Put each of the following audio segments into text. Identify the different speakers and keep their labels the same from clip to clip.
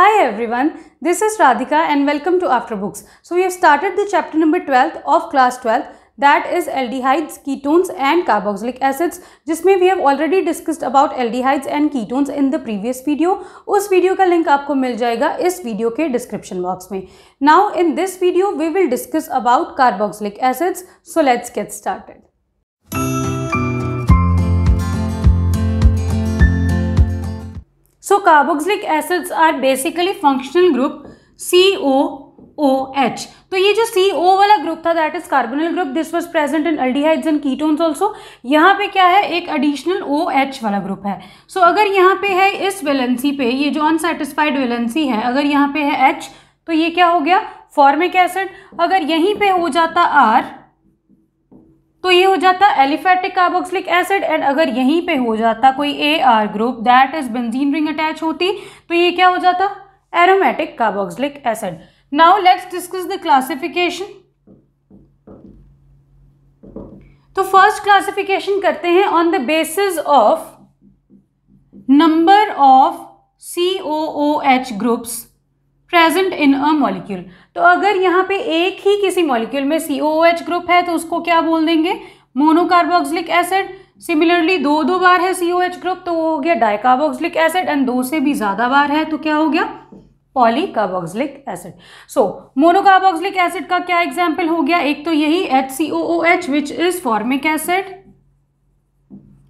Speaker 1: Hi everyone, this is Radhika and welcome to After Books. So we have started the chapter number 12 of class 12, that is aldehydes, ketones and carboxylic acids, जिसमें we have already discussed about aldehydes and ketones in the previous video. उस video का link आपको मिल जाएगा इस video के description box में. Now in this video we will discuss about carboxylic acids. So let's get started. So carboxylic acids are basically functional group COOH. तो ये जो CO वाला ग्रुप था that is carbonyl group, this was present in aldehydes and ketones also. यहाँ पे क्या है, एक additional OH वाला ग्रुप है. So अगर यहाँ पे है इस वैलेंसी पे, ये जो अनसेटिस्फाइड वैलेंसी है, अगर यहाँ पे है H तो ये क्या हो गया, फॉर्मिक एसिड. अगर यहीं पे हो जाता R तो ये हो जाता एलिफेटिक कार्बोक्सिलिक एसिड. एंड अगर यहीं पे हो जाता कोई AR group that is benzene ring attach होती तो ये क्या हो जाता, aromatic carboxylic acid. Now let's discuss the classification. तो फर्स्ट क्लासिफिकेशन करते हैं on the basis of number of COOH groups present in a molecule. तो अगर यहाँ पे एक ही किसी मॉलिक्यूल में COOH ग्रुप है तो उसको क्या बोल देंगे, मोनोकार्बोक्सिलिक एसिड. सिमिलरली दो बार है COH ग्रुप तो वो हो गया डाइकार्बोक्सिलिक एसिड. एंड दो से भी ज्यादा बार है तो क्या हो गया, पॉलीकार्बोक्सिलिक एसिड. सो मोनोकार्बोक्सिलिक एसिड का क्या एग्जाम्पल हो गया, एक तो यही HCOOH which is formic acid.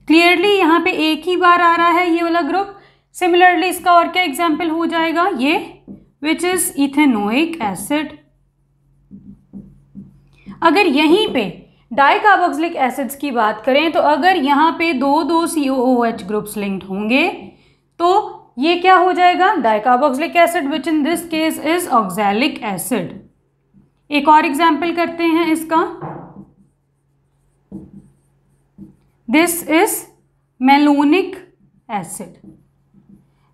Speaker 1: Clearly यहाँ पे एक ही बार आ रहा है ये वाला ग्रुप. सिमिलरली इसका और क्या एग्जाम्पल हो जाएगा, ये which is ethanoic acid. अगर यहीं पे डाइकार्बोक्सिलिक एसिड्स की बात करें तो अगर यहाँ पे दो COOH ग्रुप्स लिंक्ड होंगे तो ये क्या हो जाएगा, dicarboxylic acid which in this case is oxalic acid. एक और एग्जाम्पल करते हैं इसका, this is malonic acid.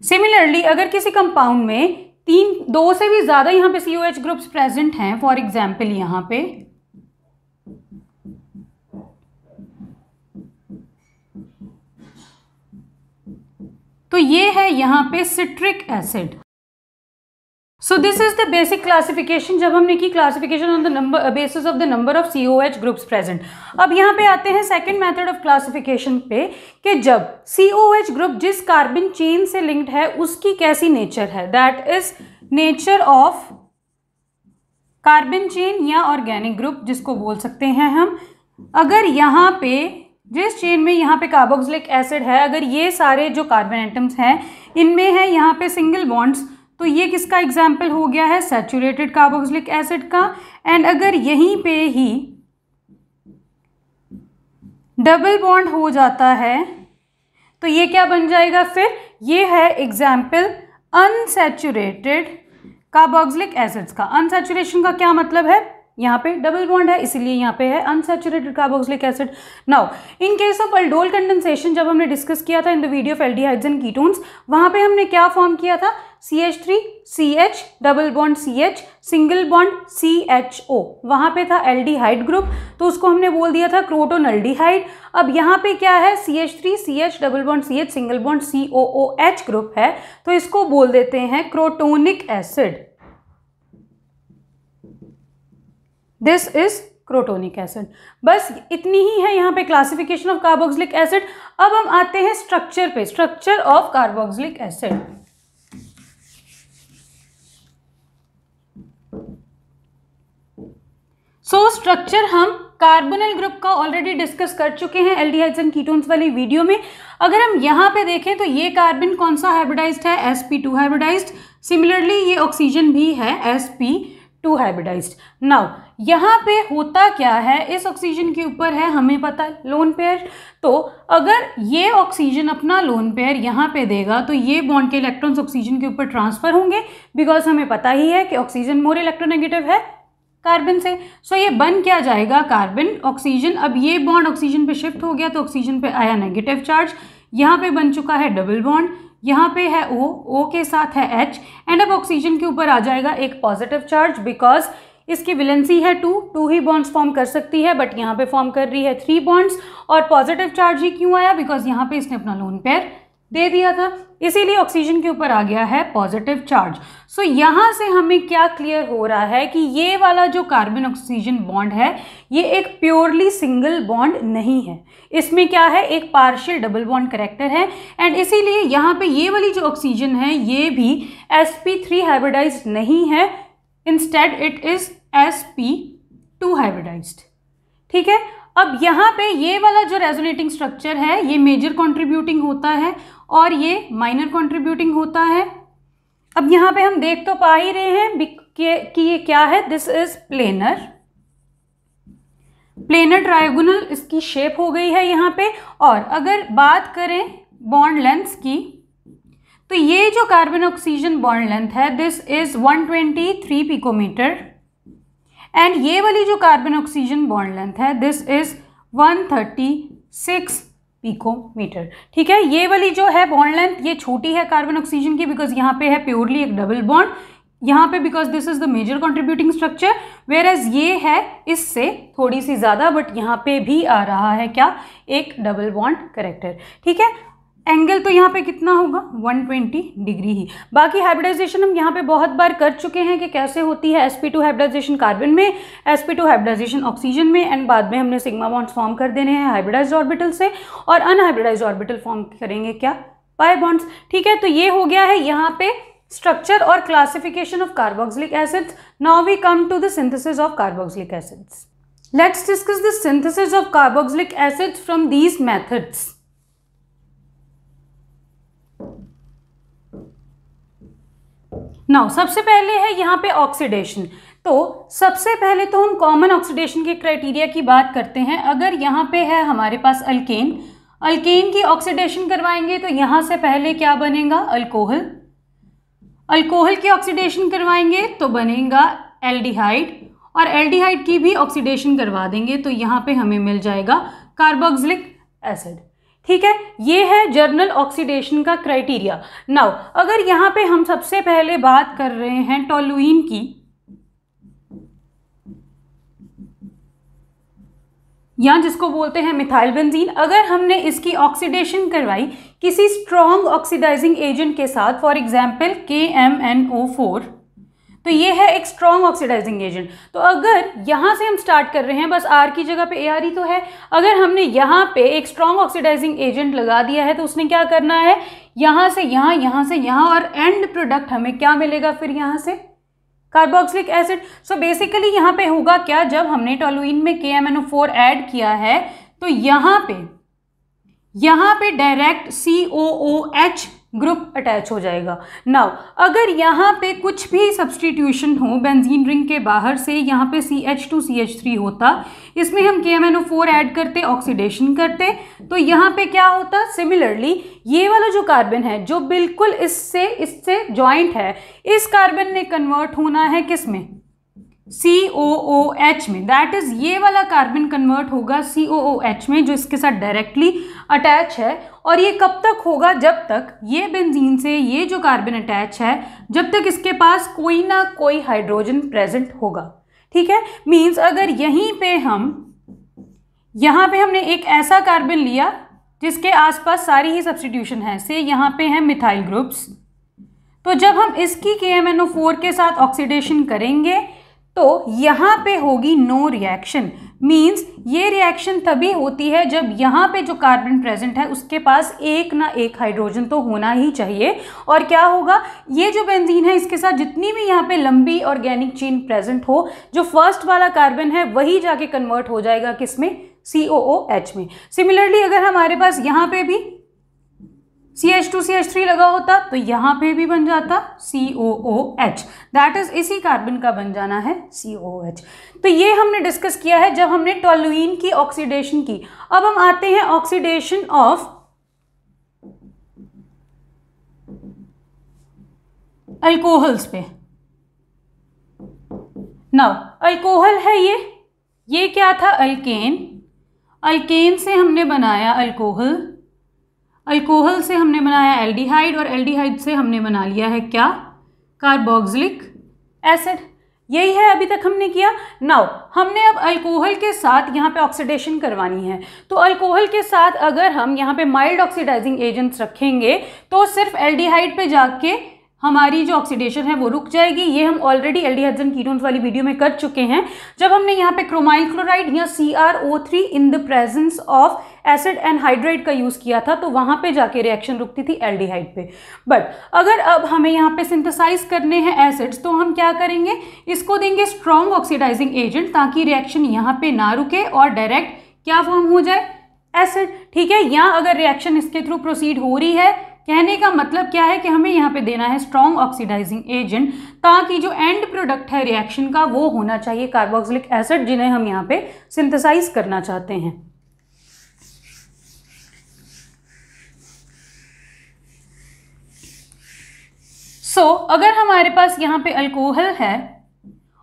Speaker 1: Similarly अगर किसी कंपाउंड में दो से भी ज्यादा यहाँ पे COH ग्रुप्स प्रेजेंट हैं, फॉर एग्जाम्पल यहाँ पे तो ये है यहाँ पे citric acid. So this is the basic classification. जब हमने की classification on the number basis of the number of COH groups present. अब यहाँ पे आते हैं सेकंड मेथड ऑफ क्लासिफिकेशन पे कि जब COH ग्रुप जिस कार्बन चेन से लिंक्ड है उसकी कैसी नेचर है, that is nature of carbon chain या ऑर्गेनिक ग्रुप जिसको बोल सकते हैं हम. अगर यहाँ पे जिस चेन में यहाँ पे कार्बोक्सिलिक एसिड है, अगर ये सारे जो कार्बन एटम्स हैं इनमें है यहाँ पे सिंगल बॉन्ड्स तो ये किसका एग्जाम्पल हो गया है, सैचुरेटेड कार्बोक्सिलिक एसिड का. एंड अगर यहीं पे ही डबल बॉन्ड हो जाता है तो ये क्या बन जाएगा, फिर ये है एग्जाम्पल अनसैचुरेटेड कार्बोक्सिलिक एसिड्स का. अनसैचुरेशन का क्या मतलब है, यहाँ पे डबल बॉन्ड है इसलिए यहाँ पे है unsaturated carboxylic acid. Now in case of aldol condensation जब हमने डिस्कस किया था in the video of aldehydes and ketones, वहां पे हमने क्या फॉर्म किया था, CH3 CH double bond CH single bond CHO. वहां पे था एल्डिहाइड ग्रुप तो उसको हमने बोल दिया था क्रोटोनल्डिहाइड. अब यहाँ पे क्या है, CH3 CH double bond CH single bond COOH group है तो इसको बोल देते हैं crotonic acid. This is crotonic acid. बस इतनी ही है यहाँ पे क्लासिफिकेशन ऑफ कार्बोक्सिलिक एसिड. अब हम आते हैं स्ट्रक्चर पे, structure of carboxylic acid. So structure हम कार्बोनिल ग्रुप का ऑलरेडी डिस्कस कर चुके हैं एल्डिहाइड्स एंड कीटोन्स वाली वीडियो में. अगर हम यहाँ पे देखें तो ये कार्बन कौन सा हाइब्रिडाइज्ड है, sp2 हाइब्रिडाइज्ड. सिमिलरली ये ऑक्सीजन भी है sp2 हाइब्रिडाइज्ड. नाउ यहाँ पे होता क्या है, इस ऑक्सीजन के ऊपर है हमें पता है लोन पेयर. तो अगर ये ऑक्सीजन अपना लोन पेयर यहाँ पे देगा तो ये बॉन्ड के इलेक्ट्रॉन्स ऑक्सीजन के ऊपर ट्रांसफर होंगे, बिकॉज हमें पता ही है कि ऑक्सीजन मोर इलेक्ट्रोनेगेटिव है कार्बन से. सो ये बन क्या जाएगा, कार्बन ऑक्सीजन. अब ये बॉन्ड ऑक्सीजन पे शिफ्ट हो गया तो ऑक्सीजन पे आया नेगेटिव चार्ज. यहाँ पे बन चुका है डबल बॉन्ड, यहाँ पे है O के साथ है H. एंड अब ऑक्सीजन के ऊपर आ जाएगा एक पॉजिटिव चार्ज, बिकॉज इसकी वैलेंसी है 2 ही बॉन्ड्स फॉर्म कर सकती है, बट यहाँ पे फॉर्म कर रही है 3 बॉन्ड्स. और पॉजिटिव चार्ज ही क्यों आया, बिकॉज यहाँ पे इसने अपना लोन पेयर दे दिया था, इसीलिए ऑक्सीजन के ऊपर आ गया है पॉजिटिव चार्ज। सो यहाँ से हमें क्या क्लियर हो रहा है कि ये वाला जो कार्बन ऑक्सीजन बॉन्ड है ये एक प्योरली सिंगल बॉन्ड नहीं है, इसमें क्या है, एक पार्शियल डबल बॉन्ड कैरेक्टर है। एंड इसीलिए यहाँ पे ये वाली जो ऑक्सीजन है ये भी sp3 हाइब्रिडाइज्ड नहीं है, instead it is sp2 hybridised. ठीक है, अब यहाँ पे ये वाला जो रेजोनेटिंग स्ट्रक्चर है ये मेजर कंट्रीब्यूटिंग होता है और ये माइनर कंट्रीब्यूटिंग होता है। अब यहाँ पे हम देख तो पा ही रहे हैं कि ये क्या है, this is planar, planar trigonal इसकी शेप हो गई है यहाँ पे। और अगर बात करें बॉन्ड लेंथ की तो ये जो कार्बन ऑक्सीजन बॉन्ड लेंथ है दिस इज 123 पिकोमीटर एंड ये वाली जो कार्बन ऑक्सीजन बॉन्ड लेंथ है दिस इज 136 पिकोमीटर। ठीक है, ये वाली जो है बॉन्ड लेंथ ये छोटी है कार्बन ऑक्सीजन की बिकॉज यहाँ पे है प्योरली एक डबल बॉन्ड, यहाँ पे because this is the major contributing structure, whereas ये है इससे थोड़ी सी ज़्यादा, बट यहाँ पे भी आ रहा है क्या, एक डबल बॉन्ड कैरेक्टर। ठीक है, एंगल तो यहाँ पे कितना होगा 120 डिग्री ही। बाकी हाइब्रिडाइजेशन हम यहाँ पे बहुत बार कर चुके हैं कि कैसे होती है sp2 हाइब्रिडाइजेशन कार्बन में, sp2 हाइब्रिडाइजेशन ऑक्सीजन में, एंड बाद में हमने सिग्मा बॉन्ड्स फॉर्म कर देने हैं हाइब्रिडाइज्ड ऑर्बिटल से और अनहाइब्रिडाइज्ड ऑर्बिटल फॉर्म करेंगे क्या, पाई बॉन्ड्स। ठीक है, तो ये हो गया है यहाँ पे स्ट्रक्चर और classification of carboxylic acids. Now we come to the synthesis of carboxylic acids. Let's discuss the synthesis of carboxylic acids from these methods. Now सबसे पहले है यहाँ पे ऑक्सीडेशन। तो सबसे पहले तो हम कॉमन ऑक्सीडेशन के क्राइटेरिया की बात करते हैं। अगर यहाँ पे है हमारे पास अल्केन, अल्केन की ऑक्सीडेशन करवाएंगे तो यहाँ से पहले क्या बनेगा, अल्कोहल, अल्कोहल की ऑक्सीडेशन करवाएंगे तो बनेगा एल्डिहाइड, और एल्डिहाइड की भी ऑक्सीडेशन करवा देंगे तो यहाँ पे हमें मिल जाएगा कार्बोक्सिलिक एसिड। ठीक है, ये है जर्नल ऑक्सीडेशन का क्राइटेरिया। नाउ अगर यहाँ पे हम सबसे पहले बात कर रहे हैं टोलुइन की, या जिसको बोलते हैं मिथाइल बेंजीन, अगर हमने इसकी ऑक्सीडेशन करवाई किसी स्ट्रॉन्ग ऑक्सीडाइजिंग एजेंट के साथ, फॉर एग्जाम्पल KMNO4, तो ये है एक स्ट्रॉन्ग ऑक्सीडाइजिंग एजेंट। तो अगर यहाँ से हम स्टार्ट कर रहे हैं, बस R की जगह पे AR ही तो है, अगर हमने यहाँ पे एक स्ट्रॉन्ग ऑक्सीडाइजिंग एजेंट लगा दिया है तो उसने क्या करना है, यहाँ से यहाँ, यहाँ से यहाँ, और एंड प्रोडक्ट हमें क्या मिलेगा फिर यहाँ से, कार्बोक्सिलिक एसिड। सो बेसिकली यहाँ पे होगा क्या, जब हमने टोलुइन में KMNO4 ऐड किया है तो यहाँ पे डायरेक्ट COOH ग्रुप अटैच हो जाएगा। नाउ अगर यहाँ पे कुछ भी सब्सटीट्यूशन हो बेंजीन रिंग के बाहर से, यहाँ पे CH2CH3 होता, इसमें हम KMNO4 ऐड करते, ऑक्सीडेशन करते, तो यहाँ पे क्या होता, सिमिलरली ये वाला जो कार्बन है जो बिल्कुल इससे जॉइंट है, इस कार्बन ने कन्वर्ट होना है किस में, COOH में। दैट इज ये वाला कार्बन कन्वर्ट होगा COOH में जो इसके साथ डायरेक्टली अटैच है। और ये कब तक होगा, जब तक ये बेंजीन से ये जो कार्बन अटैच है जब तक इसके पास कोई ना कोई हाइड्रोजन प्रेजेंट होगा। ठीक है, मीन्स अगर यहाँ पे हमने एक ऐसा कार्बन लिया जिसके आसपास सारी ही सब्स्टिट्यूशन है, से यहाँ पे है मिथाइल ग्रुप्स, तो जब हम इसकी KMNO4 के साथ ऑक्सीडेशन करेंगे तो यहाँ पे होगी नो रिएक्शन। मीन्स ये रिएक्शन तभी होती है जब यहाँ पे जो कार्बन प्रेजेंट है उसके पास एक ना एक हाइड्रोजन तो होना ही चाहिए। और क्या होगा, ये जो बेंजीन है इसके साथ जितनी भी यहाँ पे लंबी ऑर्गेनिक चेन प्रेजेंट हो, जो फर्स्ट वाला कार्बन है वही जाके कन्वर्ट हो जाएगा किसमें, COOH में। सिमिलरली अगर हमारे पास यहाँ पे भी CH2CH3 लगा होता तो यहाँ पे भी बन जाता COOH, दैट इज इसी कार्बन का बन जाना है COOH। तो ये हमने डिस्कस किया है जब हमने टोलुइन की ऑक्सीडेशन की। अब हम आते हैं ऑक्सीडेशन ऑफ अल्कोहल्स पे। नाउ अल्कोहल है ये क्या था, अल्केन, अल्केन से हमने बनाया अल्कोहल, अल्कोहल से हमने बनाया एल्डिहाइड, और एल्डिहाइड से हमने बना लिया है क्या, कार्बोक्सिलिक एसिड। यही है अभी तक हमने किया। नाउ हमने अब अल्कोहल के साथ यहाँ पे ऑक्सीडेशन करवानी है। तो अल्कोहल के साथ अगर हम यहाँ पे माइल्ड ऑक्सीडाइजिंग एजेंट्स रखेंगे तो सिर्फ एल्डिहाइड पे जाके हमारी जो ऑक्सीडेशन है वो रुक जाएगी। ये हम ऑलरेडी एल्डिहाइड्स एंड कीटोन्स वाली वीडियो में कर चुके हैं, जब हमने यहाँ पे क्रोमाइल क्लोराइड या CrO3 in the presence of acid anhydride का यूज किया था, तो वहां पे जाके रिएक्शन रुकती थी एल्डिहाइड पे। बट अगर अब हमें यहाँ पे सिंथेसाइज करने हैं एसिड्स, तो हम क्या करेंगे, इसको देंगे स्ट्रॉन्ग ऑक्सीडाइजिंग एजेंट, ताकि रिएक्शन यहाँ पे ना रुके और डायरेक्ट क्या फॉर्म हो जाए, एसिड। ठीक है, या अगर रिएक्शन इसके थ्रू प्रोसीड हो रही है, कहने का मतलब क्या है कि हमें यहाँ पे देना है स्ट्रॉन्ग ऑक्सीडाइजिंग एजेंट, ताकि जो एंड प्रोडक्ट है रिएक्शन का वो होना चाहिए कार्बोक्सिलिक एसिड, जिन्हें हम यहाँ पे सिंथेसाइज करना चाहते हैं। अगर हमारे पास यहाँ पे अल्कोहल है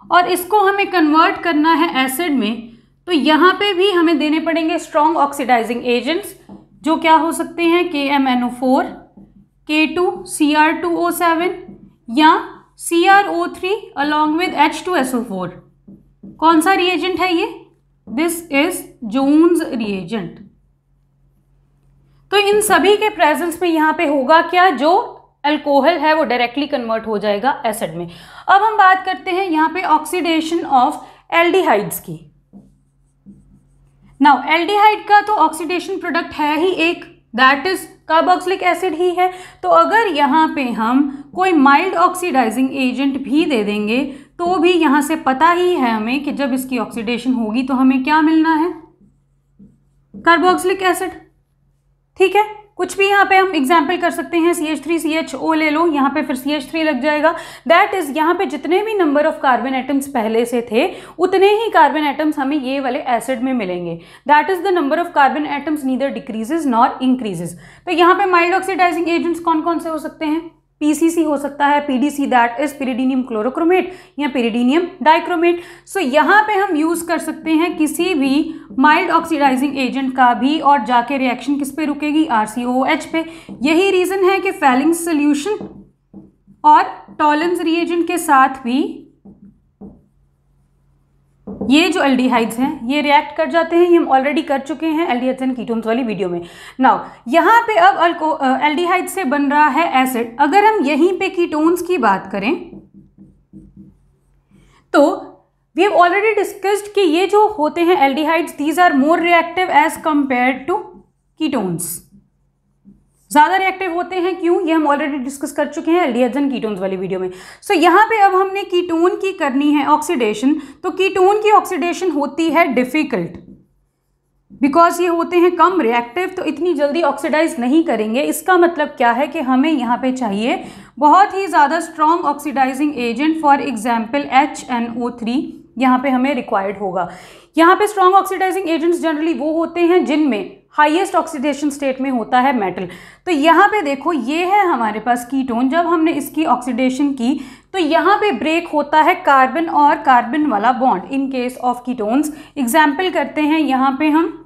Speaker 1: और इसको हमें कन्वर्ट करना है एसिड में, तो यहाँ पे भी हमें देने पड़ेंगे स्ट्रॉन्ग ऑक्सीडाइजिंग एजेंट्स, जो क्या हो सकते हैं KMNO4, K2Cr2O7 या CrO3 अलॉन्ग विद H2SO4। कौन सा रिएजेंट है ये? This is Jones reagent. तो इन सभी के प्रेजेंस में यहाँ पे होगा क्या, जो अल्कोहल है वो डायरेक्टली कन्वर्ट हो जाएगा एसिड में। अब हम बात करते हैं यहाँ पे ऑक्सीडेशन ऑफ एल्डिहाइड्स की। नाउ एल्डिहाइड का तो ऑक्सीडेशन प्रोडक्ट है ही एक, दैट इज कार्बोक्सिलिक एसिड ही है। तो अगर यहाँ पे हम कोई माइल्ड ऑक्सीडाइजिंग एजेंट भी दे देंगे, तो भी यहाँ से पता ही है हमें कि जब इसकी ऑक्सीडेशन होगी तो हमें क्या मिलना है, कार्बोक्सिलिक एसिड। ठीक है, कुछ भी यहाँ पे हम एग्जाम्पल कर सकते हैं, CH3CHO ले लो, यहाँ पे फिर CH3 लग जाएगा। दैट इज यहाँ पे जितने भी नंबर ऑफ कार्बन एटम्स पहले से थे, उतने ही कार्बन एटम्स हमें ये वाले एसिड में मिलेंगे। That is the number of carbon atoms neither decreases nor increases. तो यहाँ पे माइल्ड ऑक्सीडाइजिंग एजेंट्स कौन कौन से हो सकते हैं, PCC हो सकता है, PDC दैट इज पिरिडीनियम क्लोरोक्रोमेट या पिरिडीनियम डाइक्रोमेट। सो यहाँ पे हम यूज कर सकते हैं किसी भी माइल्ड ऑक्सीडाइजिंग एजेंट का भी, और जाके रिएक्शन किस पे रुकेगी, RCOOH पे। यही रीजन है कि फेलिंग्स सोल्यूशन और टॉलेंस रिएजेंट के साथ भी ये जो एल्डिहाइड्स हैं ये रिएक्ट कर जाते हैं। ये हम ऑलरेडी कर चुके हैं एल्डिहाइड्स एंड कीटोन्स वाली वीडियो में। नाउ यहाँ पे अब एल्डिहाइड से बन रहा है एसिड। अगर हम यहीं पे कीटोन्स की बात करें, तो वी हैव ऑलरेडी डिस्कस्ड कि ये जो होते हैं aldehydes, these are more reactive as compared to ketones. ज़्यादा रिएक्टिव होते हैं, क्यों, ये हम ऑलरेडी डिस्कस कर चुके हैं एल्डिहाइड्स एंड कीटोन्स वाली वीडियो में। सो यहाँ पे अब हमने कीटोन की करनी है ऑक्सीडेशन। तो कीटोन की ऑक्सीडेशन होती है डिफिकल्ट, बिकॉज ये होते हैं कम रिएक्टिव, तो इतनी जल्दी ऑक्सीडाइज नहीं करेंगे। इसका मतलब क्या है कि हमें यहाँ पे चाहिए बहुत ही ज़्यादा strong oxidizing agent, for example HNO3 यहाँ पे हमें रिक्वायर्ड होगा। यहाँ पे स्ट्रॉन्ग ऑक्सीडाइजिंग एजेंट्स जनरली वो होते हैं जिनमें हाईएस्ट ऑक्सीडेशन स्टेट में होता है मेटल। तो यहाँ पे देखो, ये है हमारे पास कीटोन। जब हमने इसकी ऑक्सीडेशन की तो यहाँ पे ब्रेक होता है कार्बन और कार्बन वाला bond in case of ketones. Example करते हैं यहाँ पे हम,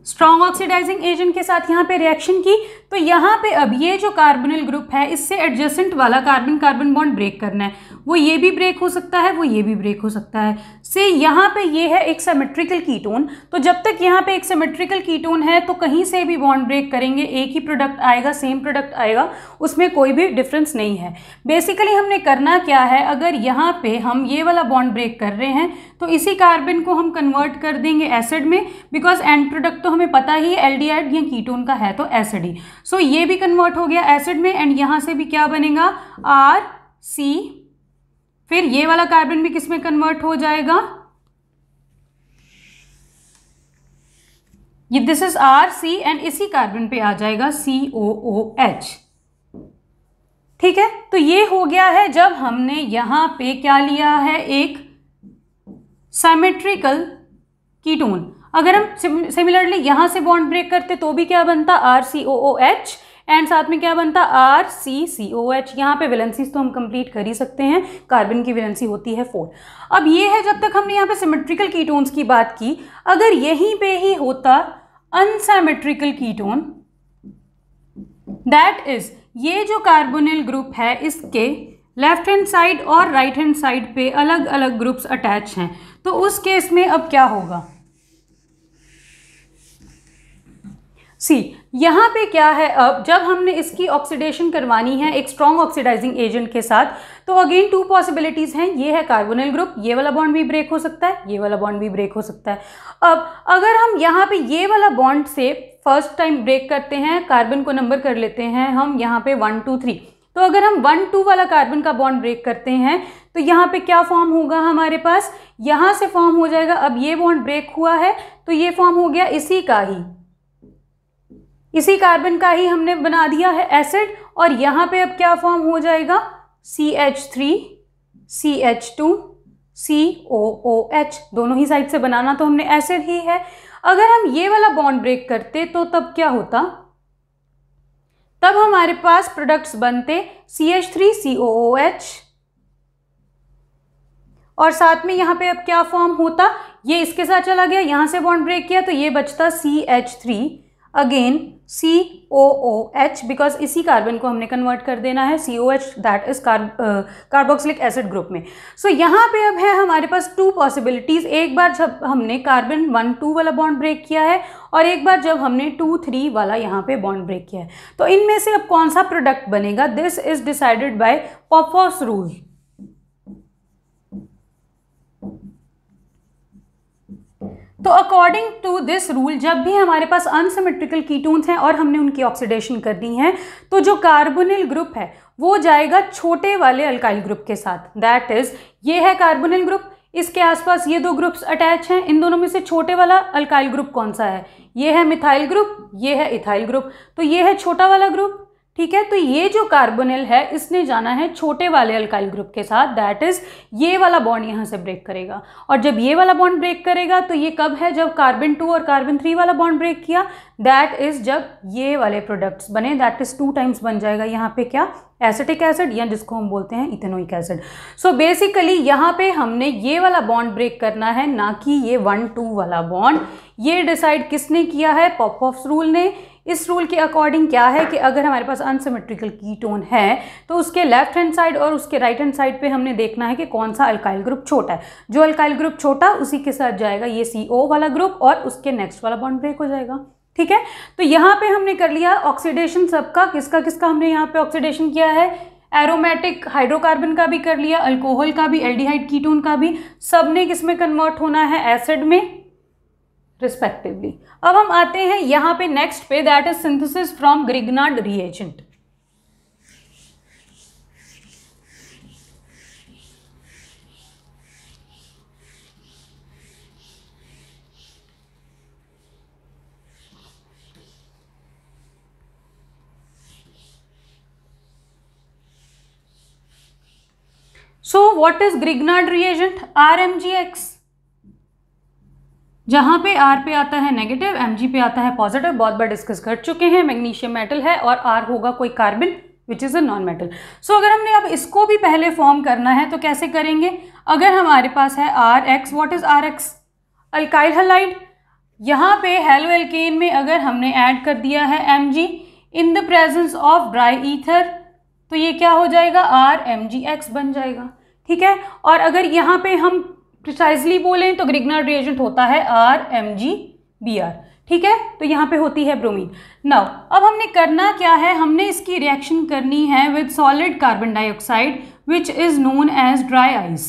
Speaker 1: स्ट्रॉन्ग ऑक्सीडाइजिंग एजेंट के साथ यहाँ पे रिएक्शन की, तो यहाँ पे अब ये जो कार्बोनिल ग्रुप है, इससे एडजेसेंट वाला कार्बन कार्बन बॉन्ड ब्रेक करना है। वो ये भी ब्रेक हो सकता है, वो ये भी ब्रेक हो सकता है। से यहाँ पे ये है एक सिमेट्रिकल कीटोन। तो जब तक यहाँ पे एक सिमेट्रिकल कीटोन है, तो कहीं से भी बॉन्ड ब्रेक करेंगे एक ही प्रोडक्ट आएगा, सेम प्रोडक्ट आएगा, उसमें कोई भी डिफरेंस नहीं है। बेसिकली हमने करना क्या है, अगर यहाँ पे हम ये वाला बॉन्ड ब्रेक कर रहे हैं, तो इसी कार्बन को हम कन्वर्ट कर देंगे एसिड में, बिकॉज एंड प्रोडक्ट तो हमें पता ही है एल्डिहाइड या कीटोन का है तो एसिड ही। सो ये भी कन्वर्ट हो गया एसिड में, एंड यहाँ से भी क्या बनेगा, RC। फिर ये वाला कार्बन भी किस में कन्वर्ट हो जाएगा, ये दिस इज RC, एंड इसी कार्बन पे आ जाएगा COOH। ठीक है, तो ये हो गया है जब हमने यहाँ पे क्या लिया है, एक सिमेट्रिकल कीटोन। अगर हम सिमिलरली यहाँ से बॉन्ड ब्रेक करते तो भी क्या बनता, RCOOH, एंड साथ में क्या बनता, RCCOH। यहाँ पे वैलेंसीज तो हम कंप्लीट कर ही सकते हैं, कार्बन की वैलेंसी होती है 4। अब ये है जब तक हमने यहाँ पे सिमेट्रिकल कीटोन्स की बात की। अगर यहीं पे ही होता अनसिमेट्रिकल कीटोन, दैट इज ये जो कार्बोनिल ग्रुप है इसके लेफ्ट हैंड साइड और राइट हैंड साइड पे अलग अलग ग्रुप्स अटैच हैं। तो उस केस में अब क्या होगा, सी यहाँ पे क्या है, अब जब हमने इसकी ऑक्सीडेशन करवानी है एक स्ट्रॉन्ग ऑक्सीडाइजिंग एजेंट के साथ, तो अगेन टू पॉसिबिलिटीज हैं। ये है कार्बोनिल ग्रुप, ये वाला बॉन्ड भी ब्रेक हो सकता है, ये वाला बॉन्ड भी ब्रेक हो सकता है। अब अगर हम यहाँ पे ये वाला बॉन्ड से फर्स्ट टाइम ब्रेक करते हैं, कार्बन को नंबर कर लेते हैं हम यहाँ पे 1 2 3, तो अगर हम 1 2 वाला कार्बन का बॉन्ड ब्रेक करते हैं तो यहाँ पे क्या फॉर्म होगा हमारे पास, यहाँ से फॉर्म हो जाएगा, अब ये बॉन्ड ब्रेक हुआ है तो ये फॉर्म हो गया इसी का ही, इसी कार्बन का ही हमने बना दिया है एसिड, और यहाँ पे अब क्या फॉर्म हो जाएगा CH3 CH2 COOH, दोनों ही साइड से बनाना तो हमने एसिड ही है। अगर हम ये वाला बॉन्ड ब्रेक करते तो तब क्या होता, तब हमारे पास प्रोडक्ट्स बनते CH3 COOH, और साथ में यहाँ पे अब क्या फॉर्म होता, ये इसके साथ चला गया, यहाँ से बॉन्ड ब्रेक किया तो ये बचता CH3 अगेन COOH, बिकॉज इसी कार्बन को हमने कन्वर्ट कर देना है COH, that is carboxylic acid group में। सो यहाँ पे अब है हमारे पास टू पॉसिबिलिटीज, एक बार जब हमने कार्बन 1 2 वाला बॉन्ड ब्रेक किया है और एक बार जब हमने 2 3 वाला यहाँ पे बॉन्ड ब्रेक किया है। तो इनमें से अब कौन सा प्रोडक्ट बनेगा, this is decided by Popoff's rule. तो अकॉर्डिंग टू दिस रूल जब भी हमारे पास अनसिमेट्रिकल कीटोन्स हैं और हमने उनकी ऑक्सीडेशन करनी है तो जो कार्बोनिल ग्रुप है वो जाएगा छोटे वाले अल्काइल ग्रुप के साथ, दैट इज ये है कार्बोनिल ग्रुप, इसके आसपास ये दो ग्रुप्स अटैच हैं, इन दोनों में से छोटे वाला अल्काइल ग्रुप कौन सा है, ये है मिथाइल ग्रुप, ये है इथाइल ग्रुप, तो ये है छोटा वाला ग्रुप, ठीक है। तो ये जो कार्बोनिल है इसने जाना है छोटे वाले अल्काइल ग्रुप के साथ, दैट इज ये वाला बॉन्ड यहाँ से ब्रेक करेगा, और जब ये वाला बॉन्ड ब्रेक करेगा तो ये कब है, जब कार्बन 2 और कार्बन 3 वाला बॉन्ड ब्रेक किया, दैट इज जब ये वाले प्रोडक्ट्स बने, दैट इज 2 टाइम्स बन जाएगा यहाँ पे क्या, एसिटिक एसिड, या जिसको हम बोलते हैं इथेनोइक एसिड। सो बेसिकली यहाँ पे हमने ये वाला बॉन्ड ब्रेक करना है, ना कि ये 1 2 वाला बॉन्ड। ये डिसाइड किसने किया है, पॉपॉफ्स रूल ने। इस रूल के अकॉर्डिंग क्या है कि अगर हमारे पास अनसिमेट्रिकल कीटोन है तो उसके लेफ्ट हैंड साइड और उसके राइट हैंड साइड पे हमने देखना है कि कौन सा अल्काइल ग्रुप छोटा है, जो अल्काइल ग्रुप छोटा उसी के साथ जाएगा ये CO वाला ग्रुप और उसके नेक्स्ट वाला बॉन्ड ब्रेक हो जाएगा, ठीक है। तो यहाँ पे हमने कर लिया ऑक्सीडेशन सबका, किसका किसका हमने यहाँ पे ऑक्सीडेशन किया है, एरोमेटिक हाइड्रोकार्बन का भी कर लिया, अल्कोहल का भी, एल्डिहाइड कीटोन का भी, सब ने किस में कन्वर्ट होना है, एसिड में रिस्पेक्टिवली। अब हम आते हैं यहाँ पे नेक्स्ट पे, that is synthesis from Grignard reagent. So what is Grignard reagent, RMgX, जहां पे R पे आता है नेगेटिव, Mg पे आता है पॉजिटिव, बहुत बार डिस्कस कर चुके हैं। मैग्नीशियम मेटल है और R होगा कोई carbon which is a non metal. So अगर हमने अब इसको भी पहले फॉर्म करना है तो कैसे करेंगे, अगर हमारे पास है RX, what is RX, alkyl halide, यहाँ पे हेलो एल्केन में अगर हमने ऐड कर दिया है Mg in the presence of dry ether तो ये क्या हो जाएगा, RMgX बन जाएगा, ठीक है। और अगर यहाँ पे हम प्रिसाइजली बोलें तो ग्रिग्नार्ड रिएजेंट होता है RMgBr, ठीक है। तो यहाँ पे होती है ब्रोमीन। नाउ अब हमने करना क्या है, हमने इसकी रिएक्शन करनी है with solid carbon dioxide which is known as dry ice.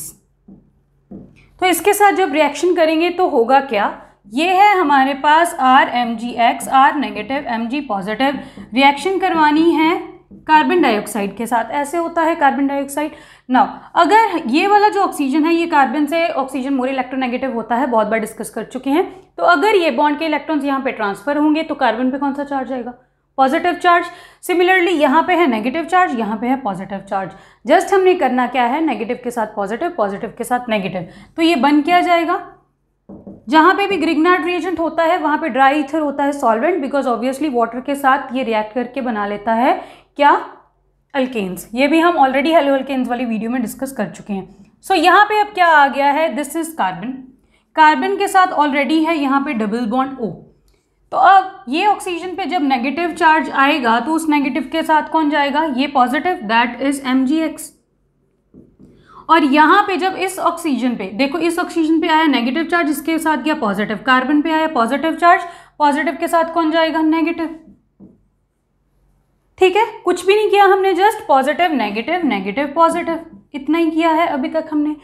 Speaker 1: तो इसके साथ जब रिएक्शन करेंगे तो होगा क्या, ये है हमारे पास RMgX, R negative Mg positive, reaction करवानी है कार्बन डाइऑक्साइड के साथ, ऐसे होता है कार्बन डाइऑक्साइड। नाउ अगर ये वाला जो ऑक्सीजन है ये कार्बन से ऑक्सीजन मोर इलेक्ट्रोनेगेटिव होता है, बहुत बार डिस्कस कर चुके हैं। तो अगर ये बॉन्ड के इलेक्ट्रॉन्स यहाँ पे ट्रांसफर होंगे तो कार्बन पे कौन सा चार्ज आएगा, पॉजिटिव चार्ज। सिमिलरली यहाँ पे है नेगेटिव चार्ज, यहाँ पे है पॉजिटिव चार्ज, जस्ट हमने करना क्या है, नेगेटिव के साथ पॉजिटिव, पॉजिटिव के साथ नेगेटिव, तो ये बन क्या जाएगा, जहाँ पे भी ग्रिग्नार्ड रिएजेंट होता है वहाँ पे ड्राई ईथर होता है सॉल्वेंट, बिकॉज ऑब्वियसली वाटर के साथ ये रिएक्ट करके बना लेता है क्या, अल्केन्स। ये भी हम ऑलरेडी हेलो अल्केन्स वाली वीडियो में डिस्कस कर चुके हैं। सो यहाँ पे अब क्या आ गया है, दिस इज कार्बन, कार्बन के साथ ऑलरेडी है यहाँ पे डबल बॉन्ड O। तो अब ये ऑक्सीजन पे जब नेगेटिव चार्ज आएगा तो उस नेगेटिव के साथ कौन जाएगा, ये पॉजिटिव, दैट इज MgX। और यहाँ पे जब इस ऑक्सीजन पे देखो, इस ऑक्सीजन पे आया नेगेटिव चार्ज, इसके साथ गया पॉजिटिव, कार्बन पे आया पॉजिटिव चार्ज, पॉजिटिव के साथ कौन जाएगा, नेगेटिव। ठीक है, कुछ भी नहीं किया हमने, just positive negative negative positive, इतना ही किया है अभी तक हमने।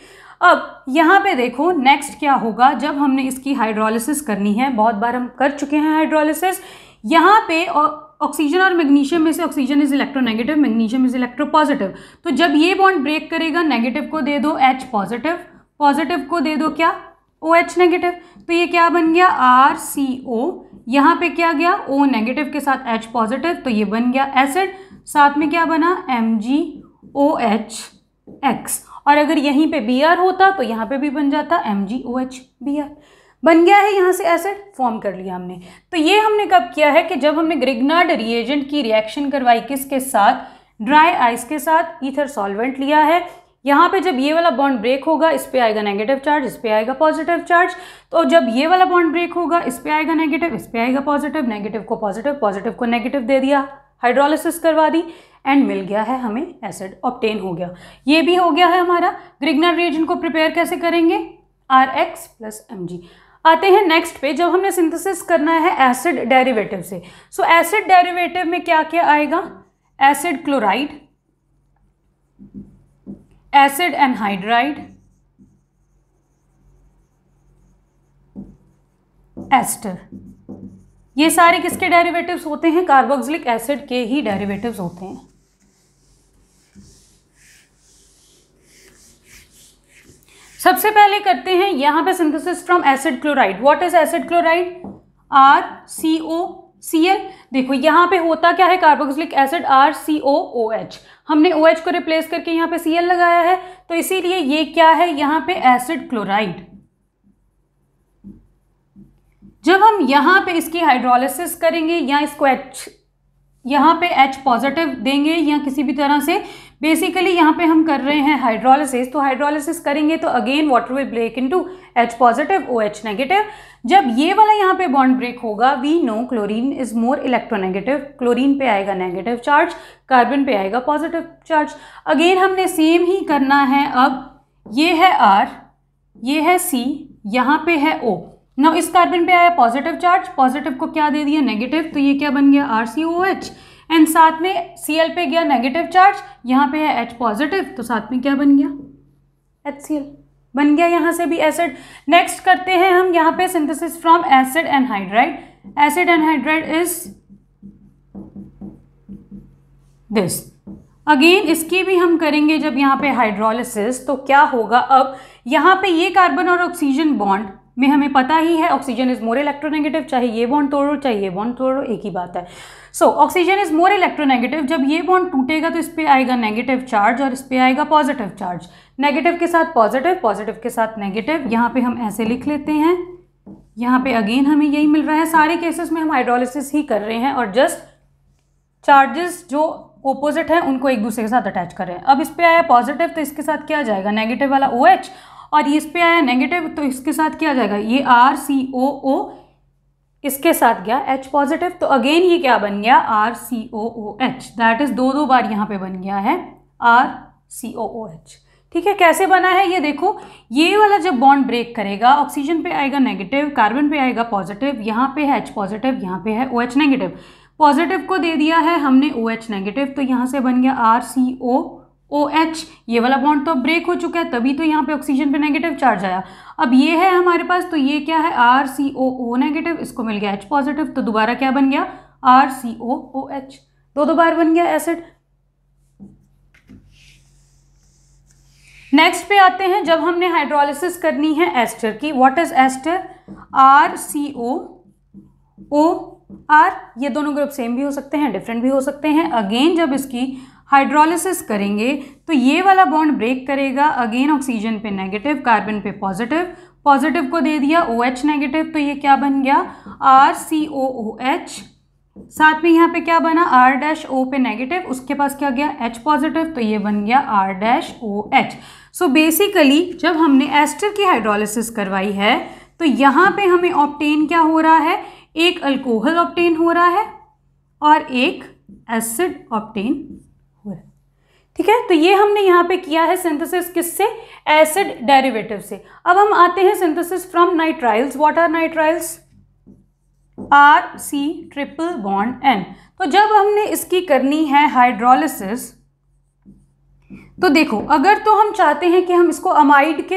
Speaker 1: अब यहाँ पे देखो नेक्स्ट क्या होगा, जब हमने इसकी हाइड्रोलिसिस करनी है, बहुत बार हम कर चुके हैं हाइड्रोलिसिस। यहाँ पे ऑक्सीजन और मैग्नीशियम में से oxygen is electronegative, magnesium is electropositive. तो जब ये बॉन्ड ब्रेक करेगा, नेगेटिव को दे दो H पॉजिटिव, पॉजिटिव को दे दो क्या, OH नेगेटिव। तो ये क्या बन गया, RCO। यहाँ पे क्या गया, O नेगेटिव के साथ H पॉजिटिव, तो ये बन गया एसिड। साथ में क्या बना, MgOH। और अगर यहीं पे Br होता तो यहाँ पे भी बन जाता MgOH Br। बन गया है, यहाँ से एसिड फॉर्म कर लिया हमने। तो ये हमने कब किया है कि जब हमने ग्रिग्नार्ड रिएजेंट की रिएक्शन करवाई, किसके साथ, ड्राई आइस के साथ, ईथर सॉल्वेंट लिया है। यहाँ पे जब ये वाला बॉन्ड ब्रेक होगा, इस पे आएगा नेगेटिव चार्ज, इस पे आएगा पॉजिटिव चार्ज। तो जब ये वाला बॉन्ड ब्रेक होगा, इस पे आएगा नेगेटिव, इस पे आएगा पॉजिटिव, नेगेटिव को पॉजिटिव, पॉजिटिव को नेगेटिव दे दिया, हाइड्रोलिसिस करवा दी, एंड मिल गया है हमें एसिड, ऑब्टेन हो गया। ये भी हो गया है हमारा। ग्रिग्नार्ड रिएजेंट को प्रिपेयर कैसे करेंगे, RX + Mg। आते हैं नेक्स्ट पे, जब हमने सिंथेसिस करना है एसिड डेरिवेटिव से। सो एसिड डेरिवेटिव में क्या क्या आएगा, acid chloride, acid anhydride, ester. ये सारे किसके डेरिवेटिव्स होते हैं, कार्बोक्सिलिक एसिड के ही डेरिवेटिव्स होते हैं। सबसे पहले करते हैं यहाँ पे synthesis from acid chloride. What is acid chloride, RCOCl। देखो यहाँ पे होता क्या है, कार्बोक्सिलिक एसिड RCOOH, हमने OH को रिप्लेस करके यहाँ पे Cl लगाया है, तो इसीलिए ये क्या है यहाँ पे एसिड क्लोराइड। जब हम यहाँ पे इसकी हाइड्रोलिसिस करेंगे, या इसको यहाँ पे H पॉजिटिव देंगे या किसी भी तरह से, बेसिकली यहाँ पे हम कर रहे हैं हाइड्रोलिसिस, तो हाइड्रोलिसिस करेंगे तो again water will break into H positive OH negative. जब ये वाला यहाँ पे बॉन्ड ब्रेक होगा, we know chlorine is more electronegative, chlorine पे आएगा नेगेटिव चार्ज, कार्बन पे आएगा पॉजिटिव चार्ज। अगेन हमने सेम ही करना है। अब ये है R, ये है C, यहाँ पे है O। ना इस कार्बन पे आया पॉजिटिव चार्ज, पॉजिटिव को क्या दे दिया, नेगेटिव, तो ये क्या बन गया, RCOH। एंड साथ में Cl पे गया नेगेटिव चार्ज, यहाँ पे है H पॉजिटिव, तो साथ में क्या बन गया, HCl बन गया, यहाँ से भी एसिड। नेक्स्ट करते हैं हम यहाँ पे synthesis from acid anhydride. Acid anhydride is this. Again इसकी भी हम करेंगे जब यहाँ पे हाइड्रोलिसिस, तो क्या होगा, अब यहाँ पे ये कार्बन और ऑक्सीजन बॉन्ड में हमें पता ही है ऑक्सीजन इज मोर इलेक्ट्रोनेगेटिव, चाहे ये बॉन्ड तोड़ो चाहे ये बॉन्ड तोड़ो, एक ही बात है। So oxygen is more electronegative, जब ये बॉन्ड टूटेगा तो इस पे आएगा नेगेटिव चार्ज और इस पे आएगा पॉजिटिव चार्ज, नेगेटिव के साथ पॉजिटिव, पॉजिटिव के साथ नेगेटिव। यहाँ पे हम ऐसे लिख लेते हैं, यहाँ पे अगेन हमें यही मिल रहा है। सारे केसेस में हम हाइड्रोलिसिस ही कर रहे हैं और जस्ट चार्जेस जो ओपोजिट है उनको एक दूसरे के साथ अटैच कर रहे हैं। अब इस पे आया पॉजिटिव तो इसके साथ क्या जाएगा, नेगेटिव वाला OH, और इस पे आया नेगेटिव तो इसके साथ क्या जाएगा, ये RCOO, इसके साथ गया H पॉजिटिव, तो अगेन ये क्या बन गया, RCOOH। दैट इज दो बार यहाँ पे बन गया है RCOOH। ठीक है, कैसे बना है ये देखो, ये वाला जब बॉन्ड ब्रेक करेगा, ऑक्सीजन पे आएगा नेगेटिव, कार्बन पे आएगा पॉजिटिव, यहाँ पे है H पॉजिटिव, यहाँ पे है OH नेगेटिव, पॉजिटिव को दे दिया है हमने OH नेगेटिव, तो यहाँ से बन गया RCOOH। ये वाला बॉन्ड तो ब्रेक हो चुका है, तभी तो यहाँ पे ऑक्सीजन पे नेगेटिव चार्ज आया। अब ये है हमारे पास, तो ये क्या है, RCOO नेगेटिव, इसको मिल गया H पॉजिटिव, तो दोबारा क्या बन गया, RCOOH, दो बार बन गया एसिड। नेक्स्ट पे आते हैं, जब हमने हाइड्रोलिसिस करनी है एस्टर की। What is ester, RCOOR। ये दोनों ग्रुप सेम भी हो सकते हैं, डिफरेंट भी हो सकते हैं। अगेन जब इसकी हाइड्रोलिसिस करेंगे तो ये वाला बॉन्ड ब्रेक करेगा, अगेन ऑक्सीजन पे नेगेटिव, कार्बन पे पॉजिटिव, पॉजिटिव को दे दिया OH नेगेटिव, तो ये क्या बन गया, RCOOH। साथ में यहाँ पे क्या बना, R-O पे नेगेटिव, उसके पास क्या गया H पॉजिटिव, तो ये बन गया R-OH। सो बेसिकली जब हमने एस्टर की हाइड्रोलिसिस करवाई है तो यहाँ पे हमें ऑब्टेन क्या हो रहा है, एक अल्कोहल ऑब्टेन हो रहा है और एक एसिड ऑब्टेन हो रहा है। ठीक है, तो ये हमने यहाँ पे किया है सिंथेसिस किससे, एसिड डेरिवेटिव से। अब हम आते हैं synthesis from nitriles. What are nitriles, RC triple bond N। तो जब हमने इसकी करनी है हाइड्रोलिसिस, तो देखो अगर तो हम चाहते हैं कि हम इसको अमाइड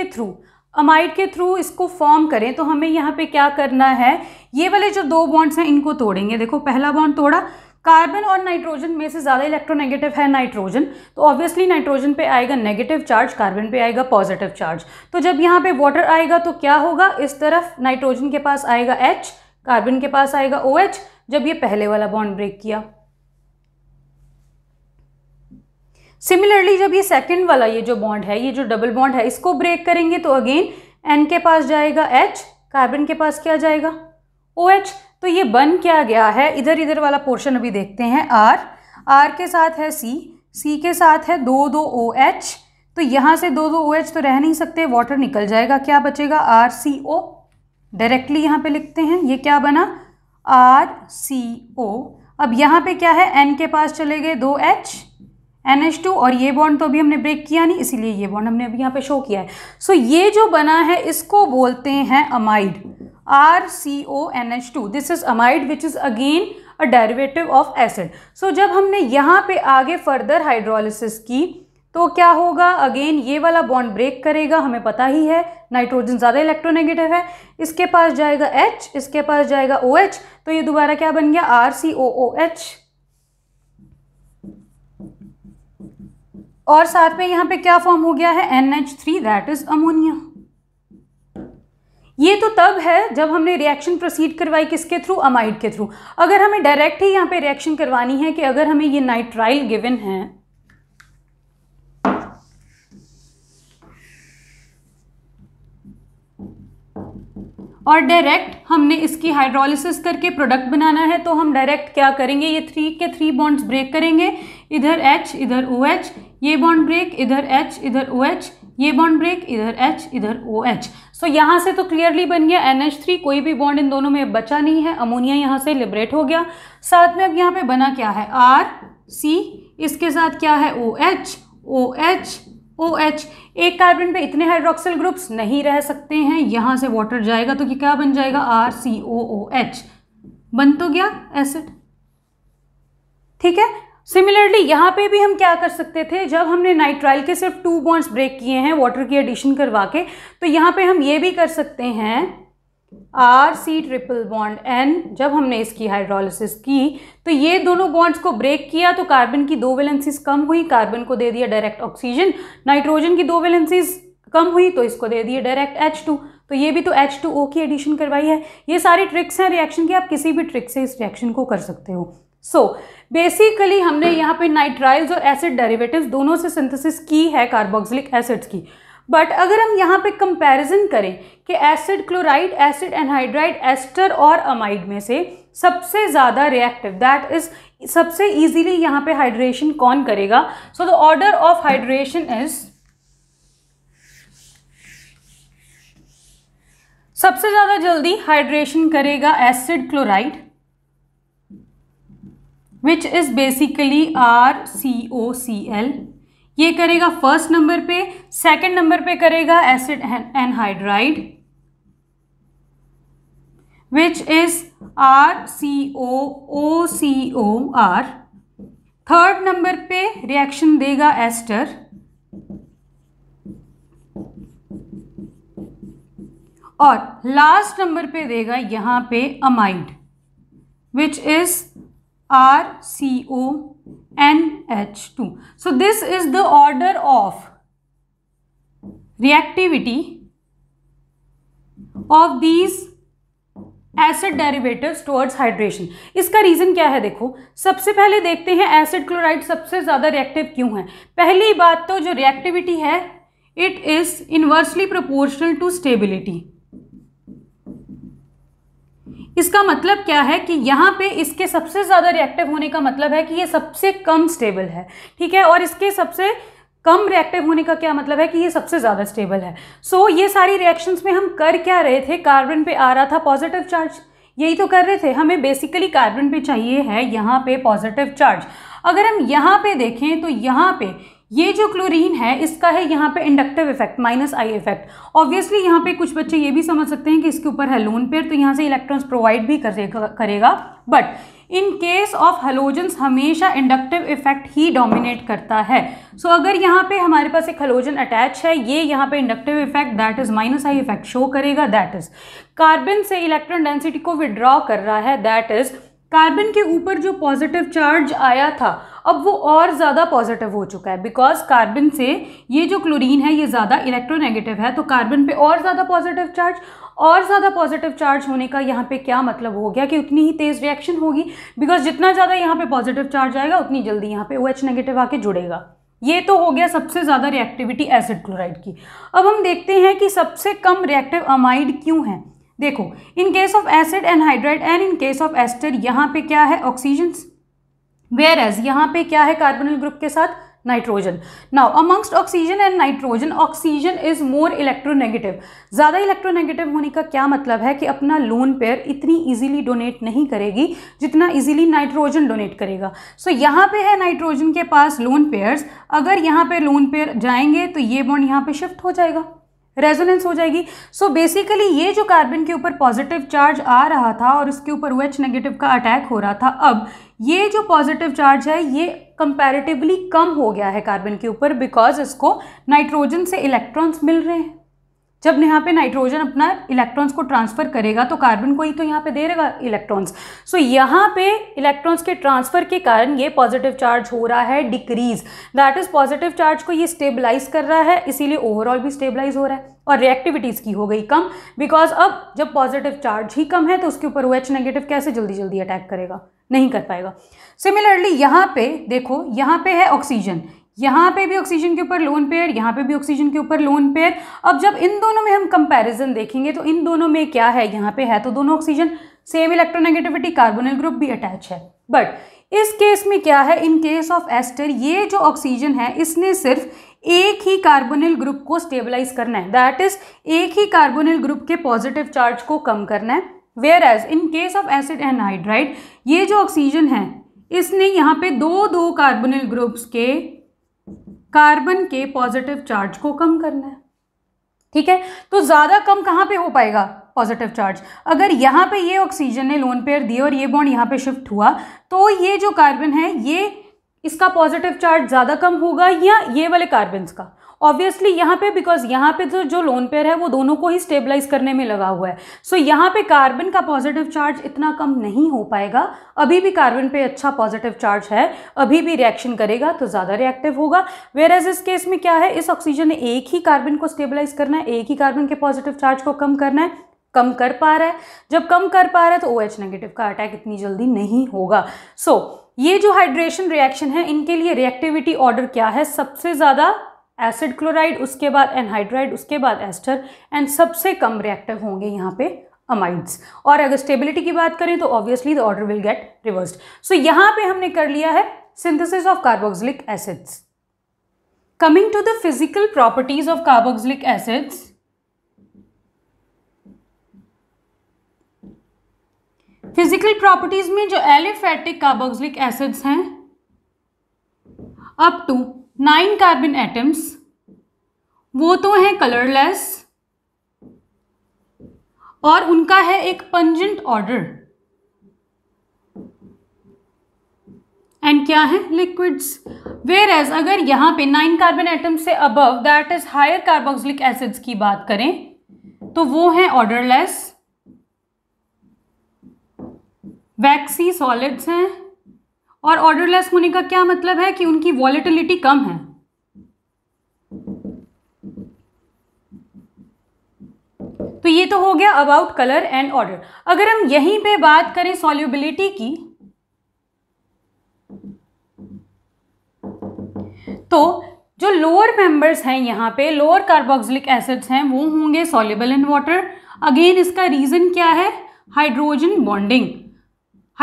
Speaker 1: के थ्रू इसको फॉर्म करें, तो हमें यहाँ पे क्या करना है, ये वाले जो दो बॉन्ड्स हैं इनको तोड़ेंगे। देखो पहला बॉन्ड तोड़ा, कार्बन और नाइट्रोजन में से ज़्यादा इलेक्ट्रोनेगेटिव है नाइट्रोजन, तो ऑब्वियसली नाइट्रोजन पे आएगा नेगेटिव चार्ज, कार्बन पे आएगा पॉजिटिव चार्ज। तो जब यहाँ पे वाटर आएगा तो क्या होगा, इस तरफ नाइट्रोजन के पास आएगा H, कार्बन के पास आएगा OH, जब ये पहले वाला बॉन्ड ब्रेक किया। सिमिलरली जब ये सेकंड वाला ये जो बॉन्ड है, ये जो डबल बॉन्ड है, इसको ब्रेक करेंगे तो अगेन N के पास जाएगा H, कार्बन के पास क्या जाएगा OH। तो ये बन क्या गया है, इधर वाला पोर्शन अभी देखते हैं, R के साथ है C के साथ है दो OH। तो यहाँ से दो OH तो रह नहीं सकते, वाटर निकल जाएगा, क्या बचेगा RCO। डायरेक्टली यहाँ पे लिखते हैं, ये क्या बना RCO। अब यहाँ पे क्या है, N के पास चले गए दो H, NH2, और ये बॉन्ड तो अभी हमने ब्रेक किया नहीं, इसीलिए ये बॉन्ड हमने अभी यहाँ पे शो किया है। सो ये जो बना है इसको बोलते हैं amide, RCONH2। This is amide which is again a derivative of acid. So जब हमने यहाँ पे आगे फर्दर हाइड्रोलिसिस की तो क्या होगा, अगेन ये वाला बॉन्ड ब्रेक करेगा, हमें पता ही है नाइट्रोजन ज़्यादा इलेक्ट्रोनेगेटिव है, इसके पास जाएगा H, इसके पास जाएगा OH, तो ये दोबारा क्या बन गया RCOOH। और साथ में यहाँ पे क्या फॉर्म हो गया है NH3, दैट इज अमोनिया। ये तो तब है जब हमने रिएक्शन प्रोसीड करवाई किसके थ्रू, अमाइड के थ्रू। अगर हमें डायरेक्ट ही यहाँ पे रिएक्शन करवानी है कि अगर हमें ये नाइट्राइल गिवन है और डायरेक्ट हमने इसकी हाइड्रोलिसिस करके प्रोडक्ट बनाना है, तो हम डायरेक्ट क्या करेंगे, ये 3 के 3 बॉन्ड्स ब्रेक करेंगे, इधर H इधर OH, ये बॉन्ड ब्रेक, इधर H इधर OH, ये बॉन्ड ब्रेक, इधर H इधर OH। सो यहाँ से तो क्लियरली बन गया NH3, कोई भी बॉन्ड इन दोनों में बचा नहीं है, अमोनिया यहाँ से लिबरेट हो गया। साथ में अब यहाँ पे बना क्या है RC, इसके साथ क्या है OH, OH, OH। एक कार्बन पे इतने हाइड्रोक्सिल ग्रुप्स नहीं रह सकते हैं, यहाँ से वाटर जाएगा तो क्या बन जाएगा RCOOH, बन तो गया एसिड। ठीक है, सिमिलरली यहाँ पे भी हम क्या कर सकते थे, जब हमने नाइट्राइल के सिर्फ 2 बॉन्ड्स ब्रेक किए हैं वाटर की एडिशन करवा के, तो यहाँ पे हम ये भी कर सकते हैं RC ट्रिपल बॉन्ड N। जब हमने इसकी हाइड्रोलिसिस की तो ये दोनों बॉन्ड्स को ब्रेक किया तो कार्बन की 2 वैलेंसीज कम हुई, कार्बन को दे दिया डायरेक्ट ऑक्सीजन, नाइट्रोजन की 2 वैलेंसीज कम हुई तो इसको दे दिए डायरेक्ट H2, तो ये भी तो H2O की एडिशन करवाई है। ये सारी ट्रिक्स हैं रिएक्शन की, आप किसी भी ट्रिक से इस रिएक्शन को कर सकते हो। सो बेसिकली हमने यहाँ पे नाइट्राइल्स और एसिड डेरिवेटिव्स दोनों से सिंथेसिस की है कार्बोक्सिलिक एसिड्स की। बट अगर हम यहाँ पे कंपैरिजन करें कि acid chloride, acid anhydride, ester और अमाइड में से सबसे ज़्यादा रिएक्टिव, दैट इज सबसे इजीली यहाँ पे हाइड्रेशन कौन करेगा, so the order of hydration is, सबसे ज़्यादा जल्दी हाइड्रेशन करेगा acid chloride which is basically RCOCl, ये करेगा फर्स्ट नंबर पे। सेकंड नंबर पे करेगा acid anhydride which is RCOOCOR। Third number पे रिएक्शन देगा एस्टर, और लास्ट नंबर पे देगा यहाँ पे amide which is RCONH2. So this is the order of reactivity of these acid derivatives towards hydration. इसका रीजन क्या है, देखो सबसे पहले देखते हैं एसिड क्लोराइड सबसे ज्यादा रिएक्टिव क्यों है। पहली बात तो जो रिएक्टिविटी है it is inversely proportional to stability. इसका मतलब क्या है कि यहाँ पे इसके सबसे ज़्यादा रिएक्टिव होने का मतलब है कि ये सबसे कम स्टेबल है, ठीक है, और इसके सबसे कम रिएक्टिव होने का क्या मतलब है कि ये सबसे ज़्यादा स्टेबल है। सो ये सारी रिएक्शंस में हम कर क्या रहे थे, कार्बन पे आ रहा था पॉजिटिव चार्ज, यही तो कर रहे थे, हमें बेसिकली कार्बन पे चाहिए है यहाँ पे पॉजिटिव चार्ज। अगर हम यहाँ पे देखें तो यहाँ पे ये जो क्लोरीन है इसका है यहाँ पे inductive effect, -I effect. Obviously यहाँ पे कुछ बच्चे ये भी समझ सकते हैं कि इसके ऊपर है लोन पेयर, तो यहाँ से इलेक्ट्रॉन्स प्रोवाइड भी करेगा, but in case of halogens हमेशा इंडक्टिव इफेक्ट ही डोमिनेट करता है। सो अगर यहाँ पे हमारे पास एक हेलोजन अटैच है, ये यहाँ पे inductive effect that is -I effect show करेगा, दैट इज कार्बन से इलेक्ट्रॉन डेंसिटी को विड्रॉ कर रहा है, दैट इज कार्बन के ऊपर जो पॉजिटिव चार्ज आया था अब वो और ज़्यादा पॉजिटिव हो चुका है, बिकॉज कार्बन से ये जो क्लोरीन है ये ज़्यादा इलेक्ट्रोनेगेटिव है, तो कार्बन पे और ज़्यादा पॉजिटिव चार्ज होने का यहाँ पे क्या मतलब हो गया कि उतनी ही तेज़ रिएक्शन होगी, बिकॉज जितना ज़्यादा यहाँ पे पॉजिटिव चार्ज आएगा उतनी जल्दी यहाँ पे OH नेगेटिव आके जुड़ेगा। ये तो हो गया सबसे ज़्यादा रिएक्टिविटी एसिड क्लोराइड की। अब हम देखते हैं कि सबसे कम रिएक्टिव अमाइड क्यों है। देखो, in case of acid anhydride and in case of ester यहाँ पे क्या है ऑक्सीजन, वेयर एज यहाँ पे क्या है कार्बोनिल ग्रुप के साथ nitrogen. Now amongst oxygen and nitrogen, oxygen is more electronegative. ज़्यादा इलेक्ट्रोनेगेटिव होने का क्या मतलब है कि अपना लोन पेयर इतनी इजीली डोनेट नहीं करेगी जितना इजीली नाइट्रोजन डोनेट करेगा। सो यहाँ पे है नाइट्रोजन के पास लोन पेयर्स, अगर यहाँ पे लोन पेयर जाएंगे तो ये बॉन्ड यहाँ पे शिफ्ट हो जाएगा, रेजोनेंस हो जाएगी। सो बेसिकली ये जो कार्बन के ऊपर पॉजिटिव चार्ज आ रहा था और इसके ऊपर OH नेगेटिव का अटैक हो रहा था, अब ये जो पॉजिटिव चार्ज है ये कंपैरेटिवली कम हो गया है कार्बन के ऊपर, बिकॉज इसको नाइट्रोजन से इलेक्ट्रॉन्स मिल रहे हैं। जब यहाँ पे नाइट्रोजन अपना इलेक्ट्रॉन्स को ट्रांसफर करेगा तो कार्बन को ही तो यहाँ पे दे रहेगा इलेक्ट्रॉन्स। सो यहाँ पे इलेक्ट्रॉन्स के ट्रांसफर के कारण ये पॉजिटिव चार्ज हो रहा है decrease, that is positive charge को ये स्टेबलाइज कर रहा है, इसीलिए ओवरऑल भी स्टेबलाइज हो रहा है और रिएक्टिविटीज की हो गई कम, बिकॉज अब जब पॉजिटिव चार्ज ही कम है तो उसके ऊपर OH नेगेटिव कैसे जल्दी जल्दी अटैक करेगा, नहीं कर पाएगा। सिमिलरली यहाँ पे देखो, यहाँ पे है ऑक्सीजन, यहाँ पे भी ऑक्सीजन के ऊपर लोन पेयर, यहाँ पे भी ऑक्सीजन के ऊपर लोन पेयर। अब जब इन दोनों में हम कंपैरिजन देखेंगे तो इन दोनों में क्या है, यहाँ पे है तो दोनों oxygen, same electronegativity, carbonyl group भी अटैच है। बट इस केस में क्या है, इन केस ऑफ एस्टर ये जो ऑक्सीजन है इसने सिर्फ एक ही कार्बोनिल ग्रुप को स्टेबलाइज करना है, दैट इज एक ही कार्बोनिल ग्रुप के पॉजिटिव चार्ज को कम करना है। Whereas in case of acid anhydride ये जो ऑक्सीजन है इसने यहाँ पे दो कार्बोनिल ग्रुप्स के कार्बन के पॉजिटिव चार्ज को कम करना है। ठीक है, तो ज़्यादा कम कहाँ पे हो पाएगा पॉजिटिव चार्ज, अगर यहाँ पे ये ऑक्सीजन ने लोन पेयर दिए और ये बॉन्ड यहाँ पे शिफ्ट हुआ तो ये जो कार्बन है ये इसका पॉजिटिव चार्ज ज़्यादा कम होगा या ये वाले कार्बन का। ऑब्वियसली यहाँ पे, बिकॉज यहाँ पे तो जो लोन पेयर है वो दोनों को ही स्टेबलाइज करने में लगा हुआ है, सो यहाँ पे कार्बन का पॉजिटिव चार्ज इतना कम नहीं हो पाएगा। अभी भी कार्बन पे अच्छा पॉजिटिव चार्ज है, अभी भी रिएक्शन करेगा तो ज़्यादा रिएक्टिव होगा। वेयर एज इस केस में क्या है, इस ऑक्सीजन ने एक ही कार्बन को स्टेबलाइज करना है, एक ही कार्बन के पॉजिटिव चार्ज को कम करना है, कम कर पा रहा है। जब कम कर पा रहा है तो OH नेगेटिव का अटैक इतनी जल्दी नहीं होगा। सो ये जो हाइड्रेशन रिएक्शन है इनके लिए रिएक्टिविटी ऑर्डर क्या है, सबसे ज़्यादा एसिड क्लोराइड, उसके बाद एनहाइड्राइड, उसके बाद एस्टर, एंड सबसे कम रिएक्टिव होंगे यहाँ पे अमाइड्स। और अगर स्टेबिलिटी की बात करें तो obviously the order will get reversed. So यहाँ पे हमने कर लिया है synthesis of carboxylic acids. Coming to the physical properties of carboxylic acids, physical properties में जो एलिफेटिक कार्बोक्सिलिक एसिड्स हैं अप टू 9 कार्बन एटम्स वो तो हैं कलरलेस और उनका है एक पंजेंट ऑर्डर, एंड क्या है लिक्विड्स। वेयर एज अगर यहाँ पे 9 कार्बन एटम से above that is higher carboxylic acids की बात करें तो वो हैं ऑर्डरलेस, वैक्सी सॉलिड्स हैं। और ऑर्डरलेस होने का क्या मतलब है कि उनकी वॉलेटिलिटी कम है। तो ये तो हो गया अबाउट कलर एंड ऑर्डर। अगर हम यहीं पे बात करें सॉल्युबिलिटी की तो जो लोअर मेंबर्स हैं यहाँ पे लोअर कार्बोक्सिलिक एसिड्स हैं वो होंगे सॉल्युबल इन वाटर। अगेन इसका रीजन क्या है, हाइड्रोजन बॉन्डिंग।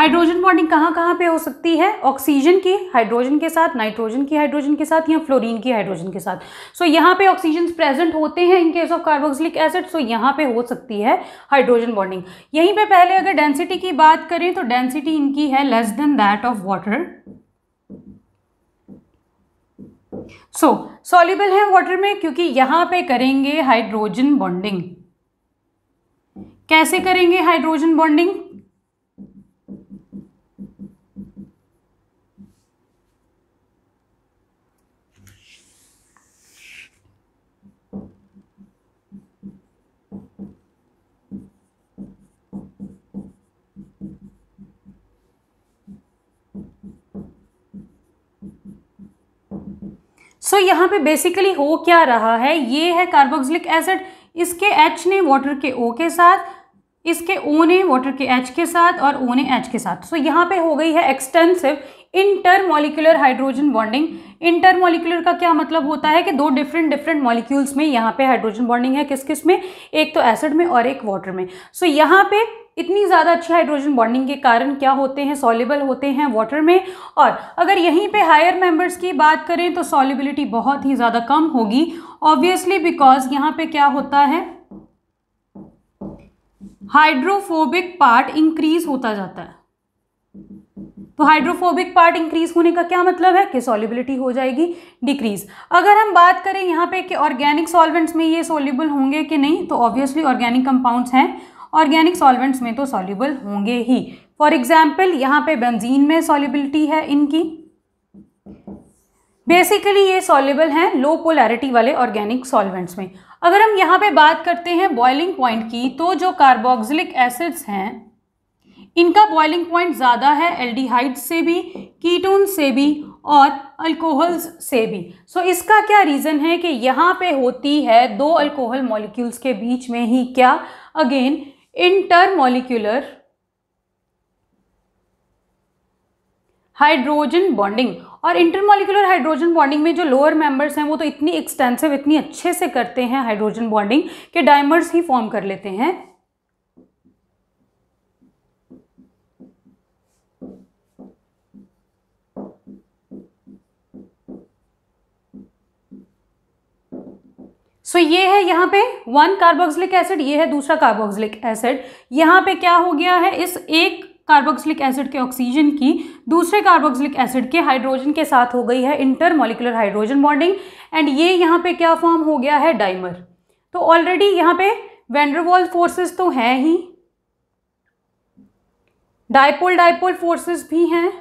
Speaker 1: हाइड्रोजन बॉन्डिंग कहाँ कहाँ पे हो सकती है? ऑक्सीजन की हाइड्रोजन के साथ, नाइट्रोजन की हाइड्रोजन के साथ, या फ्लोरीन की हाइड्रोजन के साथ। सो यहाँ पे ऑक्सीजन प्रेजेंट होते हैं in case of carboxylic acid, so यहाँ पे हो सकती है हाइड्रोजन बॉन्डिंग। यहीं पे पहले अगर डेंसिटी की बात करें तो डेंसिटी इनकी है less than that of water. So soluble है वाटर में, क्योंकि यहाँ पे करेंगे हाइड्रोजन बॉन्डिंग। कैसे करेंगे हाइड्रोजन बॉन्डिंग? सो यहाँ पे बेसिकली हो क्या रहा है, ये है कार्बोक्सिलिक एसिड, इसके H ने वाटर के O के साथ, इसके O ने वाटर के H के साथ और O ने H के साथ। सो यहाँ पे हो गई है extensive intermolecular hydrogen bonding. Intermolecular का क्या मतलब होता है कि दो डिफरेंट मॉलिक्यूल्स में यहाँ पे हाइड्रोजन बॉन्डिंग है। किस किस में? एक तो एसिड में और एक वाटर में। सो यहाँ पे इतनी ज़्यादा अच्छी हाइड्रोजन बॉन्डिंग के कारण क्या होते हैं? सॉल्युबल होते हैं वाटर में। और अगर यहीं पे हायर मेंबर्स की बात करें तो सॉल्युबिलिटी बहुत ही ज़्यादा कम होगी, ऑब्वियसली बिकॉज यहाँ पे क्या होता है, हाइड्रोफोबिक पार्ट इंक्रीज होता जाता है। तो हाइड्रोफोबिक पार्ट इंक्रीज होने का क्या मतलब है कि सॉल्युबिलिटी हो जाएगी डिक्रीज। अगर हम बात करें यहाँ पे कि ऑर्गेनिक सॉल्वेंट्स में ये सॉल्युबल होंगे कि नहीं, तो ऑब्वियसली ऑर्गेनिक कंपाउंड्स हैं, ऑर्गेनिक सॉल्वेंट्स में तो सॉल्युबल होंगे ही। फॉर एग्जाम्पल यहाँ पे बेंजीन में सॉल्युबिलिटी है इनकी। बेसिकली ये सॉल्युबल हैं लो पोलैरिटी वाले ऑर्गेनिक सॉल्वेंट्स में। अगर हम यहाँ पे बात करते हैं बॉइलिंग पॉइंट की, तो जो कार्बोक्सिलिक एसिड्स हैं इनका बॉइलिंग पॉइंट ज़्यादा है एल्डिहाइड्स से भी, कीटोन से भी और अल्कोहल्स से भी। सो इसका क्या रीज़न है कि यहाँ पे होती है दो अल्कोहल मॉलिक्यूल्स के बीच में ही क्या, अगेन इंटरमॉलिक्यूलर हाइड्रोजन बॉन्डिंग। और इंटरमॉलिक्यूलर हाइड्रोजन बॉन्डिंग में जो लोअर मेंबर्स हैं वो तो इतनी एक्सटेंसिव, इतनी अच्छे से करते हैं हाइड्रोजन बॉन्डिंग कि डायमर्स ही फॉर्म कर लेते हैं। सो ये है यहाँ पे वन कार्बोक्सिलिक एसिड, ये है दूसरा कार्बोक्सिलिक एसिड। यहाँ पे क्या हो गया है, इस एक कार्बोक्सिलिक एसिड के ऑक्सीजन की दूसरे कार्बोक्सिलिक एसिड के हाइड्रोजन के साथ हो गई है इंटरमॉलिक्यूलर हाइड्रोजन बॉन्डिंग, एंड ये यहाँ पे क्या फॉर्म हो गया है, डाइमर। तो ऑलरेडी यहाँ पे वैन डर वाल्स फोर्सेस तो हैं ही, डाइपोल फोर्सेस भी हैं,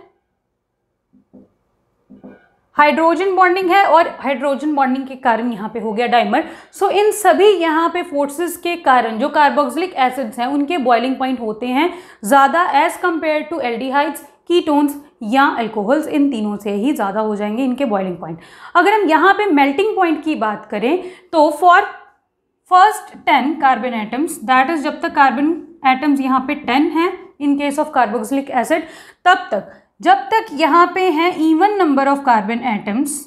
Speaker 1: हाइड्रोजन बॉन्डिंग है और हाइड्रोजन बॉन्डिंग के कारण यहाँ पे हो गया डाइमर। सो इन सभी यहाँ पे फोर्सेस के कारण जो कार्बोक्सिलिक एसिड्स हैं उनके बॉइलिंग पॉइंट होते हैं ज़्यादा as compare to aldehydes, ketones या अल्कोहल्स। इन तीनों से ही ज़्यादा हो जाएंगे इनके बॉइलिंग पॉइंट। अगर हम यहाँ पे मेल्टिंग पॉइंट की बात करें तो for first 10 carbon atoms, that is जब तक कार्बन एटम्स यहाँ पे 10 हैं in case of carboxylic acid, तब तक जब तक यहाँ पे हैं even number of carbon atoms,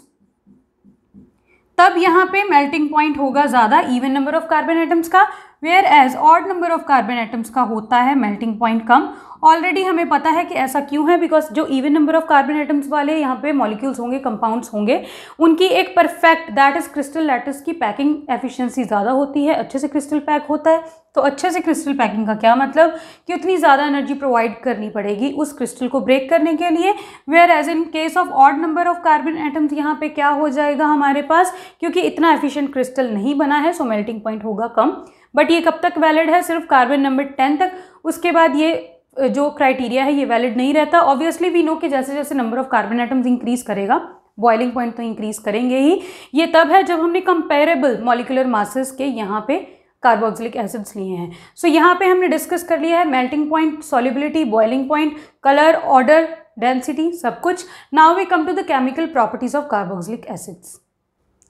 Speaker 1: तब यहाँ पे मेल्टिंग पॉइंट होगा ज़्यादा even number of carbon atoms का, whereas odd number of carbon atoms का होता है मेल्टिंग पॉइंट कम। ऑलरेडी हमें पता है कि ऐसा क्यों है, बिकॉज जो even number of carbon atoms वाले यहाँ पे मॉलिक्यूल्स होंगे, कंपाउंड्स होंगे, उनकी एक perfect that is crystal lattice की पैकिंग एफिशिएंसी ज़्यादा होती है, अच्छे से क्रिस्टल पैक होता है। तो अच्छे से क्रिस्टल पैकिंग का क्या मतलब कि उतनी ज़्यादा एनर्जी प्रोवाइड करनी पड़ेगी उस क्रिस्टल को ब्रेक करने के लिए, whereas in case of odd number of carbon atoms यहाँ पे क्या हो जाएगा हमारे पास, क्योंकि इतना एफिशिएंट क्रिस्टल नहीं बना है, सो मेल्टिंग पॉइंट होगा कम। बट ये कब तक वैलिड है, सिर्फ कार्बन नंबर 10 तक, उसके बाद ये जो क्राइटेरिया है ये वैलिड नहीं रहता। ऑब्वियसली वी नो कि जैसे जैसे number of carbon atoms increase करेगा बॉइलिंग पॉइंट तो इंक्रीज करेंगे ही। ये तब है जब हमने कंपेरेबल मॉलिक्यूलर मासेस के यहाँ पे कार्बोक्सिलिक एसिड्स लिए हैं। सो यहाँ पे हमने डिस्कस कर लिया है melting point, solubility, boiling point, colour, order, density, सब कुछ। Now we come to the chemical properties of carboxylic acids.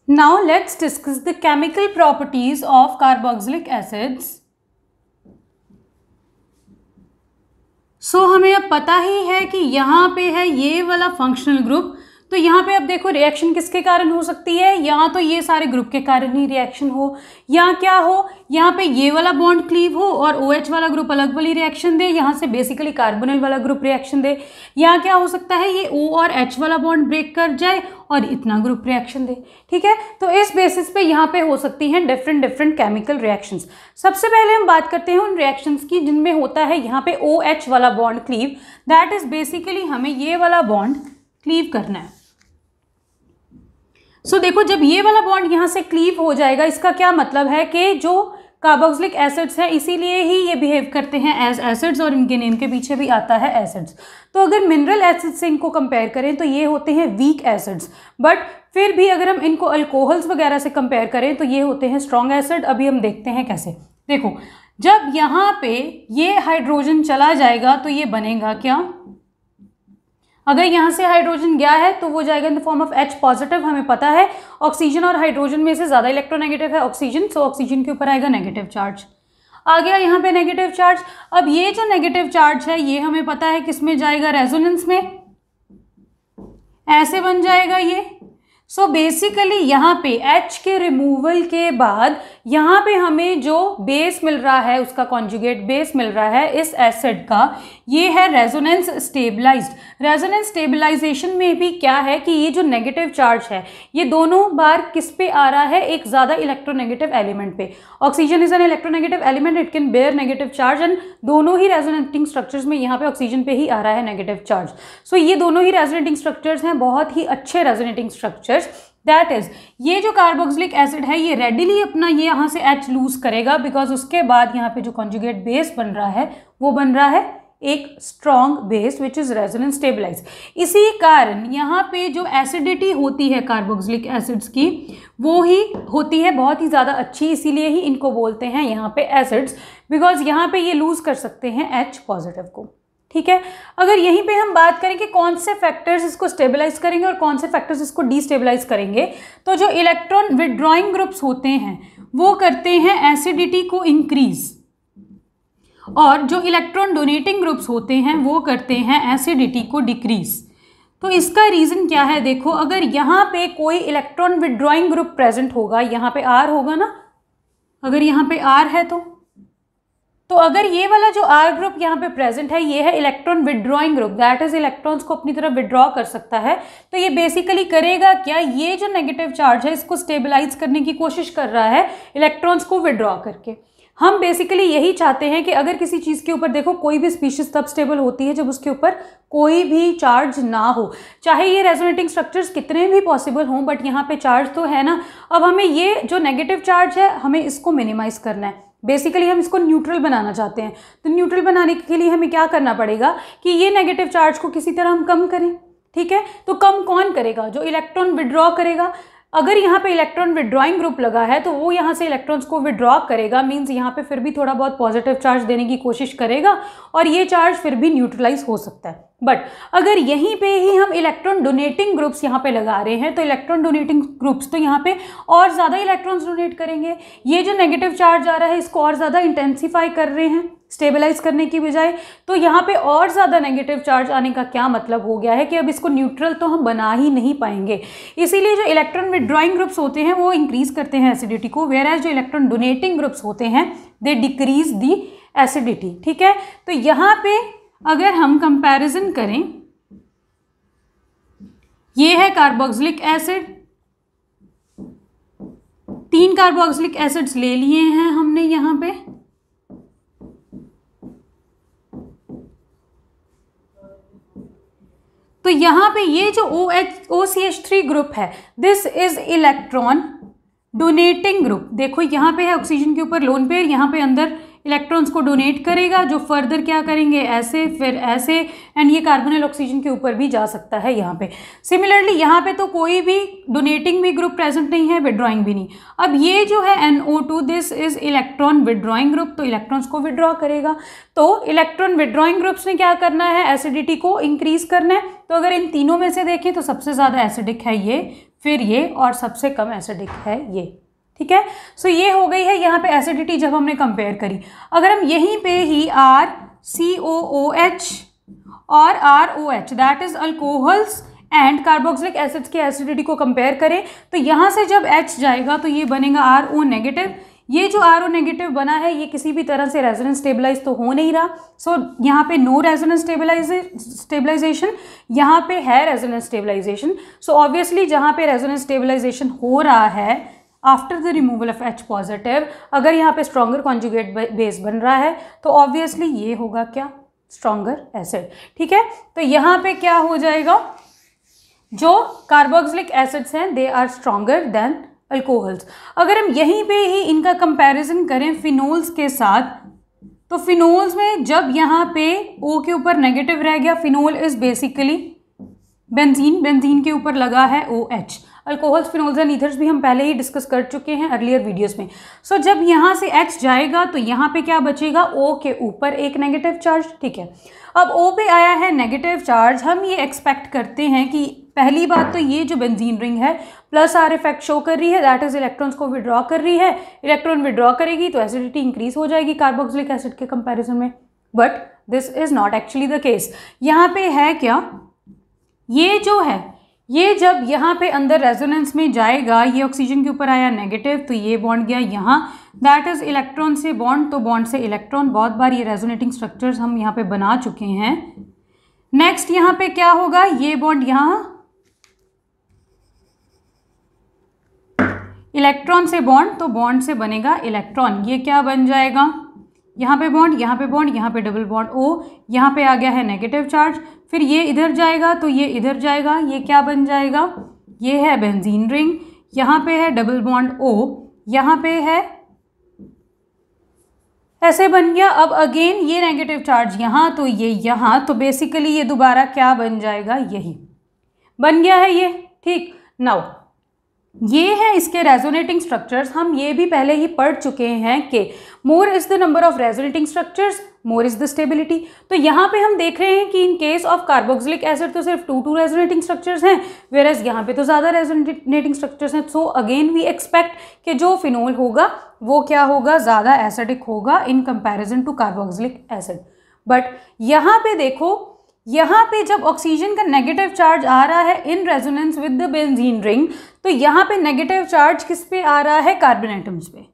Speaker 1: Now let's discuss the chemical properties of carboxylic acids. So हमें अब पता ही है कि यहाँ पे है ये वाला फंक्शनल ग्रुप, तो यहाँ पे अब देखो रिएक्शन किसके कारण हो सकती है, या तो ये सारे ग्रुप के कारण ही रिएक्शन हो, या क्या हो, यहाँ पे ये वाला बॉन्ड क्लीव हो और OH वाला ग्रुप अलग वाली रिएक्शन दे, यहाँ से बेसिकली कार्बोनिल वाला ग्रुप रिएक्शन दे, या क्या हो सकता है ये O और H वाला बॉन्ड ब्रेक कर जाए और इतना ग्रुप रिएक्शन दे। ठीक है, तो इस बेसिस पे यहाँ पे हो सकती हैं डिफरेंट केमिकल रिएक्शंस। सबसे पहले हम बात करते हैं उन रिएक्शंस की जिनमें होता है यहाँ पे OH वाला bond cleave, that is basically हमें ये वाला बॉन्ड क्लीव करना है। सो देखो जब ये वाला बॉन्ड यहाँ से क्लीव हो जाएगा, इसका क्या मतलब है कि जो कार्बोक्सिलिक एसिड्स हैं इसीलिए ही ये बिहेव करते हैं एज एसिड्स और इनके नेम के पीछे भी आता है एसिड्स। तो अगर मिनरल एसिड्स से इनको कंपेयर करें तो ये होते हैं वीक एसिड्स, बट फिर भी अगर हम इनको अल्कोहल्स वगैरह से कंपेयर करें तो ये होते हैं स्ट्रॉन्ग एसिड। अभी हम देखते हैं कैसे। देखो जब यहाँ पे ये हाइड्रोजन चला जाएगा तो ये बनेगा क्या, अगर यहाँ से हाइड्रोजन गया है तो वो जाएगा in the form of H positive. हमें पता है ऑक्सीजन और हाइड्रोजन में से ज़्यादा इलेक्ट्रोनेगेटिव है ऑक्सीजन, सो ऑक्सीजन के ऊपर आएगा नेगेटिव चार्ज। आ गया यहाँ पे नेगेटिव चार्ज। अब ये जो नेगेटिव चार्ज है ये हमें पता है किस में जाएगा, रेजोनेंस में, ऐसे बन जाएगा ये। सो बेसिकली यहाँ पे H के रिमूवल के बाद यहाँ पे हमें जो बेस मिल रहा है उसका कॉन्जुगेट बेस मिल रहा है इस एसिड का, ये है रेजोनेंस स्टेबलाइज्ड। रेजोनेंस स्टेबलाइजेशन में भी क्या है कि ये जो नेगेटिव चार्ज है ये दोनों बार किस पे आ रहा है, एक ज़्यादा इलेक्ट्रोनेगेटिव एलिमेंट पे। Oxygen is an electronegative element, it can bear negative charge and दोनों ही रेजोनेटिंग स्ट्रक्चर्स में यहाँ पे ऑक्सीजन पे ही आ रहा है नेगेटिव चार्ज। सो ये दोनों ही रेजोनेटिंग स्ट्रक्चर्स हैं, बहुत ही अच्छे रेजोनेटिंग स्ट्रक्चर्स। दैट इज ये जो कार्बोक्सिलिक एसिड है ये रेडिली अपना ये यहाँ से H लूज करेगा, बिकॉज उसके बाद यहाँ पे जो कॉन्जुगेट बेस बन रहा है वो बन रहा है एक strong base which is resonance stabilize. इसी कारण यहाँ पे जो एसिडिटी होती है कार्बोक्सिलिक एसिड्स की वो ही होती है बहुत ही ज़्यादा अच्छी, इसीलिए ही इनको बोलते हैं यहाँ पे एसिड्स, बिकॉज यहाँ पे ये लूज कर सकते हैं H पॉजिटिव को। ठीक है, अगर यहीं पे हम बात करें कि कौन से फैक्टर्स इसको स्टेबलाइज करेंगे और कौन से फैक्टर्स इसको डिस्टेबलाइज करेंगे, तो जो इलेक्ट्रॉन विड्रॉइंग ग्रुप्स होते हैं वो करते हैं एसिडिटी को इंक्रीज, और जो इलेक्ट्रॉन डोनेटिंग ग्रुप्स होते हैं वो करते हैं एसिडिटी को डिक्रीज। तो इसका रीज़न क्या है, देखो अगर यहाँ पे कोई इलेक्ट्रॉन विड्रॉइंग ग्रुप प्रेजेंट होगा, यहाँ पे R होगा ना, अगर यहाँ पे R है तो अगर ये वाला जो R ग्रुप यहाँ पे प्रेजेंट है ये है electron withdrawing group, that is electrons को अपनी तरफ विड्रॉ कर सकता है। तो ये बेसिकली करेगा क्या, ये जो नेगेटिव चार्ज है इसको स्टेबलाइज करने की कोशिश कर रहा है इलेक्ट्रॉन्स को विड्रॉ करके। हम बेसिकली यही चाहते हैं कि अगर किसी चीज़ के ऊपर, देखो कोई भी स्पीशीज तब स्टेबल होती है जब उसके ऊपर कोई भी चार्ज ना हो, चाहे ये रेजोनेटिंग स्ट्रक्चर्स कितने भी पॉसिबल हों, बट यहाँ पे चार्ज तो है ना। अब हमें ये जो नेगेटिव चार्ज है हमें इसको मिनिमाइज करना है, बेसिकली हम इसको न्यूट्रल बनाना चाहते हैं। तो न्यूट्रल बनाने के लिए हमें क्या करना पड़ेगा कि ये नेगेटिव चार्ज को किसी तरह हम कम करें। ठीक है, तो कम कौन करेगा, जो इलेक्ट्रॉन विड्रॉ करेगा। अगर यहाँ पे इलेक्ट्रॉन विड्रॉइंग ग्रुप लगा है तो वो यहाँ से इलेक्ट्रॉन्स को विड्रॉ करेगा, मींस यहाँ पे फिर भी थोड़ा बहुत पॉजिटिव चार्ज देने की कोशिश करेगा और ये चार्ज फिर भी न्यूट्रलाइज हो सकता है। बट अगर यहीं पे ही हम इलेक्ट्रॉन डोनेटिंग ग्रुप्स यहाँ पे लगा रहे हैं तो इलेक्ट्रॉन डोनेटिंग ग्रुप्स तो यहाँ पे और ज़्यादा इलेक्ट्रॉन्स डोनेट करेंगे, ये जो नेगेटिव चार्ज आ रहा है इसको और ज़्यादा इंटेंसीफाई कर रहे हैं स्टेबलाइज करने की बजाय। तो यहाँ पे और ज़्यादा नेगेटिव चार्ज आने का क्या मतलब हो गया है कि अब इसको न्यूट्रल तो हम बना ही नहीं पाएंगे। इसीलिए जो इलेक्ट्रॉन विड्रॉइंग ग्रुप्स होते हैं वो इंक्रीज करते हैं एसिडिटी को, वेयर एज जो इलेक्ट्रॉन डोनेटिंग ग्रुप्स होते हैं दे डिक्रीज दी एसिडिटी। ठीक है, तो यहाँ पे अगर हम कंपैरिजन करें, ये है कार्बोक्सिलिक एसिड, 3 कार्बोक्सिलिक एसिड्स ले लिए हैं हमने यहाँ पे। तो यहाँ पे ये जो OCH3 ग्रुप है this is electron donating group. देखो यहाँ पे है ऑक्सीजन के ऊपर लोन पेयर, यहाँ पे अंदर इलेक्ट्रॉन्स को डोनेट करेगा जो फर्दर क्या करेंगे ऐसे फिर ऐसे, एंड ये कार्बोनिल ऑक्सीजन के ऊपर भी जा सकता है यहाँ पे। सिमिलरली यहाँ पे तो कोई भी डोनेटिंग भी ग्रुप प्रेजेंट नहीं है, विड्रॉइंग भी नहीं। अब ये जो है NO2 this is electron withdrawing group, तो इलेक्ट्रॉन्स को विड्रॉ करेगा। तो इलेक्ट्रॉन विड्रॉइंग ग्रुप्स ने क्या करना है, एसिडिटी को इंक्रीज करना है। तो अगर इन तीनों में से देखें तो सबसे ज़्यादा एसिडिक है ये, फिर ये, और सबसे कम एसिडिक है ये। ठीक है, सो ये हो गई है यहाँ पे एसिडिटी जब हमने कंपेयर करी। अगर हम यहीं पे ही RCOOH और ROH that is alcohols and carboxylic acids की एसिडिटी को कंपेयर करें तो यहाँ से जब H जाएगा तो ये बनेगा RO नेगेटिव। ये जो RO नेगेटिव बना है ये किसी भी तरह से रेजोनेंस स्टेबलाइज तो हो नहीं रहा, सो यहाँ पे नो रेजोनेंस स्टेबलाइजेशन, यहाँ पे है रेजोनेंस स्टेबलाइजेशन। सो ऑब्वियसली जहाँ पे रेजोनेंस स्टेबलाइजेशन हो रहा है after the removal of H positive, अगर यहाँ पे स्ट्रॉन्गर कॉन्जुगेट बेस बन रहा है तो ऑब्वियसली ये होगा क्या, स्ट्रॉन्गर एसिड। ठीक है, तो यहाँ पे क्या हो जाएगा, जो कार्बोक्सिलिक एसिड्स हैं they are stronger than alcohols. अगर हम यहीं पे ही इनका कंपैरिजन करें फिनोल्स के साथ, तो फिनोल्स में जब यहाँ पे O के ऊपर नेगेटिव रह गया, phenol is basically benzene, benzene के ऊपर लगा है OH। Alcohols, phenols and ethers भी हम पहले ही डिस्कस कर चुके हैं अर्लियर वीडियोस में। सो जब यहाँ से H जाएगा तो यहाँ पे क्या बचेगा, O के ऊपर एक नेगेटिव चार्ज। ठीक है, अब O पे आया है नेगेटिव चार्ज, हम ये एक्सपेक्ट करते हैं कि पहली बात तो ये जो बेंजीन रिंग है प्लस R इफेक्ट शो कर रही है, दैट इज इलेक्ट्रॉन्स को विड्रॉ कर रही है। इलेक्ट्रॉन विड्रॉ करेगी तो एसिडिटी इंक्रीज हो जाएगी कार्बोक्सिलिक एसिड के कंपैरिजन में, but this is not actually the case. यहाँ पे है क्या, ये जो है ये जब यहाँ पे अंदर रेजोनेंस में जाएगा, ये ऑक्सीजन के ऊपर आया नेगेटिव तो ये बॉन्ड गया यहाँ, दैट इज इलेक्ट्रॉन से बॉन्ड तो बॉन्ड से इलेक्ट्रॉन। बहुत बार ये रेजोनेटिंग स्ट्रक्चर्स हम यहाँ पे बना चुके हैं। नेक्स्ट यहाँ पे क्या होगा, ये बॉन्ड यहाँ इलेक्ट्रॉन से बॉन्ड तो बॉन्ड से बनेगा इलेक्ट्रॉन, ये क्या बन जाएगा, यहाँ पे बॉन्ड, यहाँ पे बॉन्ड, यहाँ पे डबल बॉन्ड O, यहाँ पे आ गया है नेगेटिव चार्ज। फिर ये इधर जाएगा तो ये इधर जाएगा, ये क्या बन जाएगा, ये है बेंजीन रिंग, यहाँ पे है डबल बॉन्ड O, यहाँ पे है, ऐसे बन गया। अब अगेन ये नेगेटिव चार्ज यहाँ तो ये यहाँ, तो बेसिकली ये दोबारा क्या बन जाएगा, यही बन गया है ये। ठीक, नाउ ये है इसके रेजोनेटिंग स्ट्रक्चर्स। हम ये भी पहले ही पढ़ चुके हैं कि more is the number of resonating structures more is the stability. तो यहाँ पे हम देख रहे हैं कि इन केस ऑफ कार्बोक्सिलिक एसिड तो सिर्फ 2 रेजोनेटिंग स्ट्रक्चर्स हैं, वेयरएज यहाँ पे तो ज़्यादा रेजोनेटिंग स्ट्रक्चर्स हैं। सो अगेन वी एक्सपेक्ट कि जो फिनोल होगा वो क्या होगा, ज़्यादा एसिडिक होगा in comparison to carboxylic acid. But यहाँ पे देखो, यहाँ पे जब ऑक्सीजन का नेगेटिव चार्ज आ रहा है in resonance with the benzene ring, तो यहाँ पे नेगेटिव चार्ज किस पे आ रहा है, कार्बन एटम्स पे।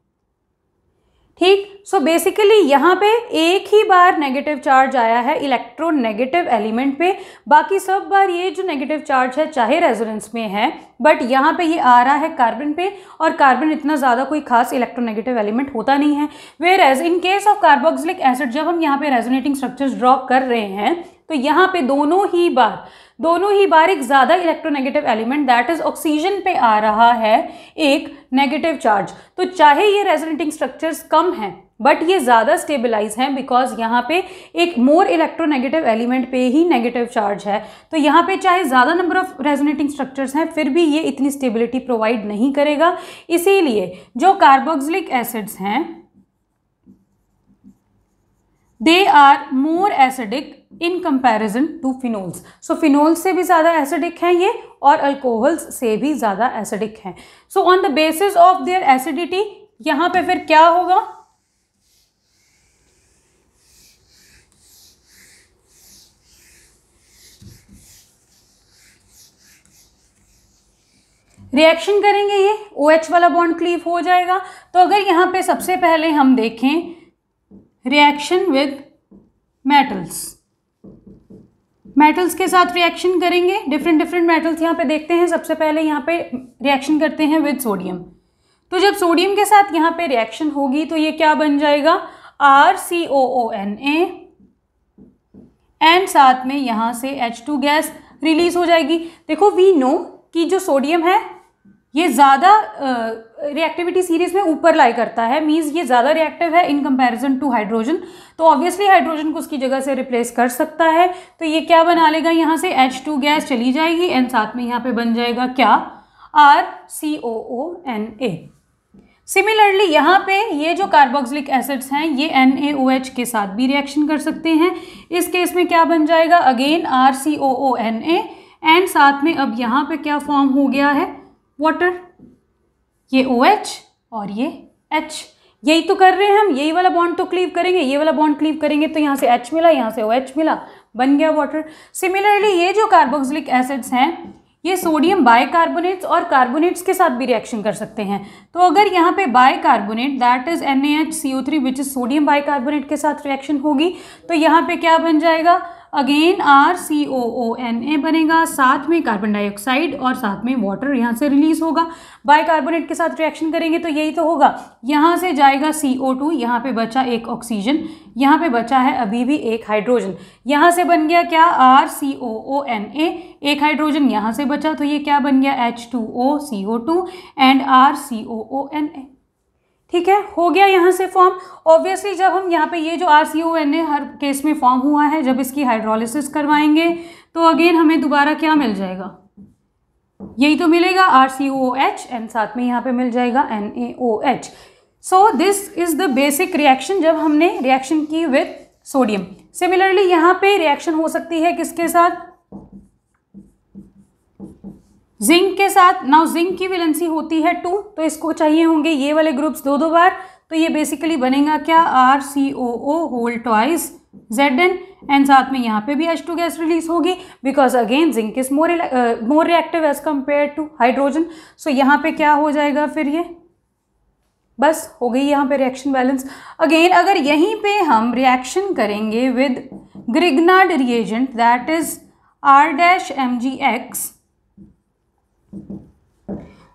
Speaker 1: ठीक, सो बेसिकली यहाँ पे एक ही बार नेगेटिव चार्ज आया है इलेक्ट्रोनेगेटिव एलिमेंट पे, बाकी सब बार ये जो नेगेटिव चार्ज है चाहे रेजोनेंस में है बट यहाँ पे ये आ रहा है कार्बन पे, और कार्बन इतना ज़्यादा कोई खास इलेक्ट्रोनेगेटिव एलिमेंट होता नहीं है। Whereas in case of carboxylic acid जब हम यहाँ पे रेजोनेटिंग स्ट्रक्चर्स ड्रॉ कर रहे हैं तो यहाँ पे दोनों ही बार एक ज़्यादा electronegative element that is oxygen पे आ रहा है एक नेगेटिव चार्ज। तो चाहे ये रेजोनेटिंग स्ट्रक्चर्स कम हैं बट ये ज़्यादा स्टेबलाइज हैं बिकॉज यहाँ पे एक मोर इलेक्ट्रोनेगेटिव एलिमेंट पे ही नेगेटिव चार्ज है। तो यहाँ पे चाहे ज़्यादा नंबर ऑफ रेजोनेटिंग स्ट्रक्चर्स हैं फिर भी ये इतनी स्टेबिलिटी प्रोवाइड नहीं करेगा। इसीलिए जो कार्बोक्सिलिक एसिड्स हैं they are more acidic in comparison to phenols. So phenols से भी ज़्यादा एसिडिक हैं ये और अल्कोहल्स से भी ज़्यादा एसिडिक हैं। So on the basis of their acidity यहाँ पे फिर क्या होगा, रिएक्शन करेंगे, ये OH वाला बॉन्ड क्लीव हो जाएगा। तो अगर यहाँ पे सबसे पहले हम देखें रिएक्शन विद मेटल्स के साथ रिएक्शन करेंगे, डिफरेंट मेटल्स यहाँ पे देखते हैं। सबसे पहले यहाँ पे रिएक्शन करते हैं विद सोडियम। तो जब सोडियम के साथ यहाँ पे रिएक्शन होगी तो ये क्या बन जाएगा, RCOONA, एंड साथ में यहाँ से H2 गैस रिलीज हो जाएगी। देखो वी नो कि जो सोडियम है ये ज़्यादा रिएक्टिविटी सीरीज में ऊपर लाई करता है, मीन्स ये ज़्यादा रिएक्टिव है इन कंपैरिजन टू हाइड्रोजन। तो ऑब्वियसली हाइड्रोजन को उसकी जगह से रिप्लेस कर सकता है। तो ये क्या बना लेगा, यहाँ से H2 गैस चली जाएगी एंड साथ में यहाँ पे बन जाएगा क्या, RCOONA। सिमिलरली यहाँ पे ये जो कार्बोक्सिलिक एसिड्स हैं ये NaOH के साथ भी रिएक्शन कर सकते हैं। इस केस में क्या बन जाएगा, अगेन RCOONA एंड साथ में अब यहाँ पे क्या फॉर्म हो गया है, वाटर। ये OH और ये H, यही तो कर रहे हैं हम, यही वाला बॉन्ड तो क्लीव करेंगे, ये वाला बॉन्ड क्लीव करेंगे तो यहाँ से H मिला, यहाँ से OH मिला, बन गया वाटर। सिमिलरली ये जो कार्बोक्सिलिक एसिड्स हैं ये सोडियम बाइकार्बोनेट्स और कार्बोनेट्स के साथ भी रिएक्शन कर सकते हैं। तो अगर यहाँ पे bicarbonate that is NaHCO3 which is sodium bicarbonate के साथ रिएक्शन होगी तो यहाँ पे क्या बन जाएगा, अगेन RCOONA बनेगा, साथ में कार्बन डाइऑक्साइड और साथ में वाटर यहाँ से रिलीज होगा। बाइकार्बोनेट के साथ रिएक्शन करेंगे तो यही तो होगा, यहाँ से जाएगा CO2, यहाँ पे बचा एक ऑक्सीजन, यहाँ पे बचा है अभी भी एक हाइड्रोजन, यहाँ से बन गया क्या RCOONA, एक हाइड्रोजन यहाँ से बचा तो ये क्या बन गया H2O एंड RCOONA। ठीक है, हो गया यहाँ से फॉर्म। ऑब्वियसली जब हम यहाँ पे ये जो RCONA हर केस में फॉर्म हुआ है, जब इसकी हाइड्रोलिसिस करवाएंगे तो अगेन हमें दोबारा क्या मिल जाएगा, यही तो मिलेगा RCOH एंड साथ में यहाँ पे मिल जाएगा NaOH। So this is the basic reaction जब हमने रिएक्शन की विद सोडियम। सिमिलरली यहाँ पे रिएक्शन हो सकती है किसके साथ, जिंक के साथ। नाउ जिंक की वैलेंसी होती है 2, तो इसको चाहिए होंगे ये वाले ग्रुप्स दो बार, तो ये बेसिकली बनेगा क्या RCOO whole twice Zn and साथ में यहाँ पे भी H2 गैस रिलीज होगी because again zinc is more reactive as compare to hydrogen. So यहाँ पे क्या हो जाएगा फिर, ये बस हो गई यहाँ पे रिएक्शन बैलेंस। अगेन अगर यहीं पे हम रिएक्शन करेंगे with Grignard reagent that is R-MgX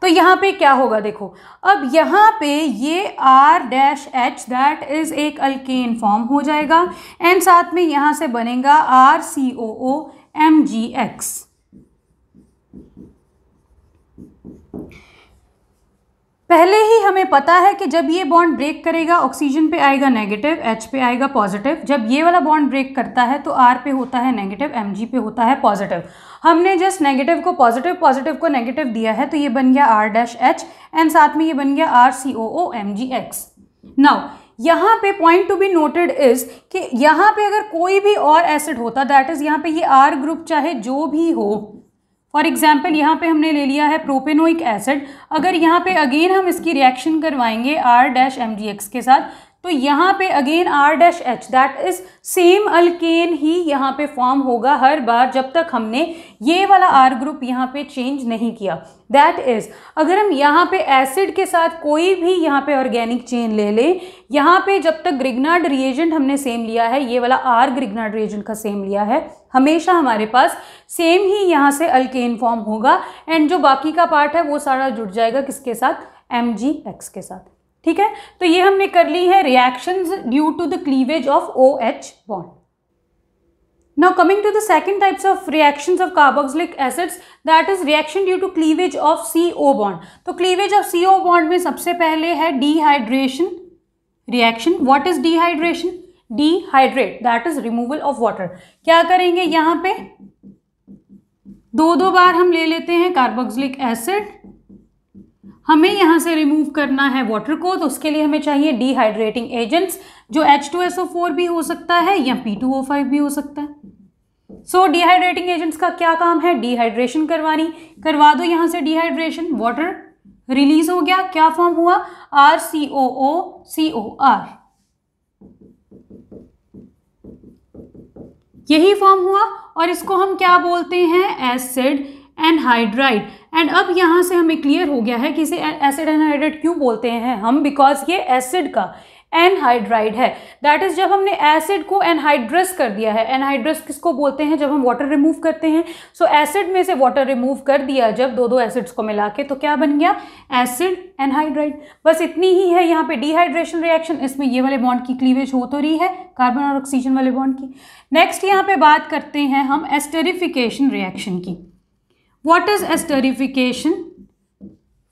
Speaker 1: तो यहाँ पे क्या होगा, देखो अब यहाँ पे ये R-H दैट इज एक अल्केन फॉर्म हो जाएगा एंड साथ में यहाँ से बनेगा RCOOMgX। पहले ही हमें पता है कि जब ये बॉन्ड ब्रेक करेगा ऑक्सीजन पे आएगा नेगेटिव, H पे आएगा पॉजिटिव। जब ये वाला बॉन्ड ब्रेक करता है तो R पे होता है नेगेटिव, Mg पे होता है पॉजिटिव। हमने जस्ट नेगेटिव को पॉजिटिव, पॉजिटिव को नेगेटिव दिया है तो ये बन गया R-H एंड साथ में ये बन गया RCOOMgX। नाउ यहाँ पे point to be noted is कि यहाँ पे अगर कोई भी और एसिड होता दैट इज यहाँ पे ये R ग्रुप चाहे जो भी हो, फॉर एग्जाम्पल यहाँ पे हमने ले लिया है प्रोपेनोइक एसिड, अगर यहाँ पे अगेन हम इसकी रिएक्शन करवाएंगे R-MgX के साथ तो यहाँ पे again R-H that is same alkane ही यहाँ पे फॉर्म होगा हर बार जब तक हमने ये वाला R ग्रुप यहाँ पे चेंज नहीं किया। दैट इज अगर हम यहाँ पे एसिड के साथ कोई भी यहाँ पे ऑर्गेनिक चेन ले लें, यहाँ पे जब तक ग्रिग्नार्ड रिएजेंट हमने सेम लिया है, ये वाला R ग्रिग्नार्ड रिएजेंट का सेम लिया है, हमेशा हमारे पास सेम ही यहाँ से अल्केन फॉर्म होगा एंड जो बाकी का पार्ट है वो सारा जुड़ जाएगा किसके साथ, MgX के साथ। ठीक है, तो ये हमने कर ली है reactions due to the cleavage of OH bond. Now coming to the second types of reactions of carboxylic acids that is reaction due to cleavage of CO bond. तो क्लीवेज ऑफ CO बॉन्ड में सबसे पहले है dehydration reaction. What is dehydration, dehydrate that is removal of water. क्या करेंगे, यहाँ पे दो बार हम ले लेते हैं कार्बोक्सिलिक एसिड, हमें यहाँ से रिमूव करना है वाटर को, तो उसके लिए हमें चाहिए डिहाइड्रेटिंग एजेंट्स जो H2SO4 भी हो सकता है या P2O5 भी हो सकता है। सो डिहाइड्रेटिंग एजेंट्स का क्या काम है, डिहाइड्रेशन करवानी, करवा दो यहाँ से डिहाइड्रेशन, वाटर रिलीज हो गया, क्या फॉर्म हुआ RCOOCOR, यही फॉर्म हुआ और इसको हम क्या बोलते हैं, एसिड एनहाइड्राइड। एंड अब यहाँ से हमें क्लियर हो गया है कि इसे एसिड एनहाइड्राइड क्यों बोलते हैं हम, बिकॉज ये एसिड का एनहाइड्राइड है। दैट इज जब हमने एसिड को एनहाइड्रस कर दिया है। एनहाइड्रस किसको बोलते हैं, जब हम वाटर रिमूव करते हैं। सो एसिड में से वाटर रिमूव कर दिया जब दो एसिड्स को मिला के, तो क्या बन गया, एसिड एनहाइड्राइड। बस इतनी ही है यहाँ पे डिहाइड्रेशन रिएक्शन। इसमें ये वाले बॉन्ड की क्लीवेज हो तो रही है कार्बन और ऑक्सीजन वाले बॉन्ड की। नेक्स्ट यहाँ पे बात करते हैं हम एस्टरिफिकेशन रिएक्शन की। What is esterification,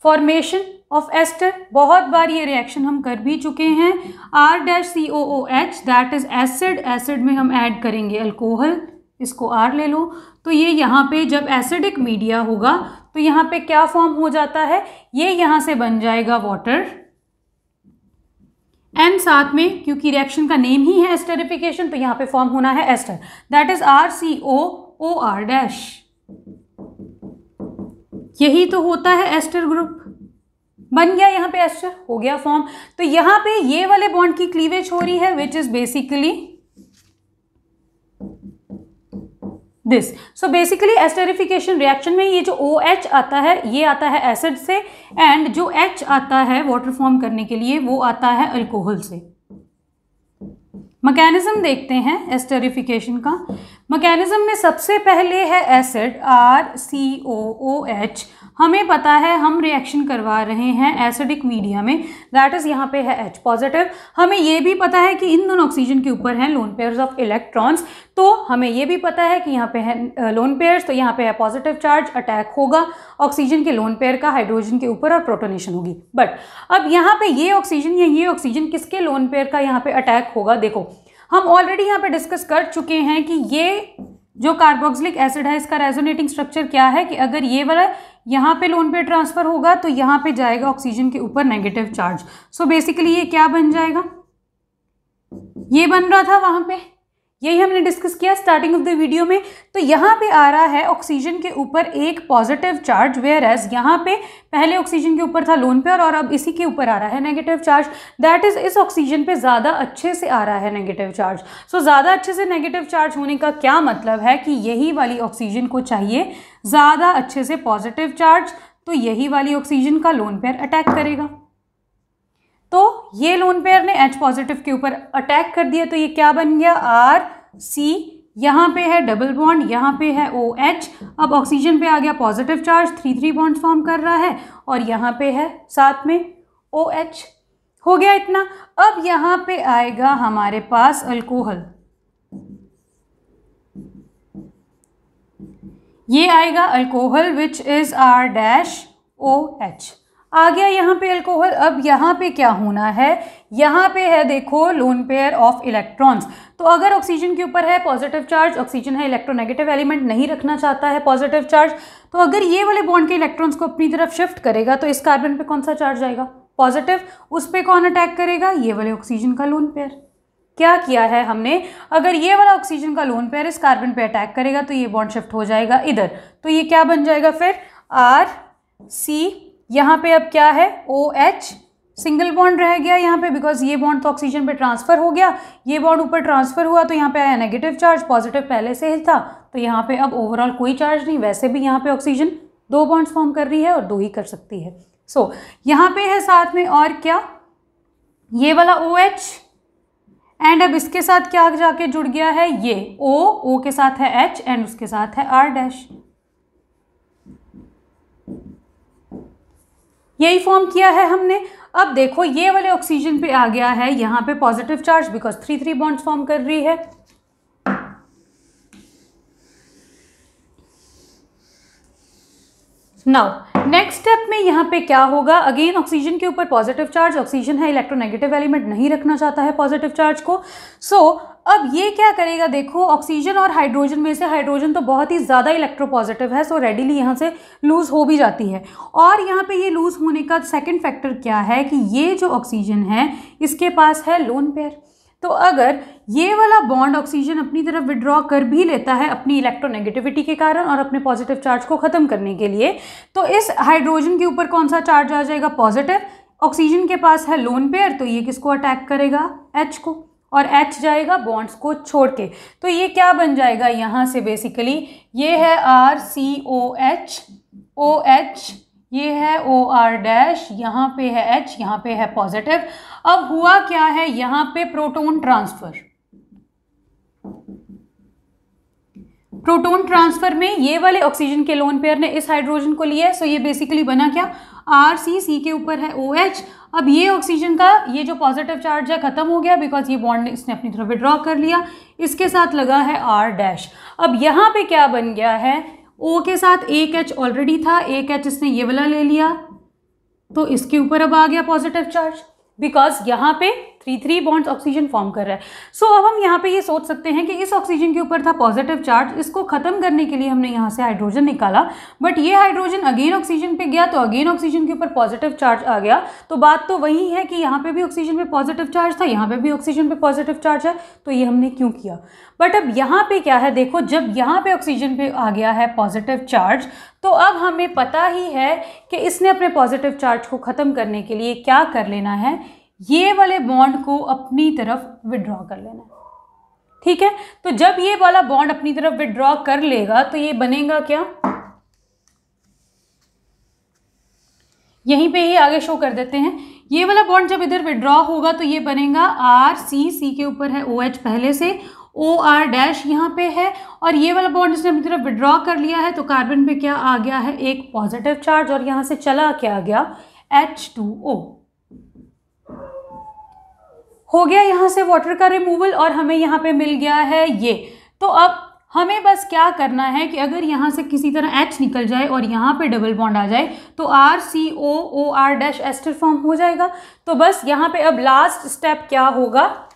Speaker 1: formation of ester. बहुत बार ये रिएक्शन हम कर भी चुके हैं। R-COOH that is acid, acid में हम ऐड करेंगे अल्कोहल, इसको R ले लो। तो ये यहाँ पे जब एसिडिक मीडिया होगा तो यहाँ पे क्या फॉर्म हो जाता है, ये यहाँ से बन जाएगा वाटर एंड साथ में क्योंकि रिएक्शन का नेम ही है एस्टरिफिकेशन तो यहाँ पे फॉर्म होना है एस्टर दैट इज RCOOR-। यही तो होता है एस्टर ग्रुप, बन गया यहाँ पे एस्टर, हो गया फॉर्म। तो यहाँ पे ये वाले बॉन्ड की क्लीवेज हो रही है विच is basically this. So basically esterification reaction में ये जो OH आता है ये आता है एसिड से, एंड जो H आता है वाटर फॉर्म करने के लिए वो आता है अल्कोहल से। मैकेनिज्म देखते हैं एस्टेरिफिकेशन का। मैकेनिज्म में सबसे पहले है एसिड RCOOH। हमें पता है हम रिएक्शन करवा रहे हैं एसिडिक मीडिया में, दैट इज यहाँ पे है H पॉजिटिव। हमें ये भी पता है कि इन दोनों ऑक्सीजन के ऊपर हैं लोन पेयर्स ऑफ इलेक्ट्रॉन्स, तो हमें ये भी पता है कि यहाँ पे है लोन पेयर्स, तो यहाँ पे है पॉजिटिव चार्ज, अटैक होगा ऑक्सीजन के लोन पेयर का हाइड्रोजन के ऊपर और प्रोटोनेशन होगी। बट अब यहाँ पे ये ऑक्सीजन या ये ऑक्सीजन किसके लोन पेयर का यहाँ पे अटैक होगा? देखो हम ऑलरेडी यहाँ पे डिस्कस कर चुके हैं कि ये जो कार्बोक्सिलिक एसिड है इसका रेजोनेटिंग स्ट्रक्चर क्या है कि अगर ये वाला यहाँ पे लोन पेयर ट्रांसफर होगा तो यहाँ पे जाएगा ऑक्सीजन के ऊपर नेगेटिव चार्ज। सो बेसिकली ये क्या बन जाएगा? ये बन रहा था वहां पे, यही हमने डिस्कस किया स्टार्टिंग ऑफ द वीडियो में। तो यहाँ पे आ रहा है ऑक्सीजन के ऊपर एक पॉजिटिव चार्ज, वेयर एज यहाँ पे पहले ऑक्सीजन के ऊपर था लोन पेयर और अब इसी के ऊपर आ रहा है नेगेटिव चार्ज। दैट इज इस ऑक्सीजन पे ज़्यादा अच्छे से आ रहा है नेगेटिव चार्ज। सो ज़्यादा अच्छे से नेगेटिव चार्ज होने का क्या मतलब है कि यही वाली ऑक्सीजन को चाहिए ज़्यादा अच्छे से पॉजिटिव चार्ज, तो यही वाली ऑक्सीजन का लोन पेयर अटैक करेगा। तो ये लोन पेयर ने H पॉजिटिव के ऊपर अटैक कर दिया, तो ये क्या बन गया? RC, यहाँ पे है डबल बॉन्ड, यहाँ पे है OH। अब ऑक्सीजन पे आ गया पॉजिटिव चार्ज, 3 बॉन्ड्स फॉर्म कर रहा है, और यहाँ पे है साथ में OH। हो गया इतना। अब यहाँ पे आएगा हमारे पास अल्कोहल, ये आएगा अल्कोहल विच इज R-OH। आ गया यहाँ पे अल्कोहल। अब यहाँ पे क्या होना है? यहाँ पे है देखो लोन पेयर ऑफ इलेक्ट्रॉन्स। तो अगर ऑक्सीजन के ऊपर है पॉजिटिव चार्ज, ऑक्सीजन है इलेक्ट्रोनेगेटिव एलिमेंट, नहीं रखना चाहता है पॉजिटिव चार्ज, तो अगर ये वाले बॉन्ड के इलेक्ट्रॉन्स को अपनी तरफ शिफ्ट करेगा तो इस कार्बन पे कौन सा चार्ज आएगा? पॉजिटिव। उस पर कौन अटैक करेगा? ये वाले ऑक्सीजन का लोन पेयर। क्या किया है हमने? अगर ये वाला ऑक्सीजन का लोन पेयर इस कार्बन पे अटैक करेगा तो ये बॉन्ड शिफ्ट हो जाएगा इधर, तो ये क्या बन जाएगा फिर? RC। यहाँ पे अब क्या है? OH, सिंगल बॉन्ड रह गया यहाँ पे, बिकॉज ये बॉन्ड तो ऑक्सीजन पे ट्रांसफर हो गया, ये बॉन्ड ऊपर ट्रांसफर हुआ तो यहाँ पे आया नेगेटिव चार्ज, पॉजिटिव पहले से ही था, तो यहाँ पे अब ओवरऑल कोई चार्ज नहीं। वैसे भी यहाँ पे ऑक्सीजन 2 बॉन्ड्स फॉर्म कर रही है और 2 ही कर सकती है। सो यहाँ पे है साथ में और क्या? ये वाला OH, एंड अब इसके साथ क्या जाके जुड़ गया है? ये O के साथ है H एंड उसके साथ है R-। यही फॉर्म किया है हमने। अब देखो ये वाले ऑक्सीजन पे आ गया है यहाँ पे positive charge, because 3 bonds form कर रही है। नाउ नेक्स्ट स्टेप में यहाँ पे क्या होगा? अगेन ऑक्सीजन के ऊपर पॉजिटिव चार्ज, ऑक्सीजन है इलेक्ट्रोनेगेटिव एलिमेंट, नहीं रखना चाहता है पॉजिटिव चार्ज को। सो अब ये क्या करेगा? देखो ऑक्सीजन और हाइड्रोजन में से हाइड्रोजन तो बहुत ही ज़्यादा इलेक्ट्रोपॉजिटिव है, सो रेडिली यहाँ से लूज हो भी जाती है। और यहाँ पे ये लूज होने का सेकंड फैक्टर क्या है कि ये जो ऑक्सीजन है इसके पास है लोन पेयर। तो अगर ये वाला बॉन्ड ऑक्सीजन अपनी तरफ विड्रॉ कर भी लेता है अपनी इलेक्ट्रोनेगेटिविटी के कारण और अपने पॉजिटिव चार्ज को ख़त्म करने के लिए, तो इस हाइड्रोजन के ऊपर कौन सा चार्ज आ जाएगा? पॉजिटिव। ऑक्सीजन के पास है लोन पेयर, तो ये किसको अटैक करेगा? H को, और H जाएगा बॉन्ड्स को छोड़ के। तो ये क्या बन जाएगा यहाँ से? बेसिकली ये है RCOH, OH, ये है OR-, यहाँ पे है H, यहाँ पे है पॉजिटिव। अब हुआ क्या है? यहाँ पे प्रोटॉन ट्रांसफर। प्रोटॉन ट्रांसफर में ये वाले ऑक्सीजन के लोन पेयर ने इस हाइड्रोजन को लिया है, सो ये बेसिकली बना क्या? RC के ऊपर है OH। अब ये ऑक्सीजन का ये जो पॉजिटिव चार्ज है खत्म हो गया, बिकॉज ये बॉन्ड इसने अपनी तरफ विड्रॉ कर लिया, इसके साथ लगा है R-। अब यहाँ पे क्या बन गया है? O के साथ एक H ऑलरेडी था, एक H इसने ये वाला ले लिया, तो इसके ऊपर अब आ गया पॉजिटिव चार्ज, बिकॉज यहाँ पे 3 बॉन्ड्स ऑक्सीजन फॉर्म कर रहा है। सो अब हम यहाँ पे ये सोच सकते हैं कि इस ऑक्सीजन के ऊपर था पॉजिटिव चार्ज, इसको खत्म करने के लिए हमने यहाँ से हाइड्रोजन निकाला, बट ये हाइड्रोजन अगेन ऑक्सीजन पे गया तो अगेन ऑक्सीजन के ऊपर पॉजिटिव चार्ज आ गया। तो बात तो वही है कि यहाँ पे भी ऑक्सीजन पे पॉजिटिव चार्ज था, यहाँ पे भी ऑक्सीजन पे पॉजिटिव चार्ज है, तो ये हमने क्यों किया? बट अब यहाँ पे क्या है? देखो जब यहाँ पे ऑक्सीजन पे आ गया है पॉजिटिव चार्ज, तो अब हमें पता ही है कि इसने अपने पॉजिटिव चार्ज को ख़त्म करने के लिए क्या कर लेना है? ये वाले बॉन्ड को अपनी तरफ विड्रॉ कर लेना है। ठीक है, तो जब ये वाला बॉन्ड अपनी तरफ विड्रॉ कर लेगा तो ये बनेगा क्या, यहीं पे ही आगे शो कर देते हैं। ये वाला बॉन्ड जब इधर विड्रॉ होगा तो ये बनेगा RC के ऊपर है OH पहले से, OR- यहाँ पे है, और ये वाला बॉन्ड इसने अपनी तरफ विड्रॉ कर लिया है तो कार्बन पे क्या आ गया है, एक पॉजिटिव चार्ज, और यहाँ से चला क्या गया, H2O हो गया यहाँ से वाटर का रिमूवल, और हमें यहाँ पे मिल गया है ये। तो अब हमें बस क्या करना है कि अगर यहाँ से किसी तरह H निकल जाए और यहाँ पे डबल बॉन्ड आ जाए तो RCOOR- एस्टर फॉर्म हो जाएगा। तो बस यहाँ पे अब लास्ट स्टेप क्या होगा,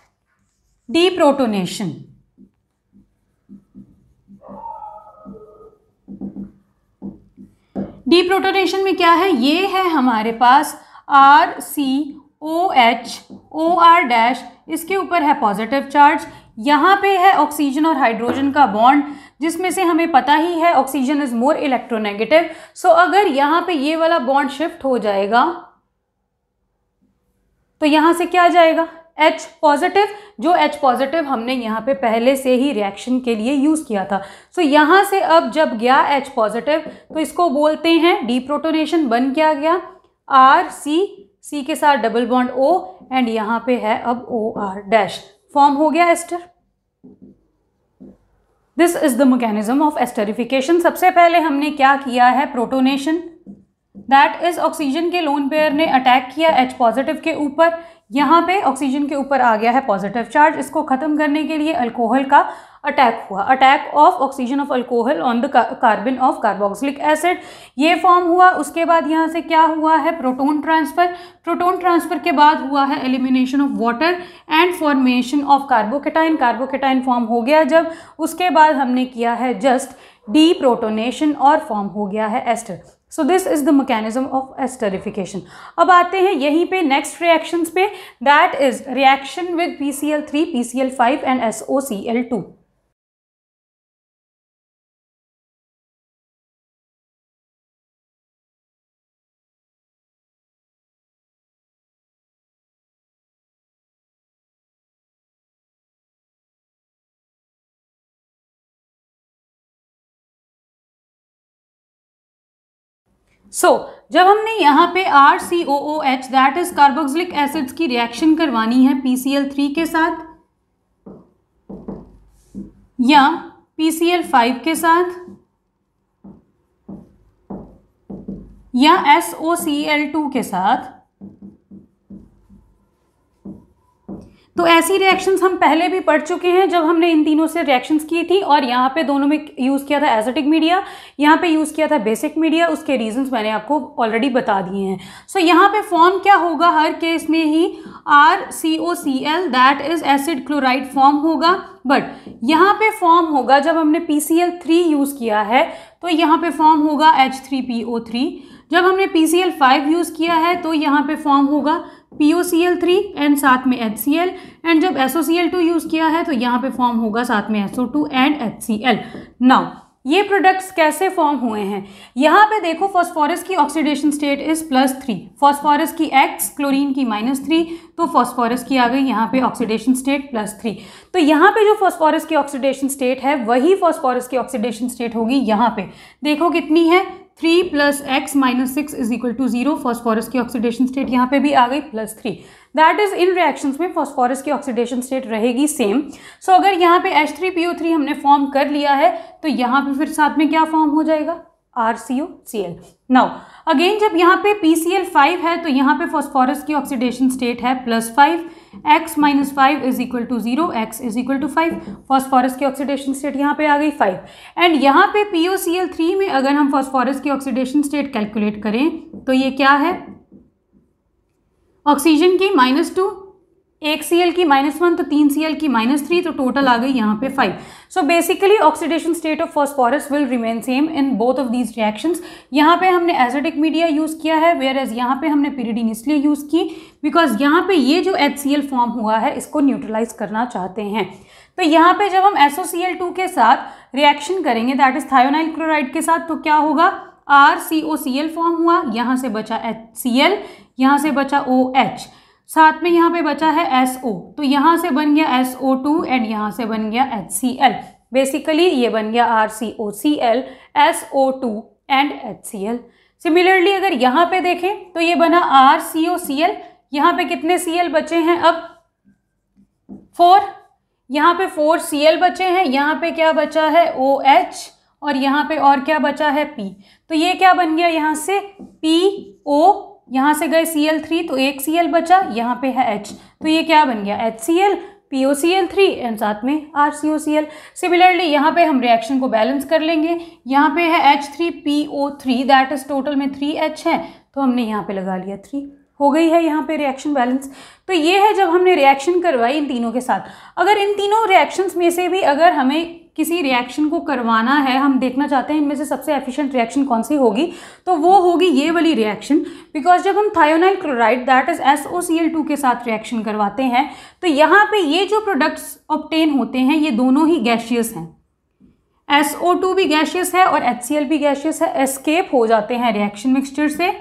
Speaker 1: डीप्रोटोनेशन। डीप्रोटोनेशन में क्या है, ये है हमारे पास RCOHOR-, इसके ऊपर है पॉजिटिव चार्ज, यहाँ पे है ऑक्सीजन और हाइड्रोजन का बॉन्ड, जिसमें से हमें पता ही है ऑक्सीजन इज मोर इलेक्ट्रोनेगेटिव। सो अगर यहाँ पे ये वाला बॉन्ड शिफ्ट हो जाएगा तो यहाँ से क्या जाएगा, H पॉजिटिव, जो H पॉजिटिव हमने यहाँ पे पहले से ही रिएक्शन के लिए यूज़ किया था। सो यहाँ से अब जब गया H पॉजिटिव तो इसको बोलते हैं डीप्रोटोनेशन। बन क्या गया, RC के साथ डबल बॉन्ड O, एंड यहाँ पे है अब OR- फॉर्म हो गया ester. This is the mechanism of esterification. सबसे पहले हमने क्या किया है, प्रोटोनेशन, दैट इज ऑक्सीजन के लोन पेयर ने अटैक किया H पॉजिटिव के ऊपर, यहाँ पे ऑक्सीजन के ऊपर आ गया है पॉजिटिव चार्ज, इसको खत्म करने के लिए अल्कोहल का अटैक हुआ, attack of oxygen of alcohol on the carbon of carboxylic acid, ये फॉर्म हुआ। उसके बाद यहाँ से क्या हुआ है, प्रोटोन ट्रांसफर, प्रोटोन ट्रांसफर के बाद हुआ है elimination of water and formation of carbocation, carbocation form हो गया जब, उसके बाद हमने किया है जस्ट डीप्रोटोनेशन और फॉर्म हो गया है ester. So this is the mechanism of esterification. अब आते हैं यहीं पे नेक्स्ट रिएक्शंस पे, that is reaction with PCl3, PCl5 and SOCl2। जब हमने यहाँ पे RCOOH that is carboxylic acids की रिएक्शन करवानी है PCl3 के साथ या PCl5 के साथ या SOCl2 के साथ, तो ऐसी रिएक्शंस हम पहले भी पढ़ चुके हैं जब हमने इन तीनों से रिएक्शंस की थी, और यहाँ पे दोनों में यूज़ किया था एसिटिक मीडिया, यहाँ पे यूज़ किया था बेसिक मीडिया, उसके रीजंस मैंने आपको ऑलरेडी बता दिए हैं। सो यहाँ पे फॉर्म क्या होगा, हर केस में ही RCOCl that is acid chloride form होगा, बट यहाँ पे फॉर्म होगा जब हमने PCl3 यूज़ किया है तो यहाँ पे फॉर्म होगा H3PO3, जब हमने PCl5 यूज़ किया है तो यहाँ पे फॉर्म होगा POCl3 एंड साथ में HCl, एंड जब SOCl2 यूज़ किया है तो यहाँ पे फॉर्म होगा साथ में SO2 एंड HCl। नाउ ये प्रोडक्ट्स कैसे फॉर्म हुए हैं, यहाँ पे देखो फॉस्फोरस की ऑक्सीडेशन स्टेट इज +3, फॉस्फोरस की X, क्लोरीन की -3, तो फॉस्फोरस की आ गई यहाँ पे ऑक्सीडेशन स्टेट +3। तो यहाँ पे जो फॉस्फोरस की ऑक्सीडेशन स्टेट है वही फॉस्फोरस की ऑक्सीडेशन स्टेट होगी यहाँ पे, देखो कितनी है, 3 + X - 6 = 0, फॉस्फोरस की ऑक्सीडेशन स्टेट यहाँ पे भी आ गई +3, दैट इज इन रिएक्शंस में फॉस्फोरस की ऑक्सीडेशन स्टेट रहेगी सेम। सो अगर यहाँ पे H3PO3 हमने फॉर्म कर लिया है तो यहाँ पे फिर साथ में क्या फॉर्म हो जाएगा, RCOCl। नाउ अगेन जब यहाँ पे PCl5 है तो यहाँ पे फॉस्फोरस की ऑक्सीडेशन स्टेट है +5, X - 5 = 0, X = 5, फॉस्फोरस की ऑक्सीडेशन स्टेट यहाँ पे आ गई 5, एंड यहाँ पे POCl3 में अगर हम फॉस्फोरस की ऑक्सीडेशन स्टेट कैलकुलेट करें तो ये क्या है, ऑक्सीजन की -2, एक Cl की -1, तो 3 Cl की -3, तो टोटल आ गई यहाँ पे 5। So basically oxidation state of phosphorus will remain same in both of these reactions. यहाँ पे हमने एसिडिक मीडिया यूज़ किया है, वेयर एज यहाँ पे हमने पिरिडीन इसलिए यूज़ की बिकॉज यहाँ पे ये जो HCl फॉर्म हुआ है इसको न्यूट्रलाइज करना चाहते हैं। तो यहाँ पे जब हम SOCl2 के साथ रिएक्शन करेंगे दैट इज थायोनाइल क्लोराइड के साथ, तो क्या होगा, RCOCl फॉर्म हुआ, यहाँ से बचा HCl, यहाँ से बचा OH। साथ में यहाँ पे बचा है SO, तो यहाँ से बन गया SO2 एंड यहाँ से बन गया HCl। बेसिकली ये बन गया RCOCl, SO2 and HCl। Similarly अगर यहाँ पे देखें तो ये बना RCOCl, यहाँ पे कितने Cl बचे हैं अब 4, यहाँ पे 4 Cl बचे हैं, यहाँ पे क्या बचा है OH और यहाँ पे और क्या बचा है P। तो ये क्या बन गया यहाँ से PO, यहाँ से गए Cl3 तो एक Cl बचा, यहाँ पे है H, तो ये क्या बन गया HCl, POCl3 एंड साथ में RCOCl। सिमिलरली यहाँ पे हम रिएक्शन को बैलेंस कर लेंगे, यहाँ पे है H3PO3 दैट इज टोटल में 3H है, तो हमने यहाँ पे लगा लिया 3, हो गई है यहाँ पे रिएक्शन बैलेंस। तो ये है जब हमने रिएक्शन करवाई इन तीनों के साथ। अगर इन तीनों रिएक्शंस में से भी अगर हमें किसी रिएक्शन को करवाना है, हम देखना चाहते हैं इनमें से सबसे एफिशिएंट रिएक्शन कौन सी होगी, तो वो होगी ये वाली रिएक्शन। बिकॉज जब हम thionyl chloride that is SOCl2 के साथ रिएक्शन करवाते हैं तो यहाँ पे ये जो प्रोडक्ट्स ऑब्टेन होते हैं ये दोनों ही गैशियस हैं। SO2 भी गैशियस है और HCl भी गैशियस है, एस्केप हो जाते हैं रिएक्शन मिक्सचर से,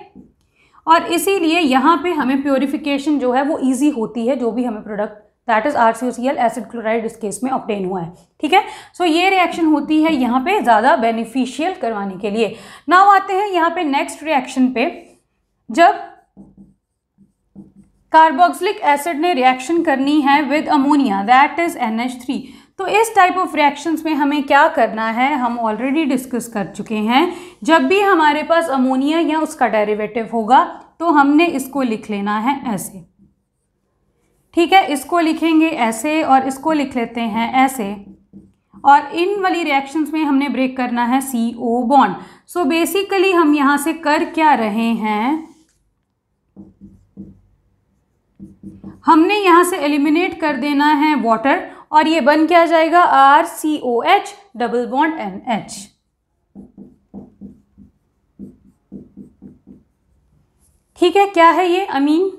Speaker 1: और इसीलिए यहाँ पे हमें प्योरिफिकेशन जो है वो ईजी होती है, जो भी हमें product that is RCOCl acid chloride इस केस में ऑब्टेन हुआ है। ठीक है, सो ये रिएक्शन होती है यहाँ पे ज़्यादा बेनिफिशियल करवाने के लिए। नाउ आते हैं यहाँ पे नेक्स्ट रिएक्शन पे। जब कार्बोक्सिलिक एसिड ने रिएक्शन करनी है with ammonia that is NH3, तो इस टाइप ऑफ रिएक्शंस में हमें क्या करना है, हम ऑलरेडी डिस्कस कर चुके हैं। जब भी हमारे पास अमोनिया या उसका डेरिवेटिव होगा तो हमने इसको लिख लेना है ऐसे। ठीक है, इसको लिखेंगे ऐसे और इसको लिख लेते हैं ऐसे, और इन वाली रिएक्शंस में हमने ब्रेक करना है CO बॉन्ड। सो बेसिकली हम यहाँ से कर क्या रहे हैं, हमने यहाँ से एलिमिनेट कर देना है वाटर और ये बन क्या जाएगा RCOH डबल बॉन्ड NH। ठीक है, क्या है ये अमीन।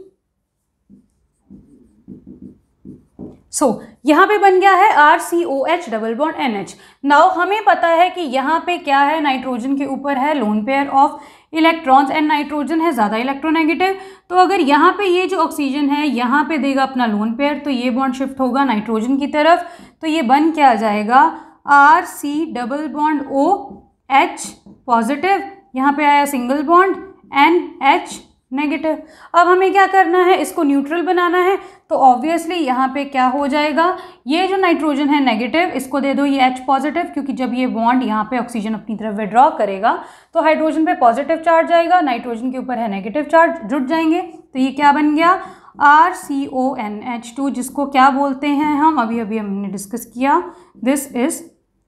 Speaker 1: यहाँ पे बन गया है RCOH double bond NH। Now हमें पता है कि यहाँ पे क्या है, नाइट्रोजन के ऊपर है lone pair of electrons and nitrogen है ज़्यादा इलेक्ट्रोनेगेटिव। तो अगर यहाँ पे ये जो ऑक्सीजन है यहाँ पे देगा अपना लोन पेयर, तो ये बॉन्ड शिफ्ट होगा नाइट्रोजन की तरफ, तो ये बन क्या जाएगा RC double bond OH positive, यहाँ पे आया सिंगल बॉन्ड NH नेगेटिव। अब हमें क्या करना है, इसको न्यूट्रल बनाना है, तो ऑब्वियसली यहाँ पे क्या हो जाएगा, ये जो नाइट्रोजन है नेगेटिव, इसको दे दो ये H पॉजिटिव, क्योंकि जब ये बॉन्ड यहाँ पे ऑक्सीजन अपनी तरफ विड्रॉ करेगा तो हाइड्रोजन पे पॉजिटिव चार्ज आएगा, नाइट्रोजन के ऊपर है नेगेटिव चार्ज, जुड़ जाएंगे। तो ये क्या बन गया RCONH2, जिसको क्या बोलते हैं हम अभी हमने डिस्कस किया, this is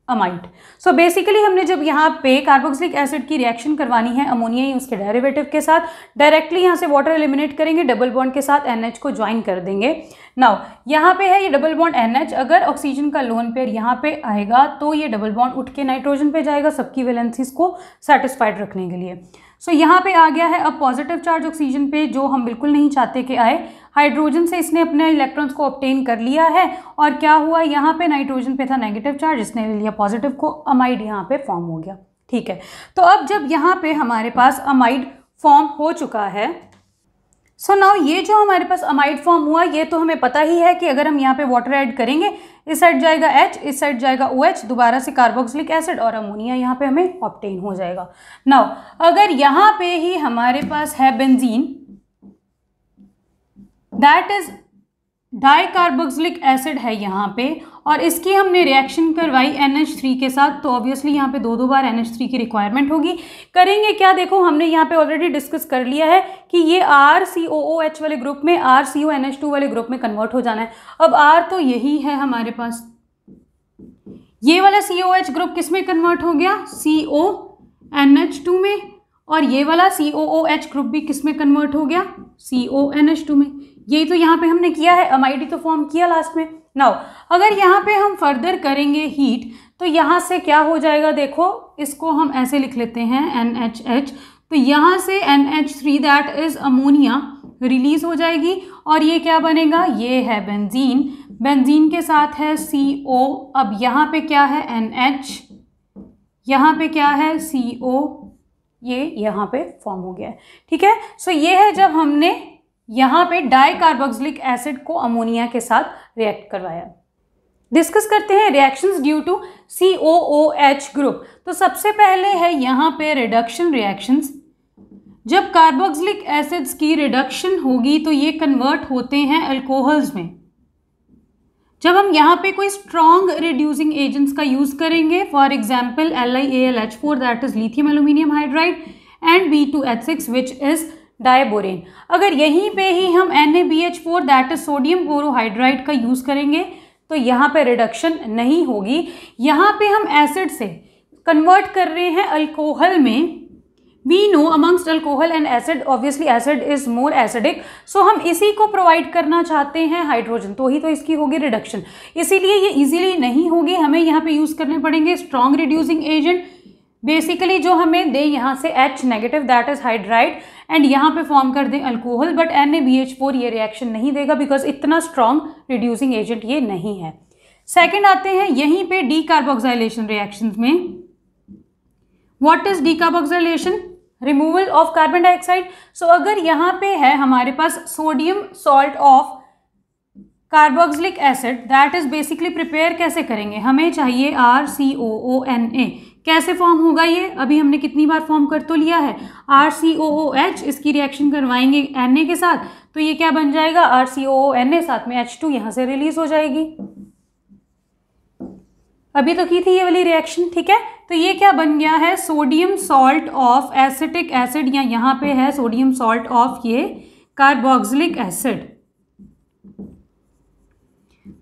Speaker 1: amide. So basically हमने जब यहाँ पे कार्बोक्सिलिक एसिड की रिएक्शन करवानी है अमोनिया या उसके डेरिवेटिव के साथ, डायरेक्टली यहाँ से वाटर एलिमिनेट करेंगे, डबल बॉन्ड के साथ NH को ज्वाइन कर देंगे। नाउ यहाँ पे है ये डबल बॉन्ड NH, अगर ऑक्सीजन का लोन पेयर यहाँ पे आएगा तो ये डबल बॉन्ड उठ के नाइट्रोजन पे जाएगा सबकी वैलेंसीज को सेटिस्फाइड रखने के लिए। सो यहाँ पे आ गया है अब पॉजिटिव चार्ज ऑक्सीजन पे, जो हम बिल्कुल नहीं चाहते कि आए। हाइड्रोजन से इसने अपने इलेक्ट्रॉन्स को ऑब्टेन कर लिया है और क्या हुआ, यहाँ पे नाइट्रोजन पे था नेगेटिव चार्ज, इसने ले लिया पॉजिटिव को, अमाइड यहाँ पे फॉर्म हो गया। ठीक है, तो अब जब यहाँ पे हमारे पास अमाइड फॉर्म हो चुका है, सो नाउ ये जो हमारे पास अमाइड फॉर्म हुआ, ये तो हमें पता ही है कि अगर हम यहाँ पे वाटर ऐड करेंगे, इस साइड जाएगा H, इस साइड जाएगा OH, दोबारा से कार्बोक्सिलिक एसिड और अमोनिया यहाँ पे हमें ऑब्टेन हो जाएगा। नाउ अगर यहाँ पे ही हमारे पास है benzene that is dicarboxylic acid है यहाँ पे, और इसकी हमने रिएक्शन करवाई NH3 के साथ, तो ऑब्वियसली यहाँ पे दो बार NH3 की रिक्वायरमेंट होगी। करेंगे क्या, देखो हमने यहाँ पे ऑलरेडी डिस्कस कर लिया है कि ये RCOOH वाले ग्रुप में RCONH2 वाले ग्रुप में कन्वर्ट हो जाना है। अब R तो यही है हमारे पास, ये वाला COH ग्रुप किस में कन्वर्ट हो गया, CONH2 में, और ये वाला COOH ग्रुप भी किस में कन्वर्ट हो गया, CONH2 में। यही तो यहाँ पे हमने किया है, अमाइड तो फॉर्म किया लास्ट में। नाउ अगर यहाँ पे हम फर्दर करेंगे हीट, तो यहाँ से क्या हो जाएगा, देखो इसको हम ऐसे लिख लेते हैं NHH, तो यहाँ से NH3 that is ammonia release हो जाएगी और ये क्या बनेगा, ये है बेंजीन, बेंजीन के साथ है CO, अब यहाँ पे क्या है NH, यहाँ पे क्या है CO, ये यहाँ पे फॉर्म हो गया है। ठीक है, सो ये है जब हमने यहाँ पे डाई कार्बोक्सिलिक एसिड को अमोनिया के साथ रिएक्ट करवाया। डिस्कस करते हैं reactions due to COOH group. तो सबसे पहले है यहाँ पे रिडक्शन रिएक्शंस। जब कार्बोक्सिलिक एसिड्स की रिडक्शन होगी तो ये कन्वर्ट होते हैं अल्कोहल्स में। जब हम यहाँ पे कोई स्ट्रॉन्ग रिड्यूसिंग एजेंट्स का यूज करेंगे, for example LiAlH4 that is lithium aluminium hydride and B2H6 which is diborane, अगर यहीं पे ही हम NaBH4 that is sodium borohydride का यूज करेंगे तो यहाँ पे रिडक्शन नहीं होगी। यहाँ पे हम एसिड से कन्वर्ट कर रहे हैं अल्कोहल में। We know amongst alcohol and acid obviously acid is more acidic, so हम इसी को प्रोवाइड करना चाहते हैं हाइड्रोजन, तो ही तो इसकी होगी रिडक्शन। इसीलिए ये इजीली नहीं होगी, हमें यहाँ पे यूज करने पड़ेंगे स्ट्रॉन्ग रिड्यूसिंग एजेंट, बेसिकली जो हमें दे यहाँ से H negative that is hydride and यहाँ पे फॉर्म कर दें अल्कोहल, बट NaBH4 ये रिएक्शन नहीं देगा बिकॉज इतना स्ट्रॉन्ग रिड्यूसिंग एजेंट ये नहीं है। सेकेंड आते हैं यहीं पे डीकार्बोक्सिलेशन रिएक्शंस में। What is decarboxylation? Removal of carbon dioxide. So अगर यहाँ पे है हमारे पास sodium salt of carboxylic acid that is basically prepare कैसे करेंगे, हमें चाहिए RCOONA। कैसे फॉर्म होगा ये, अभी हमने कितनी बार फॉर्म कर तो लिया है, RCOOH, इसकी रिएक्शन करवाएंगे Na के साथ तो ये क्या बन जाएगा RCOONA, साथ में H2 यहाँ से रिलीज हो जाएगी। अभी तो की थी ये वाली रिएक्शन, ठीक है। तो ये क्या बन गया है sodium salt of acetic acid, या यहाँ पे है सोडियम सॉल्ट ऑफ ये कार्बोक्सिलिक एसिड।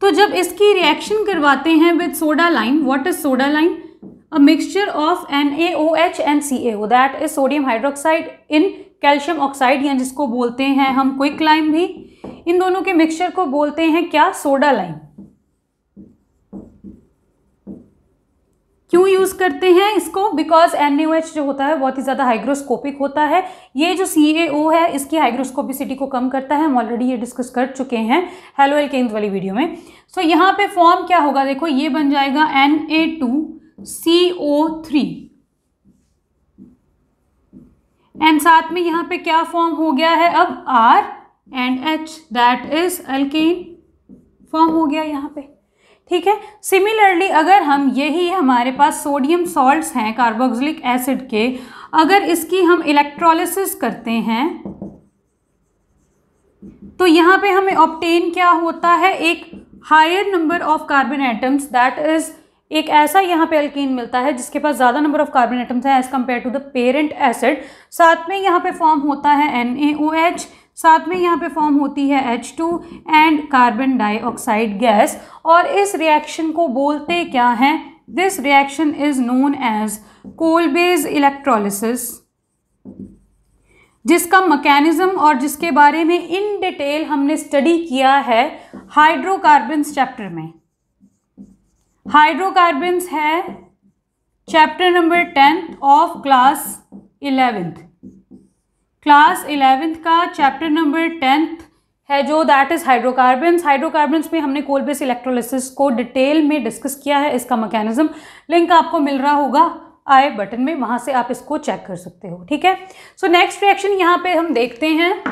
Speaker 1: तो जब इसकी रिएक्शन करवाते हैं with soda lime, what is soda lime? A mixture of NaOH and CaO that is sodium hydroxide in calcium oxide, या जिसको बोलते हैं हम क्विक लाइम भी। इन दोनों के मिक्सचर को बोलते हैं क्या, सोडा लाइम। क्यों यूज करते हैं इसको? बिकॉज NaOH जो होता है बहुत ही ज्यादा हाइग्रोस्कोपिक होता है, ये जो CaO है इसकी हाइग्रोस्कोपिसिटी को कम करता है, हम ऑलरेडी ये डिस्कस कर चुके हैं हेलो एल्केन्स वाली वीडियो में। सो यहाँ पे फॉर्म क्या होगा, देखो ये बन जाएगा Na2CO3 एंड साथ में यहाँ पे क्या फॉर्म हो गया है अब R and H that is alkane form हो गया यहाँ पे, ठीक है। सिमिलरली अगर हम यही हमारे पास सोडियम सॉल्ट्स हैं कार्बोक्सिलिक एसिड के, अगर इसकी हम इलेक्ट्रोलिसिस करते हैं तो यहाँ पे हमें ऑब्टेन क्या होता है, एक higher number of carbon atoms that is एक ऐसा यहाँ पे अल्कीन मिलता है जिसके पास ज़्यादा नंबर ऑफ कार्बन एटम्स है as compare to the parent acid. साथ में यहाँ पे फॉर्म होता है NaOH, साथ में यहाँ पे फॉर्म होती है H2 and carbon dioxide gas, और इस रिएक्शन को बोलते क्या हैं, this reaction is known as Kolbe's electrolysis, जिसका मैकेनिज्म और जिसके बारे में इन डिटेल हमने स्टडी किया है हाइड्रोकार्बन्स चैप्टर में। हाइड्रोकार्बन्स है chapter number 10 of class 11th। Class 11th का चैप्टर नंबर 10th है जो दैट इज हाइड्रोकार्बन्स। हाइड्रोकार्बन्स में हमने कोलबेस इलेक्ट्रोलिसिस को डिटेल में डिस्कस किया है, इसका मैकेनिज्म लिंक आपको मिल रहा होगा आई बटन में, वहां से आप इसको चेक कर सकते हो, ठीक है। सो नेक्स्ट रिएक्शन यहाँ पे हम देखते हैं,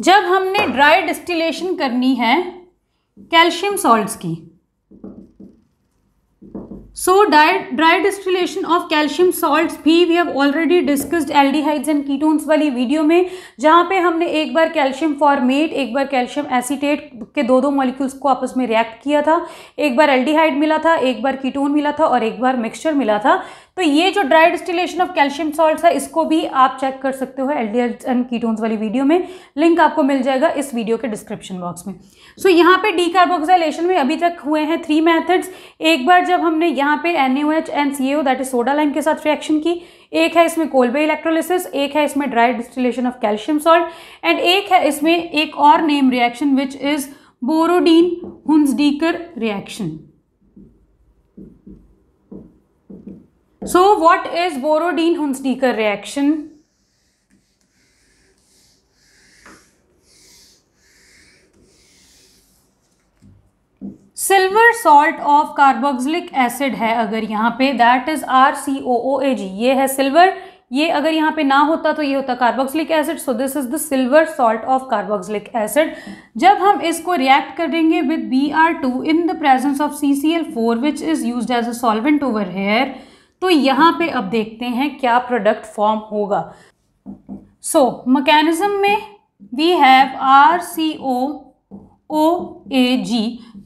Speaker 1: जब हमने ड्राई डिस्टिलेशन करनी है कैल्शियम सॉल्ट्स की। So dry distillation of calcium salts भी we have already discussed aldehydes and ketones वाली वीडियो में, जहाँ पे हमने एक बार कैल्शियम फॉर्मेट, एक बार कैल्शियम एसीटेट के दो मॉलिक्यूल्स को आपस में रिएक्ट किया था, एक बार एल्डिहाइड मिला था, एक बार कीटोन मिला था और एक बार मिक्सचर मिला था। तो ये जो dry distillation of calcium salts है इसको भी आप चेक कर सकते हो एल्डिहाइड्स एंड कीटोन्स वाली वीडियो में, लिंक आपको मिल जाएगा इस वीडियो के डिस्क्रिप्शन बॉक्स में। सो यहाँ पे डीकार्बोक्सिलेशन में अभी तक हुए हैं 3 मेथड्स। एक बार जब हमने यहाँ पे NaOH and CaO that is soda lime के साथ रिएक्शन की, एक है इसमें कोलबे इलेक्ट्रोलिसिस, एक है इसमें dry distillation of calcium salt and एक है इसमें एक और name reaction which is Borodin Hunsdiecker reaction. So what is Borodin-Hunsdiecker reaction? Silver salt of carboxylic acid है अगर यहाँ पे दैट इज RCOOAG, ये है सिल्वर, ये अगर यहाँ पे ना होता तो ये होता carboxylic acid, so this is the silver salt of carboxylic acid. जब हम इसको रिएक्ट करेंगे with Br2 in the presence of CCl4 which is used as a solvent over here, तो यहाँ पे अब देखते हैं क्या प्रोडक्ट फॉर्म होगा। सो मैकेनिज्म में we have RCOOAG।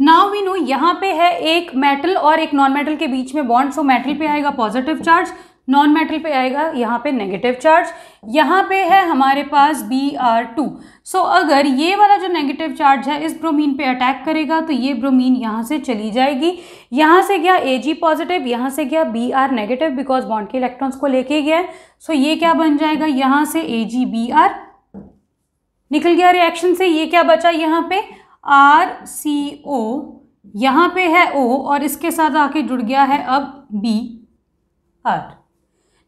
Speaker 1: Now we know यहाँ पे है एक मेटल और एक नॉन मेटल के बीच में बॉन्ड, सो मेटल पे आएगा पॉजिटिव चार्ज, नॉन मेटल पे आएगा यहाँ पे नेगेटिव चार्ज। यहाँ पे है हमारे पास Br2। सो अगर ये वाला जो नेगेटिव चार्ज है इस ब्रोमीन पे अटैक करेगा तो ये ब्रोमीन यहाँ से चली जाएगी, यहाँ से गया Ag पॉजिटिव, यहाँ से गया Br नेगेटिव बिकॉज बॉन्ड के इलेक्ट्रॉन्स को लेके गया है। सो ये क्या बन जाएगा, यहाँ से AgBr निकल गया रिएक्शन से। ये क्या बचा यहाँ पे RCO, यहाँ पे है O और इसके साथ आके जुड़ गया है अब Br।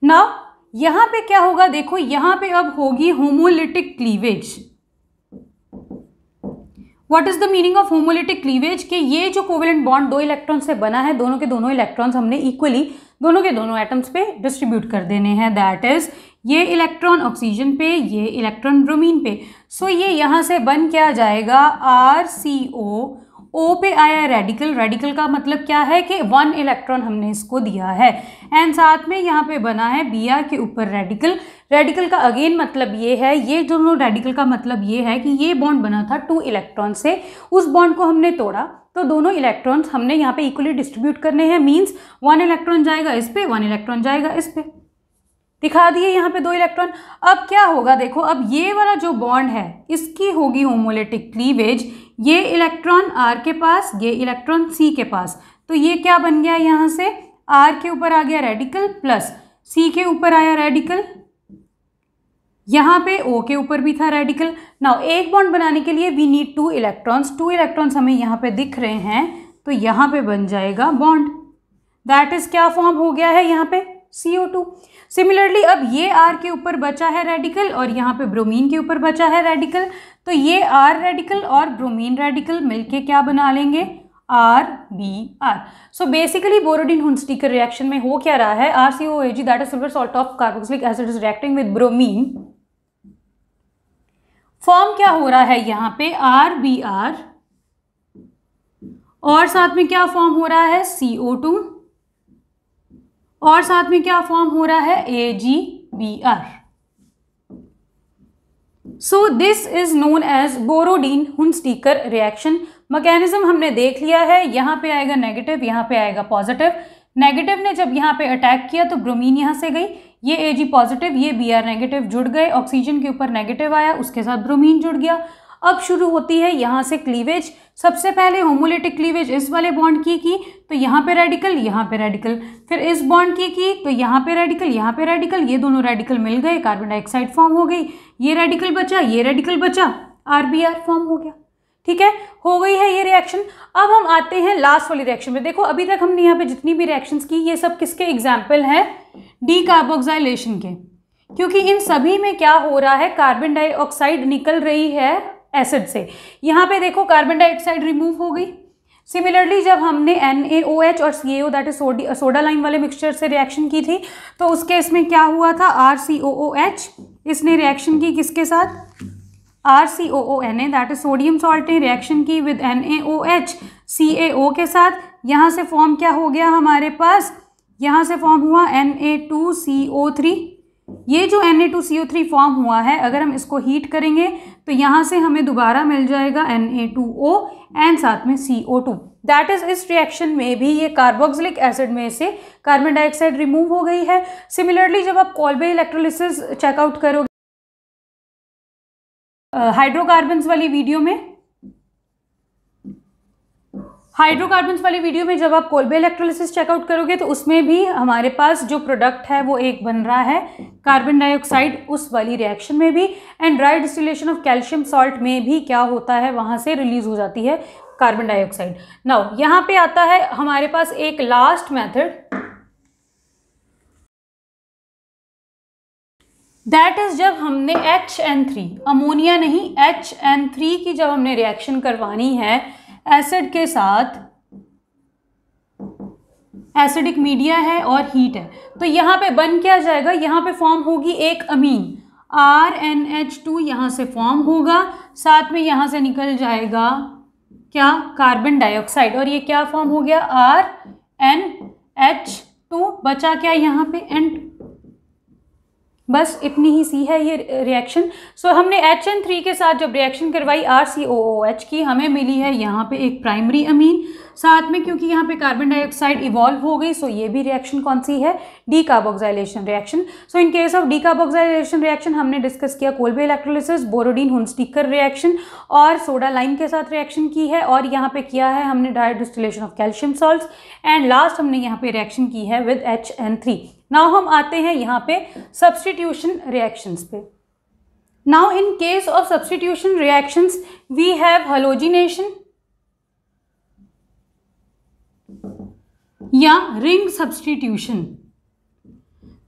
Speaker 1: नाउ यहाँ पे क्या होगा, देखो यहाँ पे अब होगी homolytic cleavage. What is the meaning of homolytic cleavage? कि ये जो कोवेलेंट बॉन्ड दो इलेक्ट्रॉन से बना है, दोनों के दोनों इलेक्ट्रॉन्स हमने इक्वली दोनों के दोनों एटम्स पे डिस्ट्रीब्यूट कर देने हैं। दैट इज ये इलेक्ट्रॉन ऑक्सीजन पे, ये इलेक्ट्रॉन ब्रोमीन पे। सो ये यहाँ से बन क्या जाएगा, RCO, O पे आया रेडिकल, रेडिकल का मतलब क्या है कि 1 इलेक्ट्रॉन हमने इसको दिया है, एंड साथ में यहाँ पे बना है Br के ऊपर रेडिकल। रेडिकल का अगेन मतलब ये है, ये दोनों रेडिकल का मतलब ये है कि ये बॉन्ड बना था 2 इलेक्ट्रॉन से, उस बॉन्ड को हमने तोड़ा तो दोनों इलेक्ट्रॉन्स हमने यहाँ पे इक्वली डिस्ट्रीब्यूट करने हैं। मीन्स 1 इलेक्ट्रॉन जाएगा इस पे, 1 इलेक्ट्रॉन जाएगा इस पे, दिखा दिए यहाँ पे 2 इलेक्ट्रॉन। अब क्या होगा, देखो अब ये वाला जो बॉन्ड है इसकी होगी होमोलिटिक क्लीवेज, ये इलेक्ट्रॉन R के पास, ये इलेक्ट्रॉन C के पास। तो ये क्या बन गया, यहाँ से R के ऊपर आ गया रेडिकल प्लस C के ऊपर आया रेडिकल, यहाँ पे O के ऊपर भी था रेडिकल। नाउ एक बॉन्ड बनाने के लिए वी नीड 2 इलेक्ट्रॉन्स, 2 इलेक्ट्रॉन्स हमें यहाँ पे दिख रहे हैं, तो यहाँ पे बन जाएगा बॉन्ड। दैट इज क्या फॉर्म हो गया है यहाँ पे, CO2। सिमिलरली अब ये R के ऊपर बचा है रेडिकल और यहाँ पे ब्रोमीन के ऊपर बचा है रेडिकल, तो ये R रेडिकल और ब्रोमीन रेडिकल मिलके क्या बना लेंगे, RBr। So basically Borodin Hunsdiecker reaction में हो क्या रहा है, RCOAG that is silver salt of carboxylic acid is reacting with bromine. Form क्या हो रहा है यहाँ पे, RBr और साथ में क्या फॉर्म हो रहा है, CO2 और साथ में क्या फॉर्म हो रहा है, AgBr। So this is known as Borodin Hunsdiecker reaction. Mechanism हमने देख लिया है, यहाँ पे आएगा नेगेटिव, यहाँ पे आएगा पॉजिटिव। नेगेटिव ने जब यहाँ पे अटैक किया तो ब्रोमीन यहाँ से गई, ये Ag पॉजिटिव, ये Br नेगेटिव जुड़ गए, ऑक्सीजन के ऊपर नेगेटिव आया, उसके साथ ब्रोमीन जुड़ गया। अब शुरू होती है यहाँ से क्लीवेज। सबसे पहले होमोलिटिक क्लीवेज इस वाले बॉन्ड की तो यहाँ पे रेडिकल, यहाँ पे रेडिकल, फिर इस बॉन्ड की तो यहाँ पे रेडिकल, यहाँ पे रेडिकल, ये दोनों रेडिकल मिल गए, कार्बन डाइऑक्साइड फॉर्म हो गई, ये रेडिकल बचा, ये रेडिकल बचा, RBr फॉर्म हो गया। ठीक है, हो गई है ये रिएक्शन। अब हम आते हैं लास्ट वाली रिएक्शन में। देखो अभी तक हमने यहाँ पे जितनी भी रिएक्शंस की ये सब किसके एग्जाम्पल हैं, डीकार्बोक्सिलेशन के, क्योंकि इन सभी में क्या हो रहा है, कार्बन डाइऑक्साइड निकल रही है एसिड से। यहाँ पे देखो कार्बन डाइऑक्साइड रिमूव हो गई। सिमिलरली जब हमने NaOH और CaO that is soda lime वाले मिक्सचर से रिएक्शन की थी तो उस केस में क्या हुआ था, RCOOH इसने रिएक्शन की किसके साथ, RCOONA that is sodium salt ने रिएक्शन की विद NaOH CaO के साथ। यहाँ से फॉर्म क्या हो गया हमारे पास, यहाँ से फॉर्म हुआ Na2CO3। ये जो Na2CO3 फॉर्म हुआ है, अगर हम इसको हीट करेंगे तो यहाँ से हमें दोबारा मिल जाएगा Na2O एंड साथ में CO2। दैट इज इस रिएक्शन में भी ये कार्बोक्सिलिक एसिड में से कार्बन डाइऑक्साइड रिमूव हो गई है। सिमिलरली जब आप कोल्बे इलेक्ट्रोलिसिस चेकआउट करोगे हाइड्रोकार्बन्स वाली वीडियो में, जब आप कोल्बे इलेक्ट्रोलिसिस चेकआउट करोगे तो उसमें भी हमारे पास जो प्रोडक्ट है वो एक बन रहा है कार्बन डाइऑक्साइड, उस वाली रिएक्शन में भी। And dry distillation of calcium salt में भी क्या होता है, वहाँ से रिलीज हो जाती है कार्बन डाइऑक्साइड। नाउ यहाँ पे आता है हमारे पास एक लास्ट मेथड, दैट इज जब हमने HN3 अमोनिया नहीं HN3 की जब हमने रिएक्शन करवानी है एसिड के साथ, एसिडिक मीडिया है और हीट है, तो यहाँ पे बन क्या जाएगा, यहाँ पे फॉर्म होगी एक अमीन RNH2, यहाँ से फॉर्म होगा, साथ में यहाँ से निकल जाएगा क्या, कार्बन डाइऑक्साइड, और ये क्या फॉर्म हो गया, RNH2, बचा क्या यहाँ पे N2। बस इतनी ही सी है ये रिएक्शन। सो हमने HN3 के साथ जब रिएक्शन करवाई RCOOH की, हमें मिली है यहाँ पे एक प्राइमरी अमीन, साथ में क्योंकि यहाँ पे कार्बन डाइऑक्साइड इवॉल्व हो गई, सो ये भी रिएक्शन कौन सी है, decarboxylation reaction. So in case of decarboxylation reaction हमने डिस्कस किया Kolbe electrolysis, Borodin Hunsdiecker reaction और सोडा लाइम के साथ रिएक्शन की है, और यहाँ पे किया है हमने direct distillation of calcium salts, and last हमने यहाँ पे रिएक्शन की है विद HN3। नाउ हम आते हैं यहाँ पे सब्स्टिट्यूशन रिएक्शंस पे। Now in case of substitution reactions we have halogenation या रिंग सब्स्टिट्यूशन।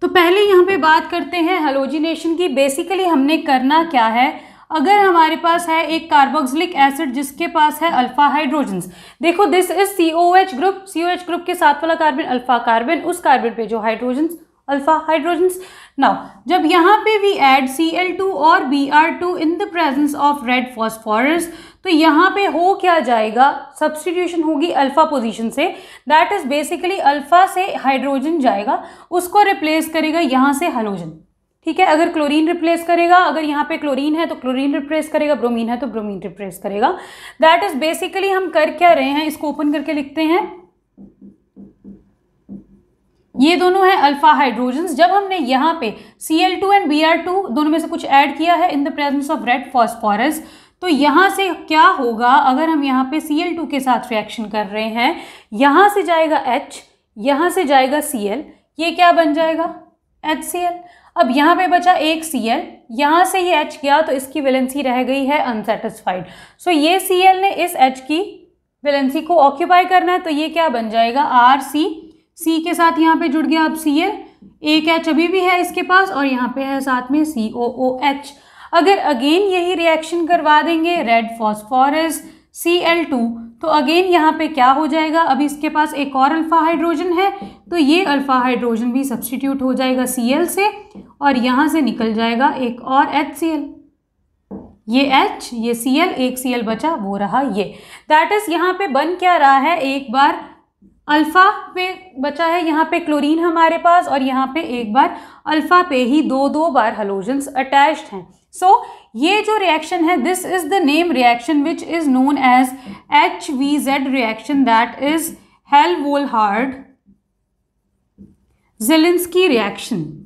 Speaker 1: तो पहले यहाँ पे बात करते हैं हैलोजिनेशन की। बेसिकली हमने करना क्या है, अगर हमारे पास है एक कार्बोक्सिलिक एसिड जिसके पास है अल्फा हाइड्रोजन्स, देखो this is COH group, COH group के साथ वाला कार्बन अल्फा कार्बन, उस कार्बन पे जो हाइड्रोजन्स अल्फा हाइड्रोजन्स। नाउ जब यहाँ पे वी ऐड Cl2 और Br2 in the presence of red phosphorus, तो यहाँ पे हो क्या जाएगा, सब्स्टिट्यूशन होगी अल्फा पोजीशन से, दैट इज बेसिकली अल्फा से हाइड्रोजन जाएगा, उसको रिप्लेस करेगा यहाँ से हैलोजन। ठीक है, अगर क्लोरीन रिप्लेस करेगा, अगर यहाँ पे क्लोरीन है तो क्लोरीन रिप्लेस करेगा, ब्रोमीन है तो ब्रोमीन रिप्लेस करेगा। दैट इज बेसिकली हम कर क्या रहे हैं, इसको ओपन करके लिखते हैं, ये दोनों है अल्फा हाइड्रोजन्स। जब हमने यहाँ पे Cl2 एंड Br2 दोनों में से कुछ ऐड किया है इन the presence of red phosphorus, तो यहाँ से क्या होगा, अगर हम यहाँ पे Cl2 के साथ रिएक्शन कर रहे हैं, यहाँ से जाएगा H, यहाँ से जाएगा Cl, ये क्या बन जाएगा HCl। अब यहाँ पे बचा एक Cl, यहाँ से ये H गया तो इसकी वैलेंसी रह गई है अनसेटिस्फाइड। सो ये Cl ने इस H की वैलेंसी को ऑक्यूपाई करना है, तो ये क्या बन जाएगा RC, C के साथ यहाँ पे जुड़ गया अब Cl, एक H अभी भी है इसके पास, और यहाँ पे है साथ में COOH। अगर अगेन यही रिएक्शन करवा देंगे रेड फॉस्फोरस Cl2, तो अगेन यहाँ पे क्या हो जाएगा, अभी इसके पास एक और अल्फा हाइड्रोजन है, तो ये अल्फा हाइड्रोजन भी सब्स्टिट्यूट हो जाएगा Cl से, और यहाँ से निकल जाएगा एक और HCl, ये H, ये Cl, एक Cl बचा वो रहा ये। दैट इज यहाँ पे बन क्या रहा है, एक बार अल्फा पे बचा है यहाँ पे क्लोरीन हमारे पास, और यहाँ पे एक बार अल्फा पे ही दो बार हैलोजेंस अटैच्ड हैं। सो ये जो रिएक्शन है, this is the name reaction which is known as HVZ reaction, that is Hell Volhard Zelinsky reaction.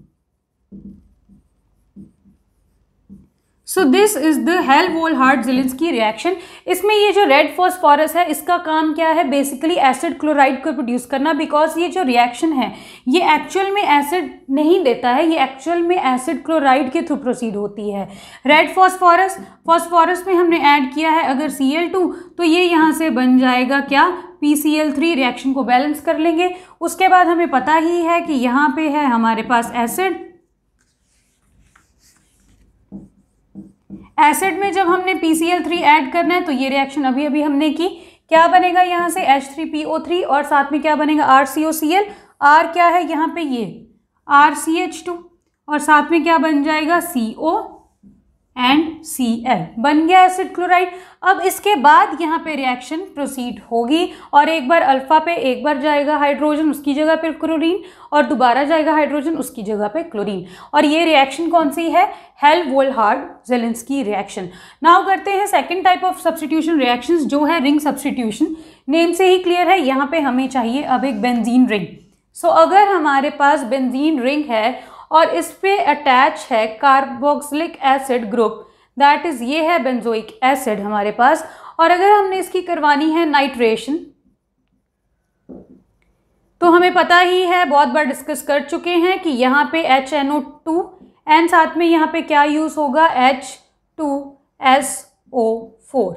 Speaker 1: So this is the Hell Volhard Zelinsky reaction. इसमें ये जो रेड फॉस्फोरस है, इसका काम क्या है, बेसिकली एसिड क्लोराइड को प्रोड्यूस करना, बिकॉज ये जो रिएक्शन है ये एक्चुअल में एसिड नहीं देता है, ये एक्चुअल में एसिड क्लोराइड के थ्रू प्रोसीड होती है। रेड फॉस्फोरस में हमने ऐड किया है अगर Cl2, तो ये यहाँ से बन जाएगा क्या, PCl3, रिएक्शन को बैलेंस कर लेंगे। उसके बाद हमें पता ही है कि यहाँ पे है हमारे पास एसिड में जब हमने PCl3 ऐड करना है, तो ये रिएक्शन अभी अभी हमने की, क्या बनेगा यहाँ से H3PO3, और साथ में क्या बनेगा RCOCl, R क्या है यहाँ पे ये RCH2, और साथ में क्या बन जाएगा CO एंड Cl, बन गया एसिड क्लोराइड। अब इसके बाद यहाँ पे रिएक्शन प्रोसीड होगी, और एक बार अल्फा पे एक बार जाएगा हाइड्रोजन, उसकी जगह पे क्लोरीन, और दोबारा जाएगा हाइड्रोजन, उसकी जगह पे क्लोरीन, और ये रिएक्शन कौन सी है, हेल्वोल्हार्ड-ज़ेलिंस्की रिएक्शन। नाउ करते हैं second type of substitution reactions, जो है रिंग सब्स्टिट्यूशन। नेम से ही क्लियर है, यहाँ पे हमें चाहिए अब एक बेंजीन रिंग। सो अगर हमारे पास बेंजीन रिंग है और इस पे अटैच है carboxylic acid group, that is ये है बेंजोइक एसिड हमारे पास, और अगर हमने इसकी करवानी है नाइट्रेशन, तो हमें पता ही है, बहुत बार डिस्कस कर चुके हैं कि यहाँ पे HNO2 एंड साथ में यहाँ पे क्या यूज होगा, H2SO4,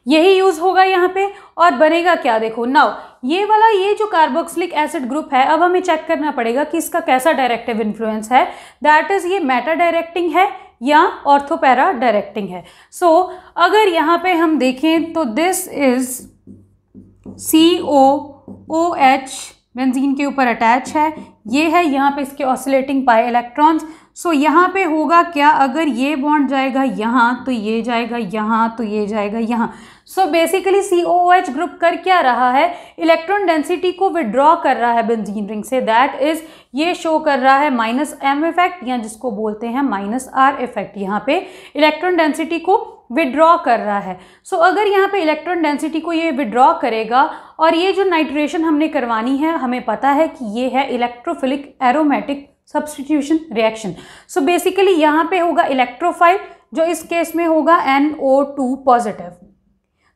Speaker 1: यही यूज होगा यहाँ पे। और बनेगा क्या, देखो नाउ ये वाला, ये जो कार्बोक्सिलिक एसिड ग्रुप है, अब हमें चेक करना पड़ेगा कि इसका कैसा डायरेक्टिव इन्फ्लुएंस है, दैट इज ये मेटा डायरेक्टिंग है या ऑर्थोपैरा डायरेक्टिंग है। सो अगर यहाँ पे हम देखें तो this is CO OH benzene के ऊपर अटैच है, ये है यहाँ पे इसके ऑसिलेटिंग पाई इलेक्ट्रॉन्स। सो यहाँ पे होगा क्या, अगर ये बॉन्ड जाएगा यहाँ तो ये जाएगा यहाँ, तो ये जाएगा यहाँ। सो बेसिकली COOH ग्रुप कर क्या रहा है, इलेक्ट्रॉन डेंसिटी को विड्रॉ कर रहा है बेंजीन रिंग से। दैट इज ये शो कर रहा है -M इफेक्ट, या जिसको बोलते हैं -R इफेक्ट। यहाँ पे इलेक्ट्रॉन डेंसिटी को विड्रॉ कर रहा है। सो अगर यहाँ पे इलेक्ट्रॉन डेंसिटी को ये विड्रॉ करेगा, और ये जो नाइट्रेशन हमने करवानी है, हमें पता है कि ये है electrophilic aromatic substitution reaction. So basically यहाँ पे होगा इलेक्ट्रोफाइल, जो इस केस में होगा NO2 पॉजिटिव।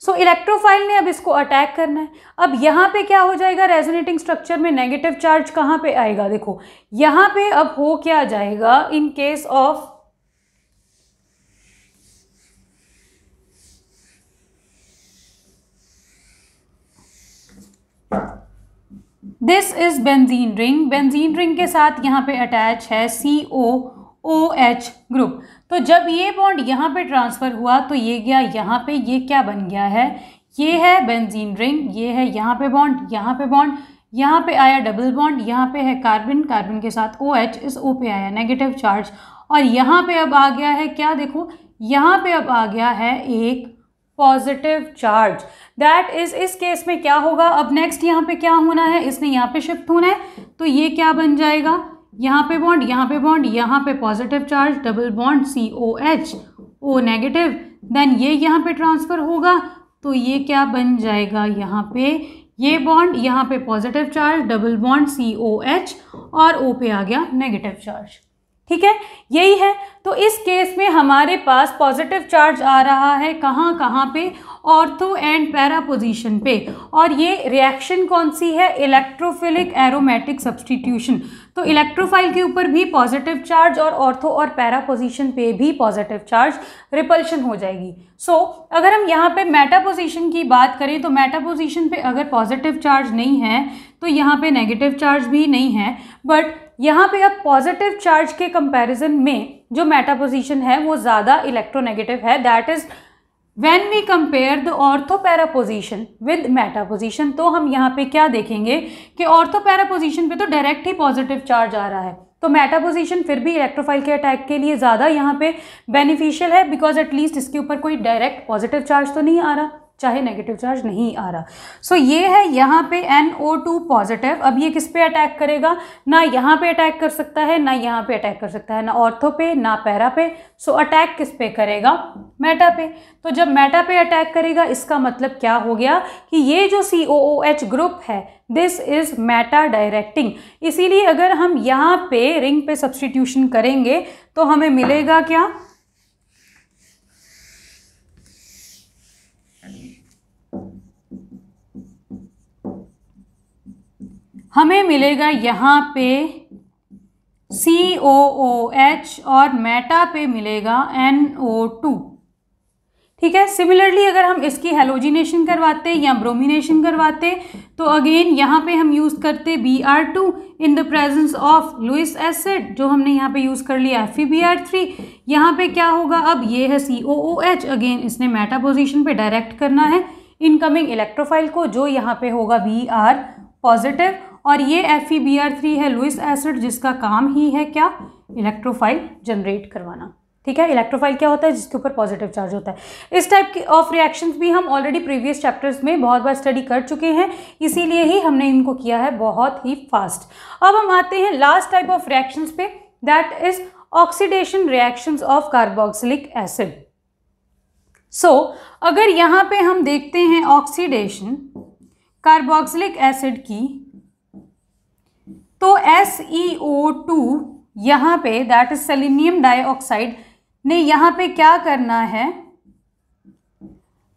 Speaker 1: सो इलेक्ट्रोफाइल ने अब इसको अटैक करना है। अब यहाँ पे क्या हो जाएगा, रेजोनेटिंग स्ट्रक्चर में नेगेटिव चार्ज कहाँ पे आएगा, देखो यहाँ पे अब हो क्या जाएगा, इन case of this is benzene ring. Benzene ring के साथ यहाँ पे अटैच है COOH ग्रुप। तो जब ये बॉन्ड यहाँ पे ट्रांसफ़र हुआ तो ये गया यहाँ पे, ये क्या बन गया है, ये है बेंजीन रिंग, ये है यहाँ पे बॉन्ड, यहाँ पे बॉन्ड, यहाँ पे आया डबल बॉन्ड, यहाँ पे है कार्बन, कार्बन के साथ OH, इस O पे आया नेगेटिव चार्ज, और यहाँ पे अब आ गया है क्या, देखो यहाँ पे अब आ गया है एक पॉजिटिव चार्ज। दैट इज इस केस में क्या होगा, अब नेक्स्ट यहाँ पे क्या होना है, इसने यहाँ पे शिफ्ट होना है, तो ये क्या बन जाएगा, यहाँ पे बॉन्ड, यहाँ पे बॉन्ड, यहाँ पे positive charge, double bond COH, O negative, then ये यहाँ पे ट्रांसफ़र होगा, तो ये क्या बन जाएगा, यहाँ पे ये बॉन्ड, यहाँ पे positive charge, double bond COH, और O पे आ गया नेगेटिव चार्ज। ठीक है, यही है। तो इस केस में हमारे पास पॉजिटिव चार्ज आ रहा है कहाँ कहाँ पे, ऑर्थो एंड पैरा पोजीशन पे, और ये रिएक्शन कौन सी है, इलेक्ट्रोफिलिक एरोमेटिक सब्स्टिट्यूशन। तो इलेक्ट्रोफाइल के ऊपर भी पॉजिटिव चार्ज और ऑर्थो और पैरा पोजीशन पे भी पॉजिटिव चार्ज, रिपल्शन हो जाएगी। सो अगर हम यहाँ पे मेटा पोजीशन की बात करें तो मेटा पोजीशन पे अगर पॉजिटिव चार्ज नहीं है तो यहाँ पे नेगेटिव चार्ज भी नहीं है, बट यहाँ पे अब पॉजिटिव चार्ज के कंपैरिजन में जो मेटा पोजीशन है वो ज़्यादा इलेक्ट्रोनेगेटिव है। That is when we compare the ortho para position with meta position, तो हम यहाँ पे क्या देखेंगे कि ऑर्थो पैरा पोजीशन पे तो डायरेक्ट ही पॉजिटिव चार्ज आ रहा है, तो मेटा पोजीशन फिर भी इलेक्ट्रोफाइल के अटैक के लिए ज़्यादा यहाँ पे बेनिफिशियल है, बिकॉज एटलीस्ट इसके ऊपर कोई डायरेक्ट पॉजिटिव चार्ज तो नहीं आ रहा, चाहे नेगेटिव चार्ज नहीं आ रहा। सो ये है यहाँ पे NO2 पॉजिटिव। अब ये किस पे अटैक करेगा, ना यहाँ पे अटैक कर सकता है, ना यहाँ पे अटैक कर सकता है, ना ऑर्थो पे ना पैरा पे। सो अटैक किस पे करेगा, मेटा पे। तो जब मेटा पे अटैक करेगा इसका मतलब क्या हो गया कि ये जो COOH ग्रुप है दिस इज मेटा डायरेक्टिंग। इसीलिए अगर हम यहाँ पे रिंग पे सब्स्टिट्यूशन करेंगे तो हमें मिलेगा क्या, हमें मिलेगा यहाँ पे COOH और मेटा पे मिलेगा NO2। ठीक है, सिमिलरली अगर हम इसकी हेलोजिनेशन करवाते या ब्रोमिनेशन करवाते तो अगेन यहाँ पे हम यूज़ करते Br2 in the presence of Lewis acid, जो हमने यहाँ पे यूज़ कर लिया FeBr3। यहाँ पे क्या होगा, अब ये है COOH, अगेन इसने मेटा पोजीशन पे डायरेक्ट करना है इनकमिंग इलेक्ट्रोफाइल को, जो यहाँ पे होगा Br पॉजिटिव, और ये FeBr3 है लुइस एसिड, जिसका काम ही है क्या, इलेक्ट्रोफाइल जनरेट करवाना। ठीक है, इलेक्ट्रोफाइल क्या होता है, जिसके ऊपर पॉजिटिव चार्ज होता है। इस टाइप के ऑफ रिएक्शंस भी हम ऑलरेडी प्रीवियस चैप्टर्स में बहुत बार स्टडी कर चुके हैं, इसीलिए ही हमने इनको किया है बहुत ही फास्ट। अब हम आते हैं लास्ट टाइप ऑफ रिएक्शंस पे, that is oxidation reactions of carboxylic acid. So अगर यहाँ पे हम देखते हैं ऑक्सीडेशन कार्बोक्सिलिक एसिड की, तो SeO2 यहाँ पे दैट इज सेलेनियम डाइऑक्साइड ने यहाँ पे क्या करना है,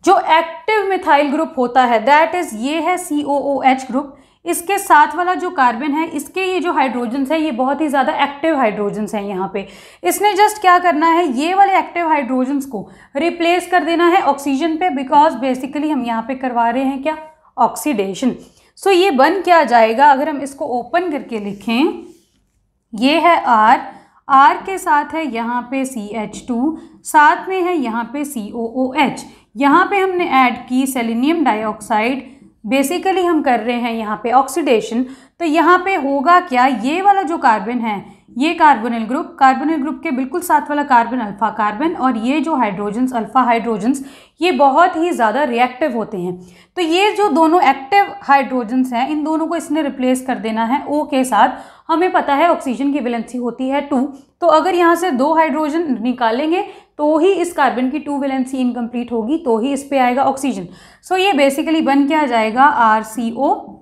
Speaker 1: जो एक्टिव मिथाइल ग्रुप होता है दैट इज ये है COOH ग्रुप, इसके साथ वाला जो कार्बन है इसके ये जो हाइड्रोजन्स है ये बहुत ही ज़्यादा एक्टिव हाइड्रोजन्स हैं। यहाँ पे इसने जस्ट क्या करना है, ये वाले एक्टिव हाइड्रोजन्स को रिप्लेस कर देना है ऑक्सीजन पे, बिकॉज बेसिकली हम यहाँ पे करवा रहे हैं क्या, ऑक्सीडेशन। सो ये बन क्या जाएगा, अगर हम इसको ओपन करके लिखें, ये है R के साथ है यहाँ पे CH2, साथ में है यहाँ पे COOH, यहाँ पे हमने ऐड की सेलेनियम डाइऑक्साइड, बेसिकली हम कर रहे हैं यहाँ पे ऑक्सीडेशन, तो यहाँ पे होगा क्या, ये वाला जो कार्बन है ये कार्बोनिल ग्रुप के बिल्कुल साथ वाला कार्बन अल्फा कार्बन, और ये जो हाइड्रोजन्स अल्फा हाइड्रोजन्स ये बहुत ही ज़्यादा रिएक्टिव होते हैं। तो ये जो दोनों एक्टिव हाइड्रोजन्स हैं इन दोनों को इसने रिप्लेस कर देना है O के साथ। हमें पता है ऑक्सीजन की वैलेंसी होती है 2, तो अगर यहाँ से 2 हाइड्रोजन निकालेंगे तो ही इस कार्बन की 2 वैलेंसी इनकम्प्लीट होगी, तो ही इस पे आएगा ऑक्सीजन। सो ये बेसिकली बन क्या जाएगा RCOCOOH,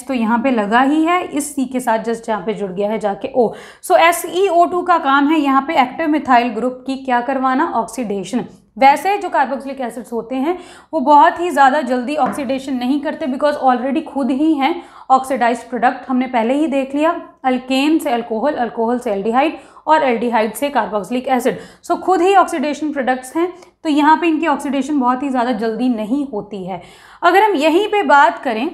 Speaker 1: तो यहाँ पे लगा ही है इस C के साथ जस्ट यहाँ पे जुड़ गया है जाके O। सो SeO2 का काम है यहाँ पे एक्टिव मिथाइल ग्रुप की क्या करवाना, ऑक्सीडेशन। वैसे जो कार्बोक्सिलिक एसिड्स होते हैं वो बहुत ही ज़्यादा जल्दी ऑक्सीडेशन नहीं करते, बिकॉज ऑलरेडी खुद ही हैं ऑक्सीडाइज्ड प्रोडक्ट। हमने पहले ही देख लिया, अल्केन से अल्कोहल, अल्कोहल से एल्डिहाइड और एल्डिहाइड से कार्बोक्सिलिक एसिड। सो खुद ही ऑक्सीडेशन प्रोडक्ट्स हैं, तो यहाँ पे इनकी ऑक्सीडेशन बहुत ही ज़्यादा जल्दी नहीं होती है। अगर हम यहीं पे बात करें,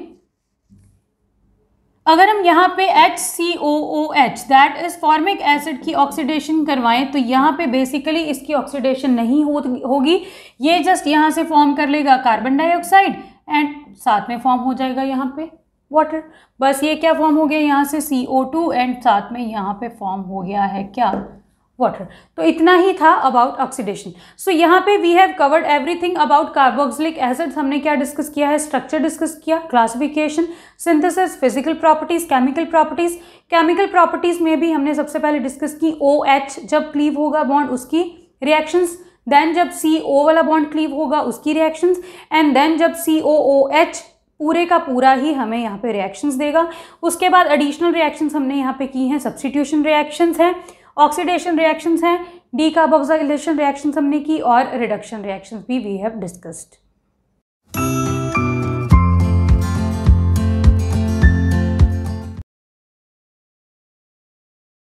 Speaker 1: अगर हम यहाँ पे HCOOH that is formic acid की ऑक्सीडेशन करवाएं तो यहाँ पे बेसिकली इसकी ऑक्सीडेशन नहीं होगी, ये जस्ट यहाँ से फॉर्म कर लेगा कार्बन डाइऑक्साइड एंड साथ में फॉर्म हो जाएगा यहाँ पे वाटर। बस ये क्या फॉर्म हो गया यहाँ से CO2 एंड साथ में यहाँ पे फॉर्म हो गया है क्या, वाटर। तो इतना ही था अबाउट ऑक्सीडेशन। सो यहाँ पे we have covered everything about carboxylic acids. हमने क्या डिस्कस किया है, स्ट्रक्चर डिस्कस किया, classification, synthesis, physical properties, chemical properties. Chemical properties में भी हमने सबसे पहले डिस्कस की OH जब क्लीव होगा बॉन्ड उसकी रिएक्शंस, देन जब CO वाला बॉन्ड क्लीव होगा उसकी रिएक्शंस, एंड देन जब COOH पूरे का पूरा ही हमें यहाँ पे रिएक्शंस देगा। उसके बाद एडिशनल रिएक्शंस हमने यहाँ पे की हैं, सब्स्टिट्यूशन रिएक्शंस हैं, ऑक्सीडेशन रिएक्शंस हैं, डीकार्बोक्सिलेशन रिएक्शंस हमने की और रिडक्शन रिएक्शंस भी वी हैव डिस्कस्ड।